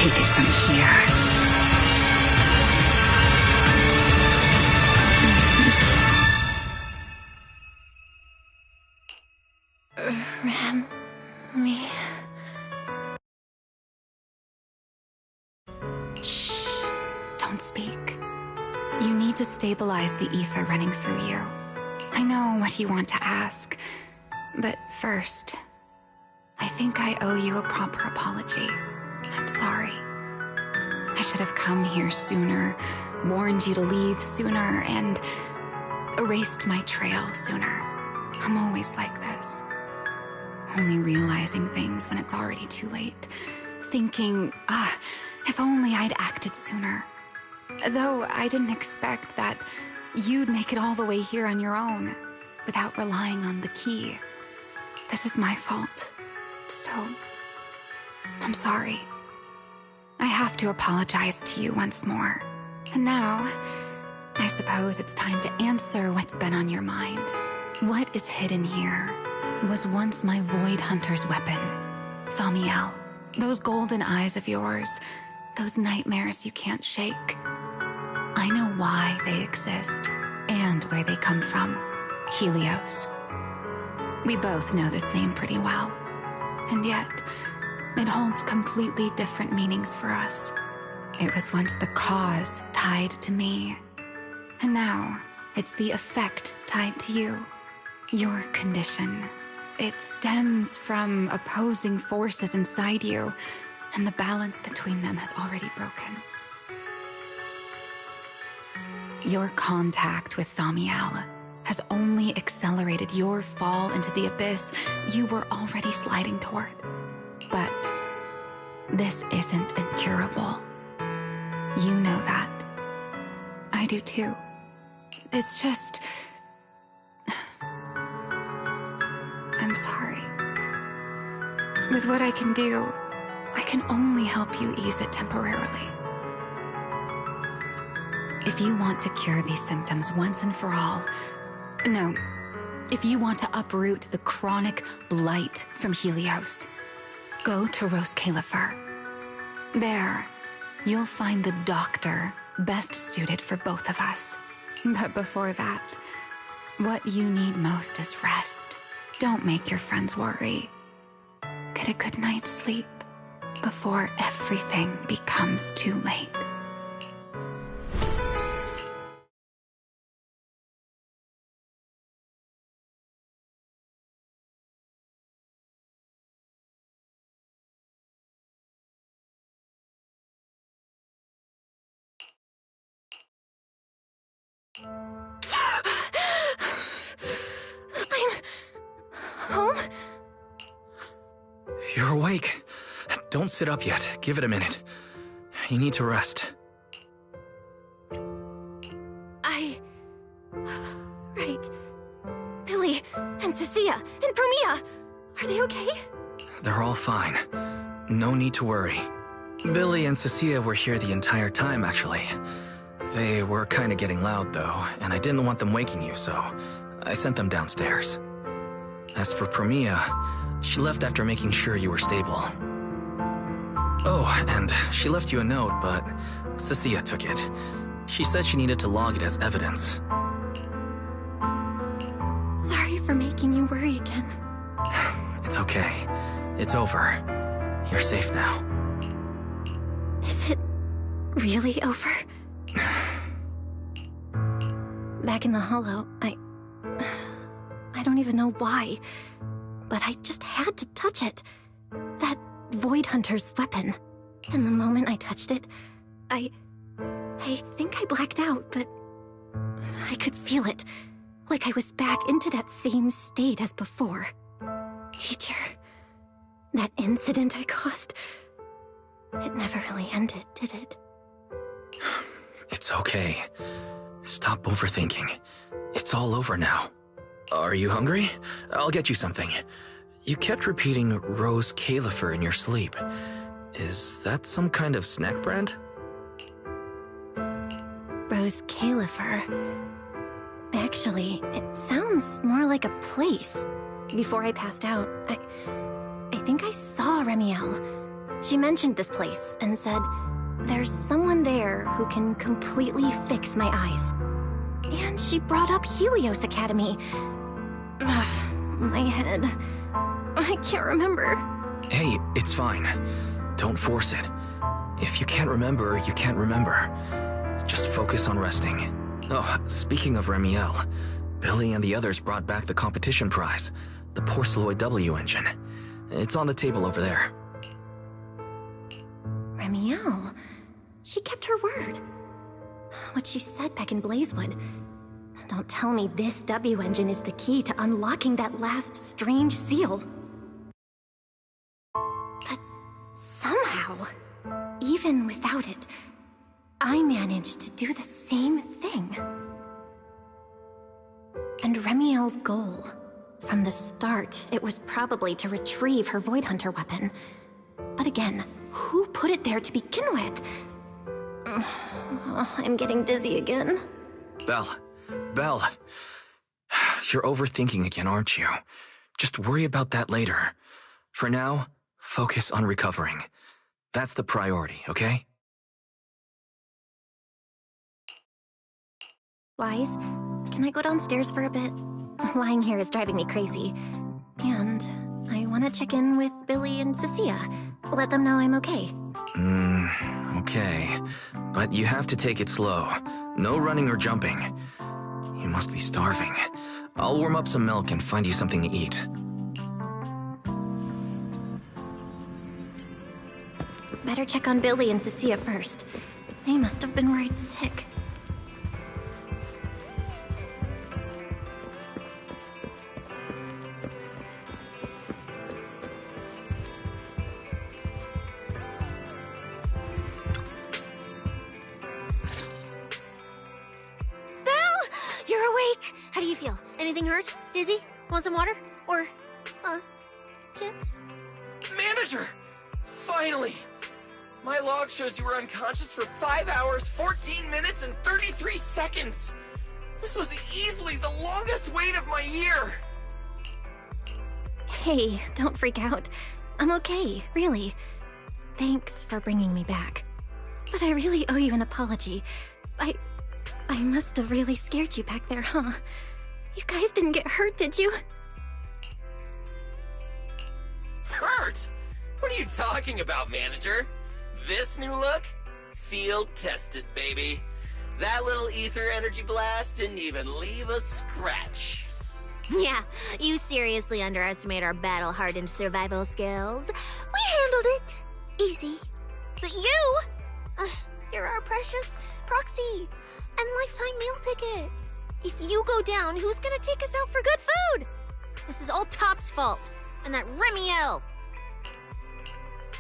take it from here. Me. Shh. Don't speak. You need to stabilize the ether running through you. I know what you want to ask, but first, I think I owe you a proper apology. I'm sorry. I should have come here sooner, warned you to leave sooner, and erased my trail sooner. I'm always like this. Only realizing things when it's already too late. Thinking, if only I'd acted sooner. Though I didn't expect that you'd make it all the way here on your own, without relying on the key. This is my fault. So, I'm sorry. I have to apologize to you once more. And now, I suppose it's time to answer what's been on your mind. What is hidden here was once my Void Hunter's weapon, Thamiel. Those golden eyes of yours, those nightmares you can't shake. I know why they exist, and where they come from. Helios. We both know this name pretty well, and yet, it holds completely different meanings for us. It was once the cause tied to me, and now it's the effect tied to you. Your condition. It stems from opposing forces inside you, and the balance between them has already broken. Your contact with Thamiel has only accelerated your fall into the abyss you were already sliding toward. But this isn't incurable. You know that. I do too. It's just... I'm sorry. With what I can do, I can only help you ease it temporarily. If you want to cure these symptoms once and for all... No, if you want to uproot the chronic blight from Helios, go to Rose Califer. There, you'll find the doctor best suited for both of us. But before that, what you need most is rest. Don't make your friends worry. Get a good night's sleep before everything becomes too late. I'm home? You're awake. Don't sit up yet. Give it a minute. You need to rest. Right. Billy and Cecilia and Promia, are they okay? They're all fine. No need to worry. Billy and Cecilia were here the entire time, actually. They were kind of getting loud, though, and I didn't want them waking you, so I sent them downstairs. As for Promia, she left after making sure you were stable. Oh, and she left you a note, but Cecilia took it. She said she needed to log it as evidence. Sorry for making you worry again. It's okay. It's over. You're safe now. Is it really over? Back in the hollow, I don't even know why, but I just had to touch it. That Void Hunter's weapon. And the moment I touched it, I think I blacked out, but I could feel it. Like I was back into that same state as before. Teacher, that incident I caused, it never really ended, did it? It's okay. Stop overthinking. It's all over now. Are you hungry? I'll get you something. You kept repeating Rose Califer in your sleep. Is that some kind of snack brand? Rose Califer. Actually, it sounds more like a place. Before I passed out, I think I saw Remiel. She mentioned this place and said, there's someone there who can completely fix my eyes. And she brought up Helios Academy. Ugh, my head. I can't remember. Hey, it's fine. Don't force it. If you can't remember, you can't remember. Just focus on resting. Oh, speaking of Remiel, Billy and the others brought back the competition prize, the Porceloid W engine. It's on the table over there. Remiel. She kept her word. What she said back in Blazewood. Don't tell me this W engine is the key to unlocking that last strange seal. But somehow, even without it, I managed to do the same thing. And Remiel's goal, from the start, it was probably to retrieve her Void Hunter weapon. But again, who put it there to begin with? I'm getting dizzy again. Belle, you're overthinking again, aren't you? Just worry about that later. For now, focus on recovering. That's the priority, okay? Wise, can I go downstairs for a bit? Lying here is driving me crazy. And I want to check in with Billy and Cecilia. Let them know I'm okay. Okay. But you have to take it slow. No running or jumping. You must be starving. I'll warm up some milk and find you something to eat. Better check on Billy and Cecilia first. They must have been worried sick. How do you feel? Anything hurt? Dizzy? Want some water? Or, chips? Manager! Finally! My log shows you were unconscious for 5 hours, 14 minutes, and 33 seconds! This was easily the longest wait of my year! Hey, don't freak out. I'm okay, really. Thanks for bringing me back. But I really owe you an apology. I must have really scared you back there, huh? You guys didn't get hurt, did you? Hurt? What are you talking about, Manager? This new look? Field tested, baby. That little ether energy blast didn't even leave a scratch. Yeah, you seriously underestimate our battle-hardened survival skills. We handled it. Easy. But you? You're our precious proxy and lifetime meal ticket. If you go down, who's gonna take us out for good food? This is all Top's fault, and that Remiel.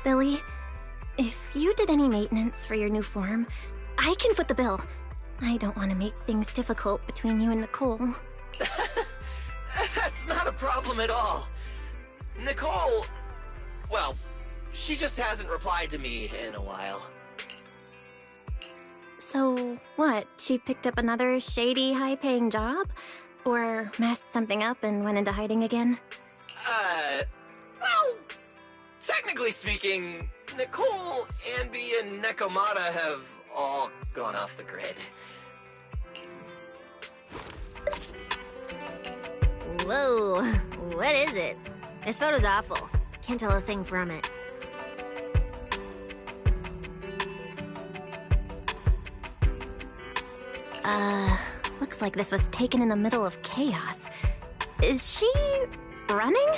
Billy, if you did any maintenance for your new form, I can foot the bill. I don't want to make things difficult between you and Nicole. That's not a problem at all. Nicole, well, she just hasn't replied to me in a while. So, what? She picked up another shady, high-paying job? Or messed something up and went into hiding again? Well, technically speaking, Nicole, Anby, and Nekomata have all gone off the grid. Whoa, what is it? This photo's awful. Can't tell a thing from it. Looks like this was taken in the middle of chaos. Is she running?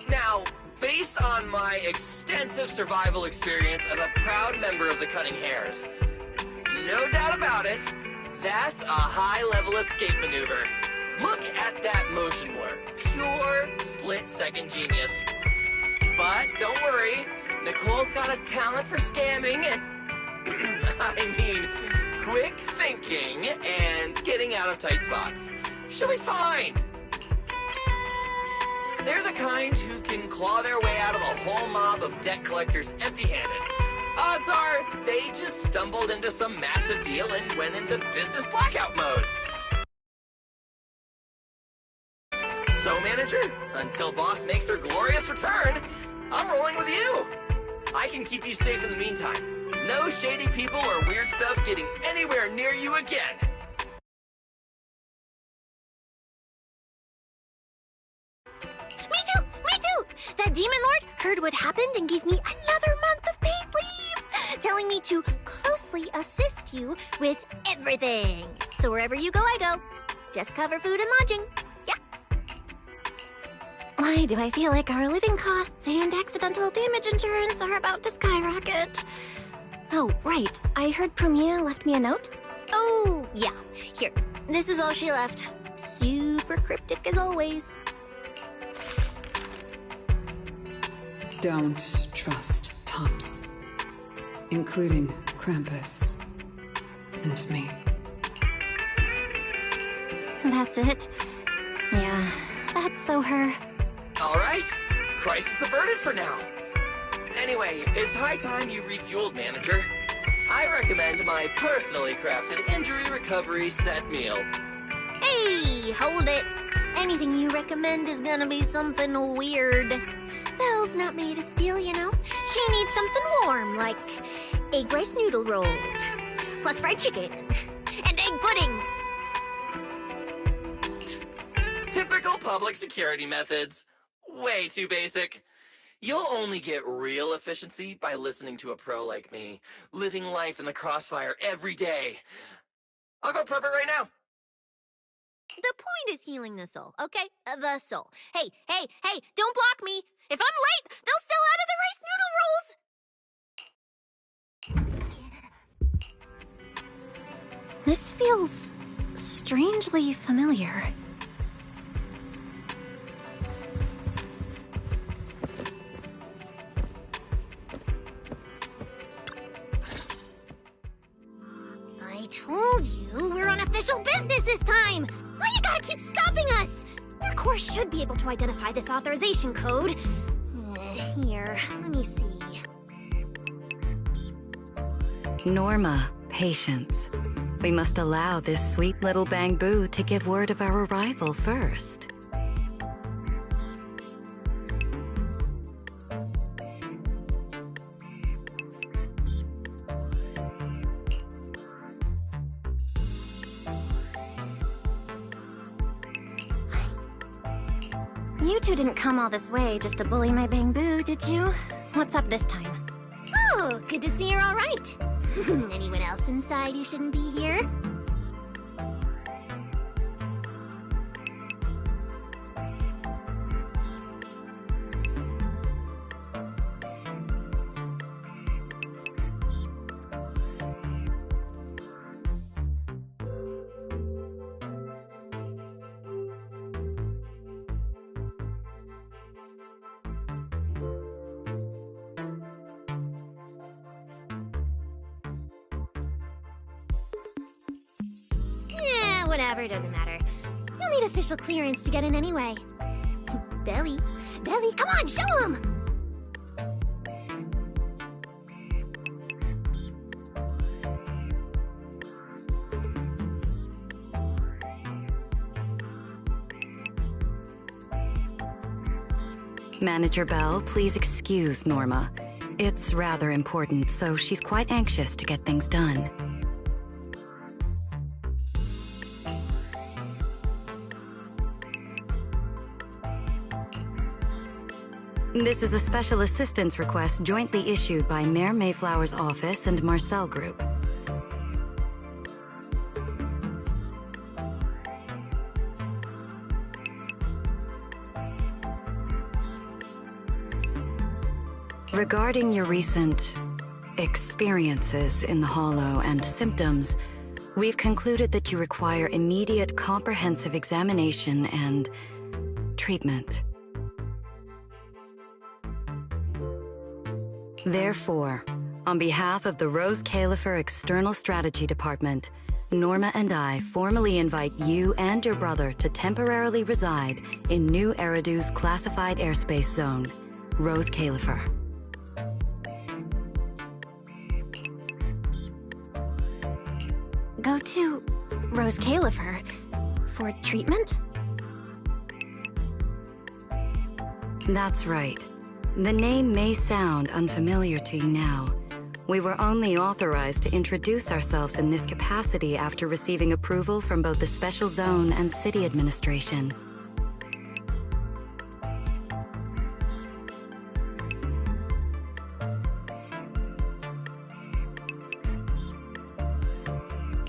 Now, based on my extensive survival experience as a proud member of the Cunning Hares, no doubt about it, that's a high-level escape maneuver. Look at that motion blur. Pure split-second genius. But don't worry, Nicole's got a talent for scamming and... I mean, quick thinking and getting out of tight spots. She'll be fine. They're the kind who can claw their way out of a whole mob of debt collectors empty-handed. Odds are, they just stumbled into some massive deal and went into business blackout mode. So, Manager, until Boss makes her glorious return, I'm rolling with you. I can keep you safe in the meantime. No shady people or weird stuff getting anywhere near you again. Me too! Me too! That demon lord heard what happened and gave me another month of paid leave, telling me to closely assist you with everything. So wherever you go, I go. Just cover food and lodging. Yeah. Why do I feel like our living costs and accidental damage insurance are about to skyrocket? Oh, right. I heard Premier left me a note. Oh, yeah. Here. This is all she left. Super cryptic as always. Don't trust Tops, including Krampus and me. That's it. Yeah, that's so her. All right. Crisis averted for now. Anyway, it's high time you refueled, manager. I recommend my personally crafted injury recovery set meal. Hey, hold it. Anything you recommend is gonna be something weird. Belle's not made of steel, you know. She needs something warm, like egg rice noodle rolls, plus fried chicken, and egg pudding. Typical public security methods. Way too basic. You'll only get real efficiency by listening to a pro like me, living life in the crossfire every day. I'll go prep it right now. The point is healing the soul, okay? The soul. Hey, don't block me. If I'm late, they'll sell out of the rice noodle rolls. This feels strangely familiar. I told you we're on official business this time! Why you gotta keep stopping us? Your course should be able to identify this authorization code. Here, let me see. Norma, patience. We must allow this sweet little bang-boo to give word of our arrival first. You two didn't come all this way just to bully my bang-boo, did you? What's up this time? Oh, good to see you're all right. Anyone else inside who shouldn't be here? Whatever, doesn't matter. You'll need official clearance to get in anyway. Belly, come on, show him! Manager Bell, please excuse Norma. It's rather important, so she's quite anxious to get things done. This is a special assistance request jointly issued by Mayor Mayflower's office and Marcel Group. Regarding your recent experiences in the Hollow and symptoms, we've concluded that you require immediate comprehensive examination and treatment. Therefore, on behalf of the Rose Califer External Strategy Department, Norma and I formally invite you and your brother to temporarily reside in New Eridu's classified airspace zone, Rose Califer. Go to Rose Califer for treatment? That's right. The name may sound unfamiliar to you now. We were only authorized to introduce ourselves in this capacity after receiving approval from both the Special Zone and City Administration.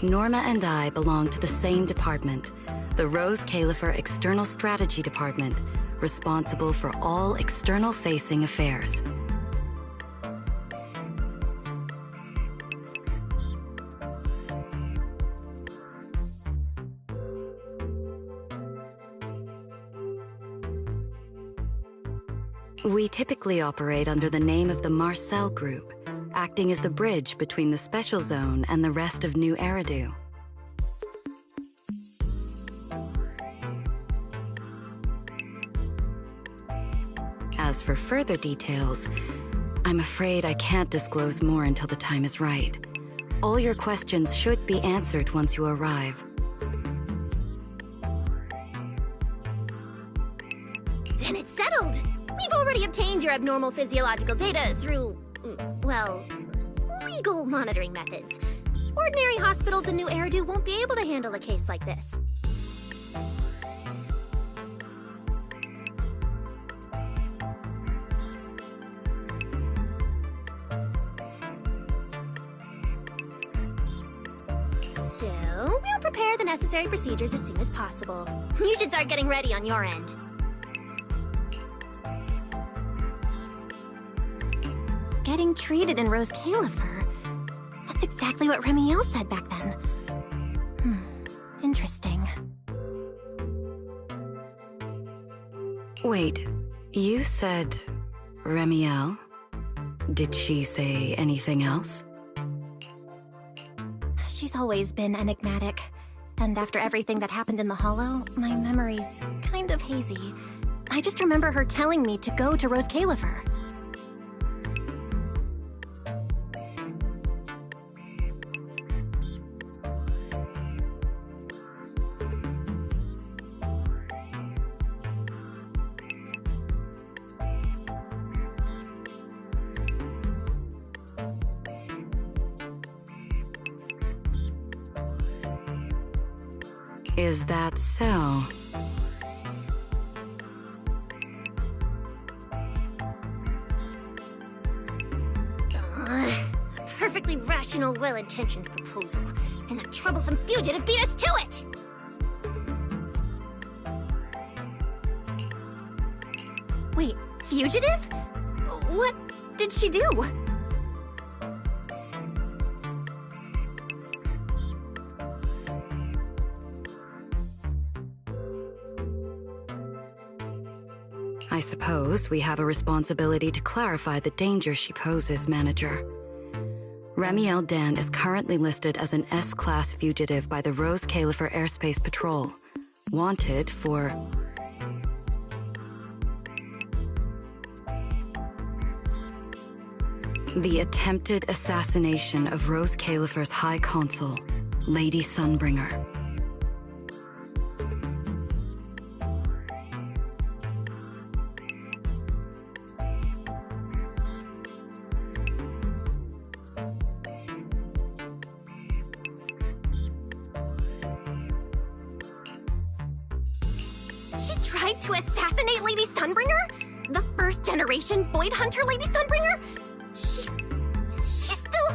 Norma and I belong to the same department, the Rose Califer External Strategy Department, responsible for all external-facing affairs. We typically operate under the name of the Marcel Group, acting as the bridge between the Special Zone and the rest of New Eridu. As for further details, I'm afraid I can't disclose more until the time is right. All your questions should be answered once you arrive. Then it's settled! We've already obtained your abnormal physiological data through, well, legal monitoring methods. Ordinary hospitals in New Eridu won't be able to handle a case like this. So, we'll prepare the necessary procedures as soon as possible. You should start getting ready on your end. Getting treated in Rose Califer. That's exactly what Remiel said back then. Interesting. Wait, you said Remiel? Did she say anything else? She's always been enigmatic. And after everything that happened in the Hollow, my memory's kind of hazy. I just remember her telling me to go to Rose Califer. Is that so? Perfectly rational, well-intentioned proposal. And that troublesome fugitive beat us to it! Wait, fugitive? What did she do? I suppose we have a responsibility to clarify the danger she poses, Manager. Remiel Dan is currently listed as an S-Class fugitive by the Rose Califer Airspace Patrol. Wanted for... the attempted assassination of Rose Califer's High Consul, Lady Sunbringer. She tried to assassinate Lady Sunbringer? The first-generation Void Hunter Lady Sunbringer? She's still...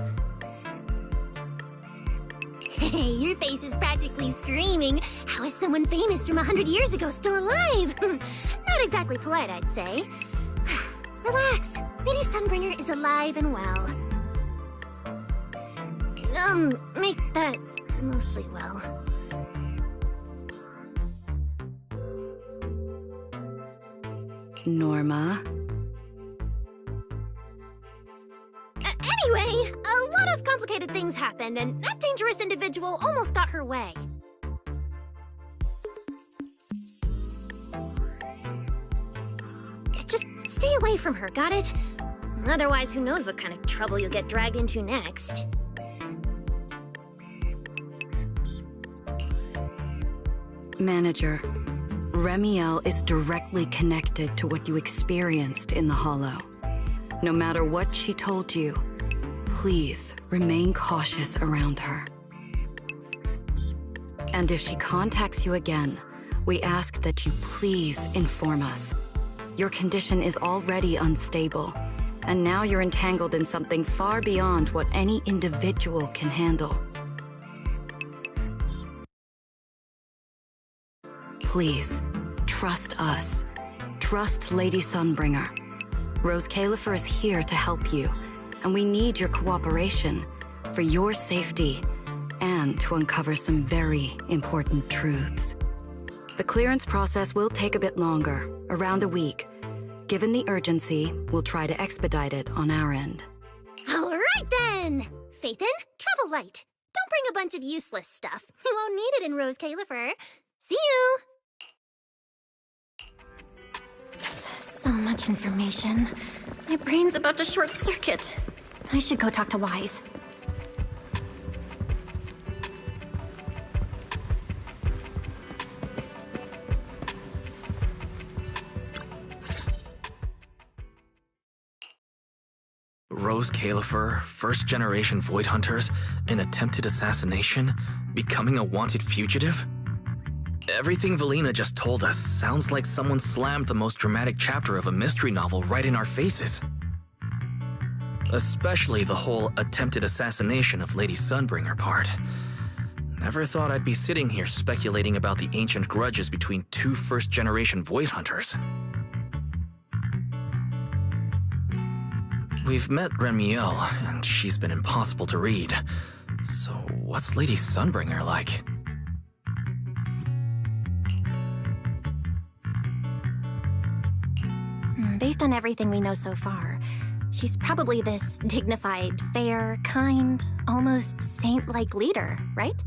Hey, your face is practically screaming. How is someone famous from 100 years ago still alive? Not exactly polite, I'd say. Relax. Lady Sunbringer is alive and well. Make that mostly well. Norma? Anyway, a lot of complicated things happened, and that dangerous individual almost got her way. Just stay away from her, got it? Otherwise, who knows what kind of trouble you'll get dragged into next. Manager, Remiel is directly connected to what you experienced in the Hollow. No matter what she told you, please remain cautious around her. And if she contacts you again, we ask that you please inform us. Your condition is already unstable, and now you're entangled in something far beyond what any individual can handle. Please, trust us. Trust Lady Sunbringer. Rose Califer is here to help you, and we need your cooperation for your safety and to uncover some very important truths. The clearance process will take a bit longer, around a week. Given the urgency, we'll try to expedite it on our end. All right then! Phaethon, travel light. Don't bring a bunch of useless stuff. You won't need it in Rose Califer. See you! So much information. My brain's about to short circuit. I should go talk to Wise. Rose Califer, first-generation Void Hunters, an attempted assassination, becoming a wanted fugitive? Everything Valina just told us sounds like someone slammed the most dramatic chapter of a mystery novel right in our faces. Especially the whole attempted assassination of Lady Sunbringer part. Never thought I'd be sitting here speculating about the ancient grudges between two first-generation Void Hunters. We've met Remiel, and she's been impossible to read. So what's Lady Sunbringer like? Based on everything we know so far, she's probably this dignified, fair, kind, almost saint-like leader, right?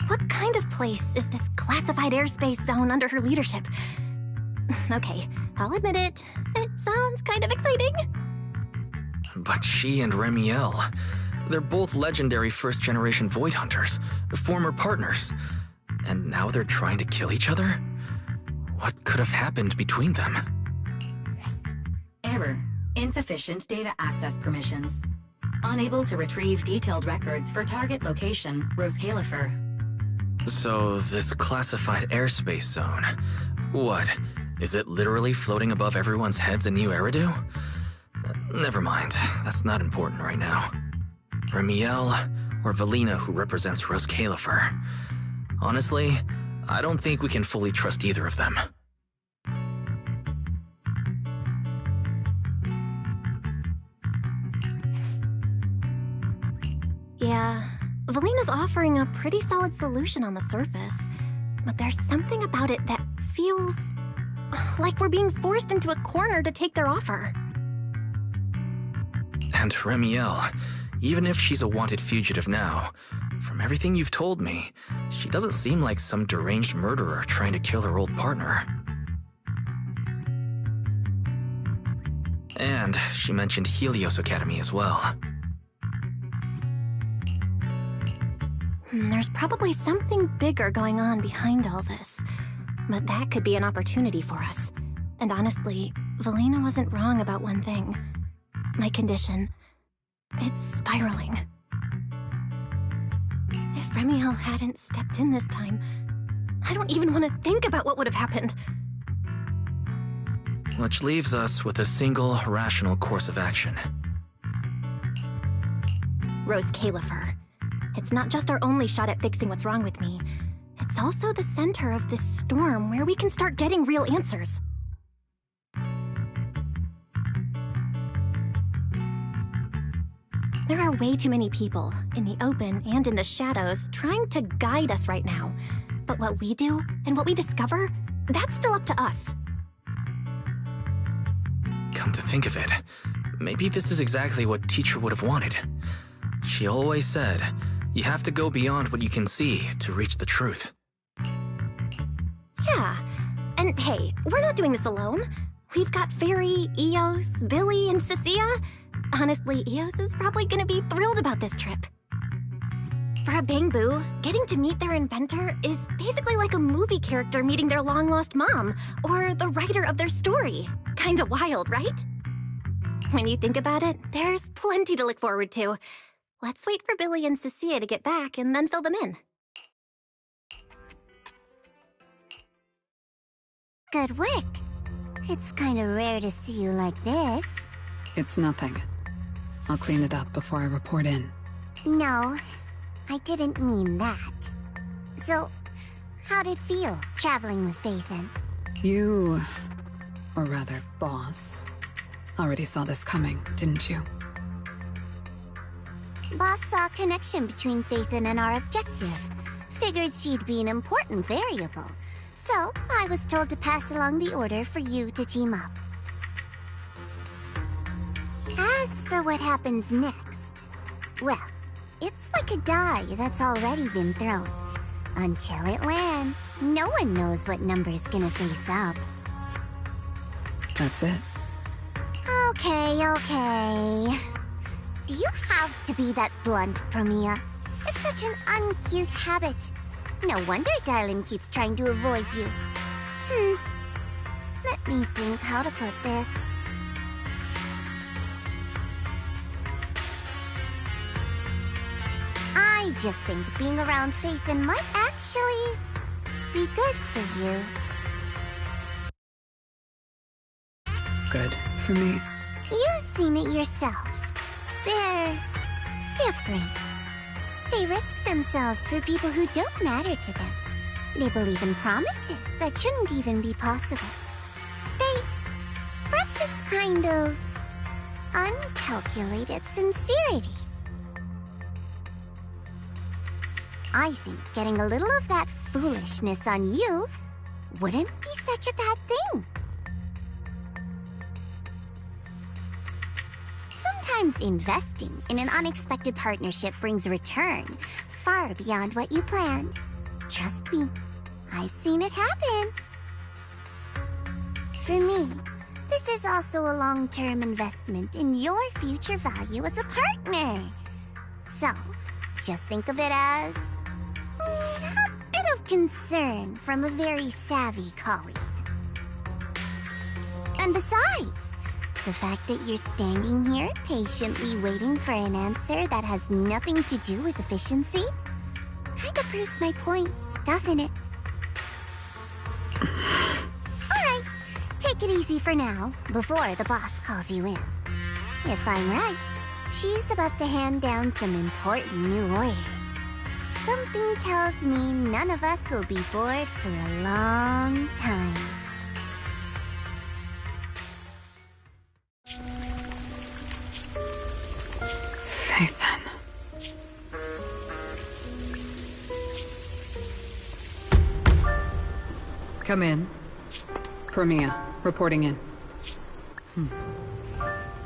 What kind of place is this classified airspace zone under her leadership? Okay, I'll admit it. It sounds kind of exciting. But she and Remiel, they're both legendary first-generation Void Hunters, former partners. And now they're trying to kill each other? What could have happened between them? Error. Insufficient data access permissions. Unable to retrieve detailed records for target location, Rose Califer. So, this classified airspace zone, what? Is it literally floating above everyone's heads in New Eridu? Never mind, that's not important right now. Remiel, or Valina, who represents Rose Califer. Honestly, I don't think we can fully trust either of them. Yeah, Valina's offering a pretty solid solution on the surface, but there's something about it that feels like we're being forced into a corner to take their offer. And Remiel, even if she's a wanted fugitive now, from everything you've told me, she doesn't seem like some deranged murderer trying to kill her old partner. And she mentioned Helios Academy as well. There's probably something bigger going on behind all this, but that could be an opportunity for us. And honestly, Valina wasn't wrong about one thing. My condition, it's spiraling. If Remiel hadn't stepped in this time, I don't even want to think about what would have happened. Which leaves us with a single rational course of action. Rose Califer. It's not just our only shot at fixing what's wrong with me. It's also the center of this storm where we can start getting real answers. There are way too many people, in the open and in the shadows, trying to guide us right now. But what we do, and what we discover, that's still up to us. Come to think of it, maybe this is exactly what Teacher would have wanted. She always said, you have to go beyond what you can see to reach the truth. Yeah, and hey, we're not doing this alone. We've got Fairy, Eos, Billy, and Cecilia. Honestly, Eos is probably gonna be thrilled about this trip. For a Bangbu, getting to meet their inventor is basically like a movie character meeting their long-lost mom, or the writer of their story. Kinda wild, right? When you think about it, there's plenty to look forward to. Let's wait for Billy and Cecilia to get back and then fill them in. Good work. It's kinda rare to see you like this. It's nothing. I'll clean it up before I report in. No, I didn't mean that. So, how'd it feel, traveling with Phaethon? You, or rather, boss, already saw this coming, didn't you? Boss saw a connection between Phaethon and our objective. Figured she'd be an important variable. So, I was told to pass along the order for you to team up. As for what happens next, well, it's like a die that's already been thrown. Until it lands, no one knows what number's gonna face up. That's it. Okay. Do you have to be that blunt, Promia? It's such an uncute habit. No wonder Dylan keeps trying to avoid you. Let me think how to put this. I just think being around Phaethon might actually be good for you. Good for me. You've seen it yourself. They're different. They risk themselves for people who don't matter to them. They believe in promises that shouldn't even be possible. They spread this kind of uncalculated sincerity. I think getting a little of that foolishness on you wouldn't be such a bad thing. Sometimes investing in an unexpected partnership brings a return far beyond what you planned. Trust me, I've seen it happen. For me, this is also a long-term investment in your future value as a partner. So, just think of it as a bit of concern from a very savvy colleague. And besides, the fact that you're standing here patiently waiting for an answer that has nothing to do with efficiency kind of proves my point, doesn't it? Alright, take it easy for now, before the boss calls you in. If I'm right, she's about to hand down some important new orders. Something tells me none of us will be bored for a long time. Phaethon. Come in. Promia, reporting in.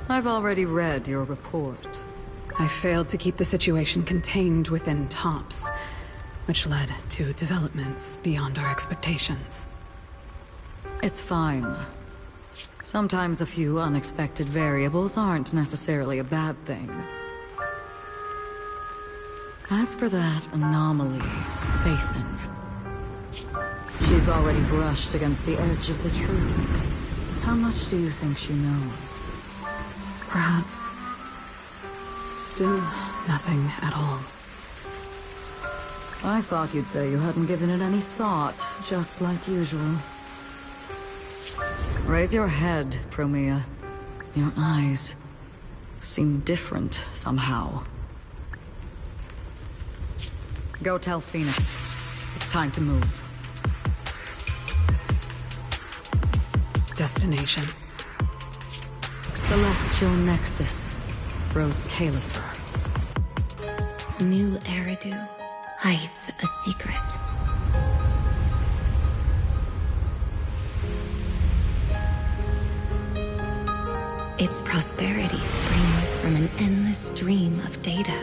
I've already read your report. I failed to keep the situation contained within TOPS, which led to developments beyond our expectations. It's fine. Sometimes a few unexpected variables aren't necessarily a bad thing. As for that anomaly, Phaethon, she's already brushed against the edge of the truth. How much do you think she knows? Perhaps. Still nothing at all. I thought you'd say you hadn't given it any thought, just like usual. Raise your head, Promia. Your eyes seem different somehow. Go tell Phoenix. It's time to move. Destination. Celestial Nexus. Rose Califer. New Eridu hides a secret. Its prosperity springs from an endless stream of data.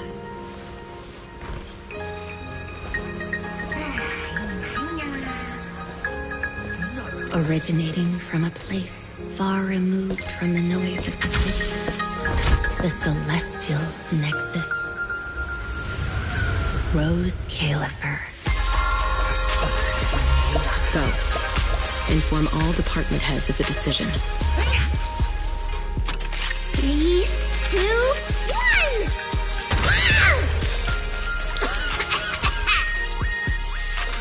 Originating from a place far removed from the noise of the city. The Celestial Nexus. Rose Califer. Go. Inform all department heads of the decision. 3, 2,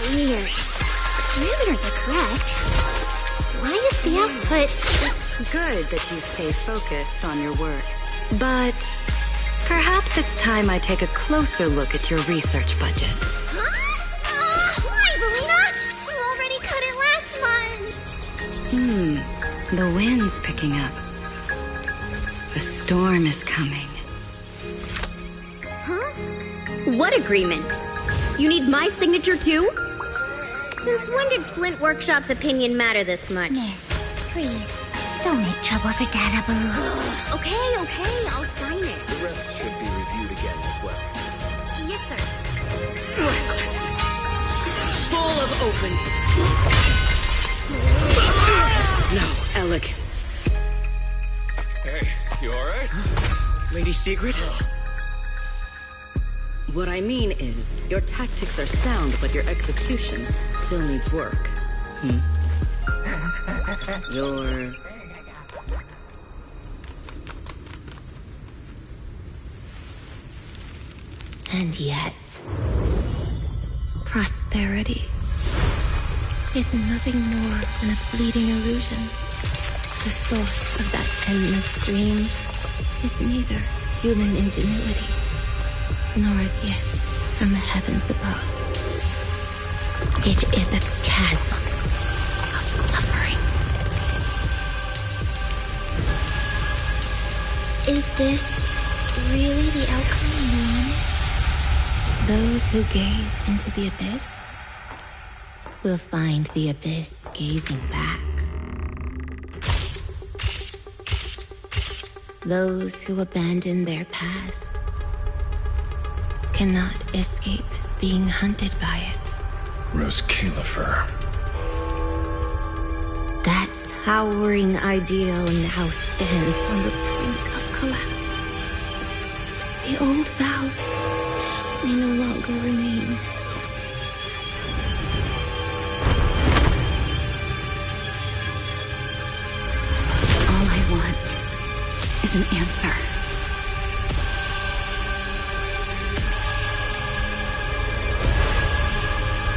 1! Weird. Parameters are correct. Why is the output... It's good that you stay focused on your work. But perhaps it's time I take a closer look at your research budget. Huh? Why, Belina? You already cut it last month! The wind's picking up. The storm is coming. Huh? What agreement? You need my signature too? Since when did Flint Workshop's opinion matter this much? Miss, please, don't make trouble for Dada Boo. Okay, I'll sign it. The rest should be reviewed again as well. Yes, sir. Reckless. Full of openings. No elegance. Hey, you alright? Lady Secret? What I mean is, your tactics are sound, but your execution still needs work. Your... And yet, prosperity is nothing more than a fleeting illusion. The source of that endless dream is neither human ingenuity nor a gift from the heavens above. It is a chasm of suffering. Is this really the outcome you wanted? Those who gaze into the abyss will find the abyss gazing back. Those who abandon their past cannot escape being hunted by it. Rose Califer. That towering ideal now stands on the brink of collapse. The old vows may no longer remain. All I want is an answer.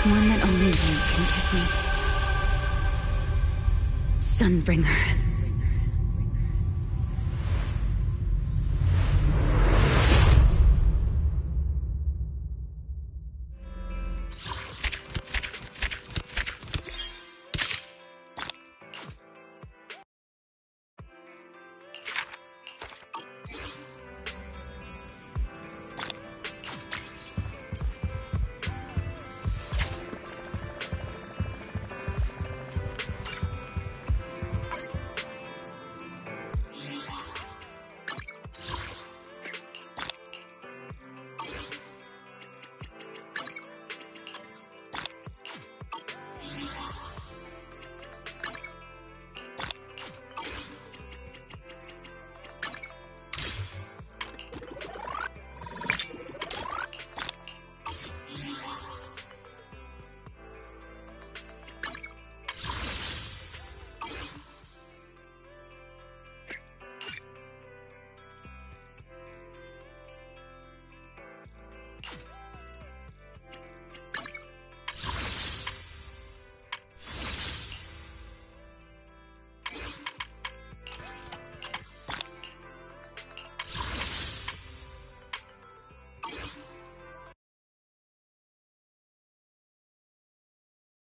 One that only you can give me. Sunbringer.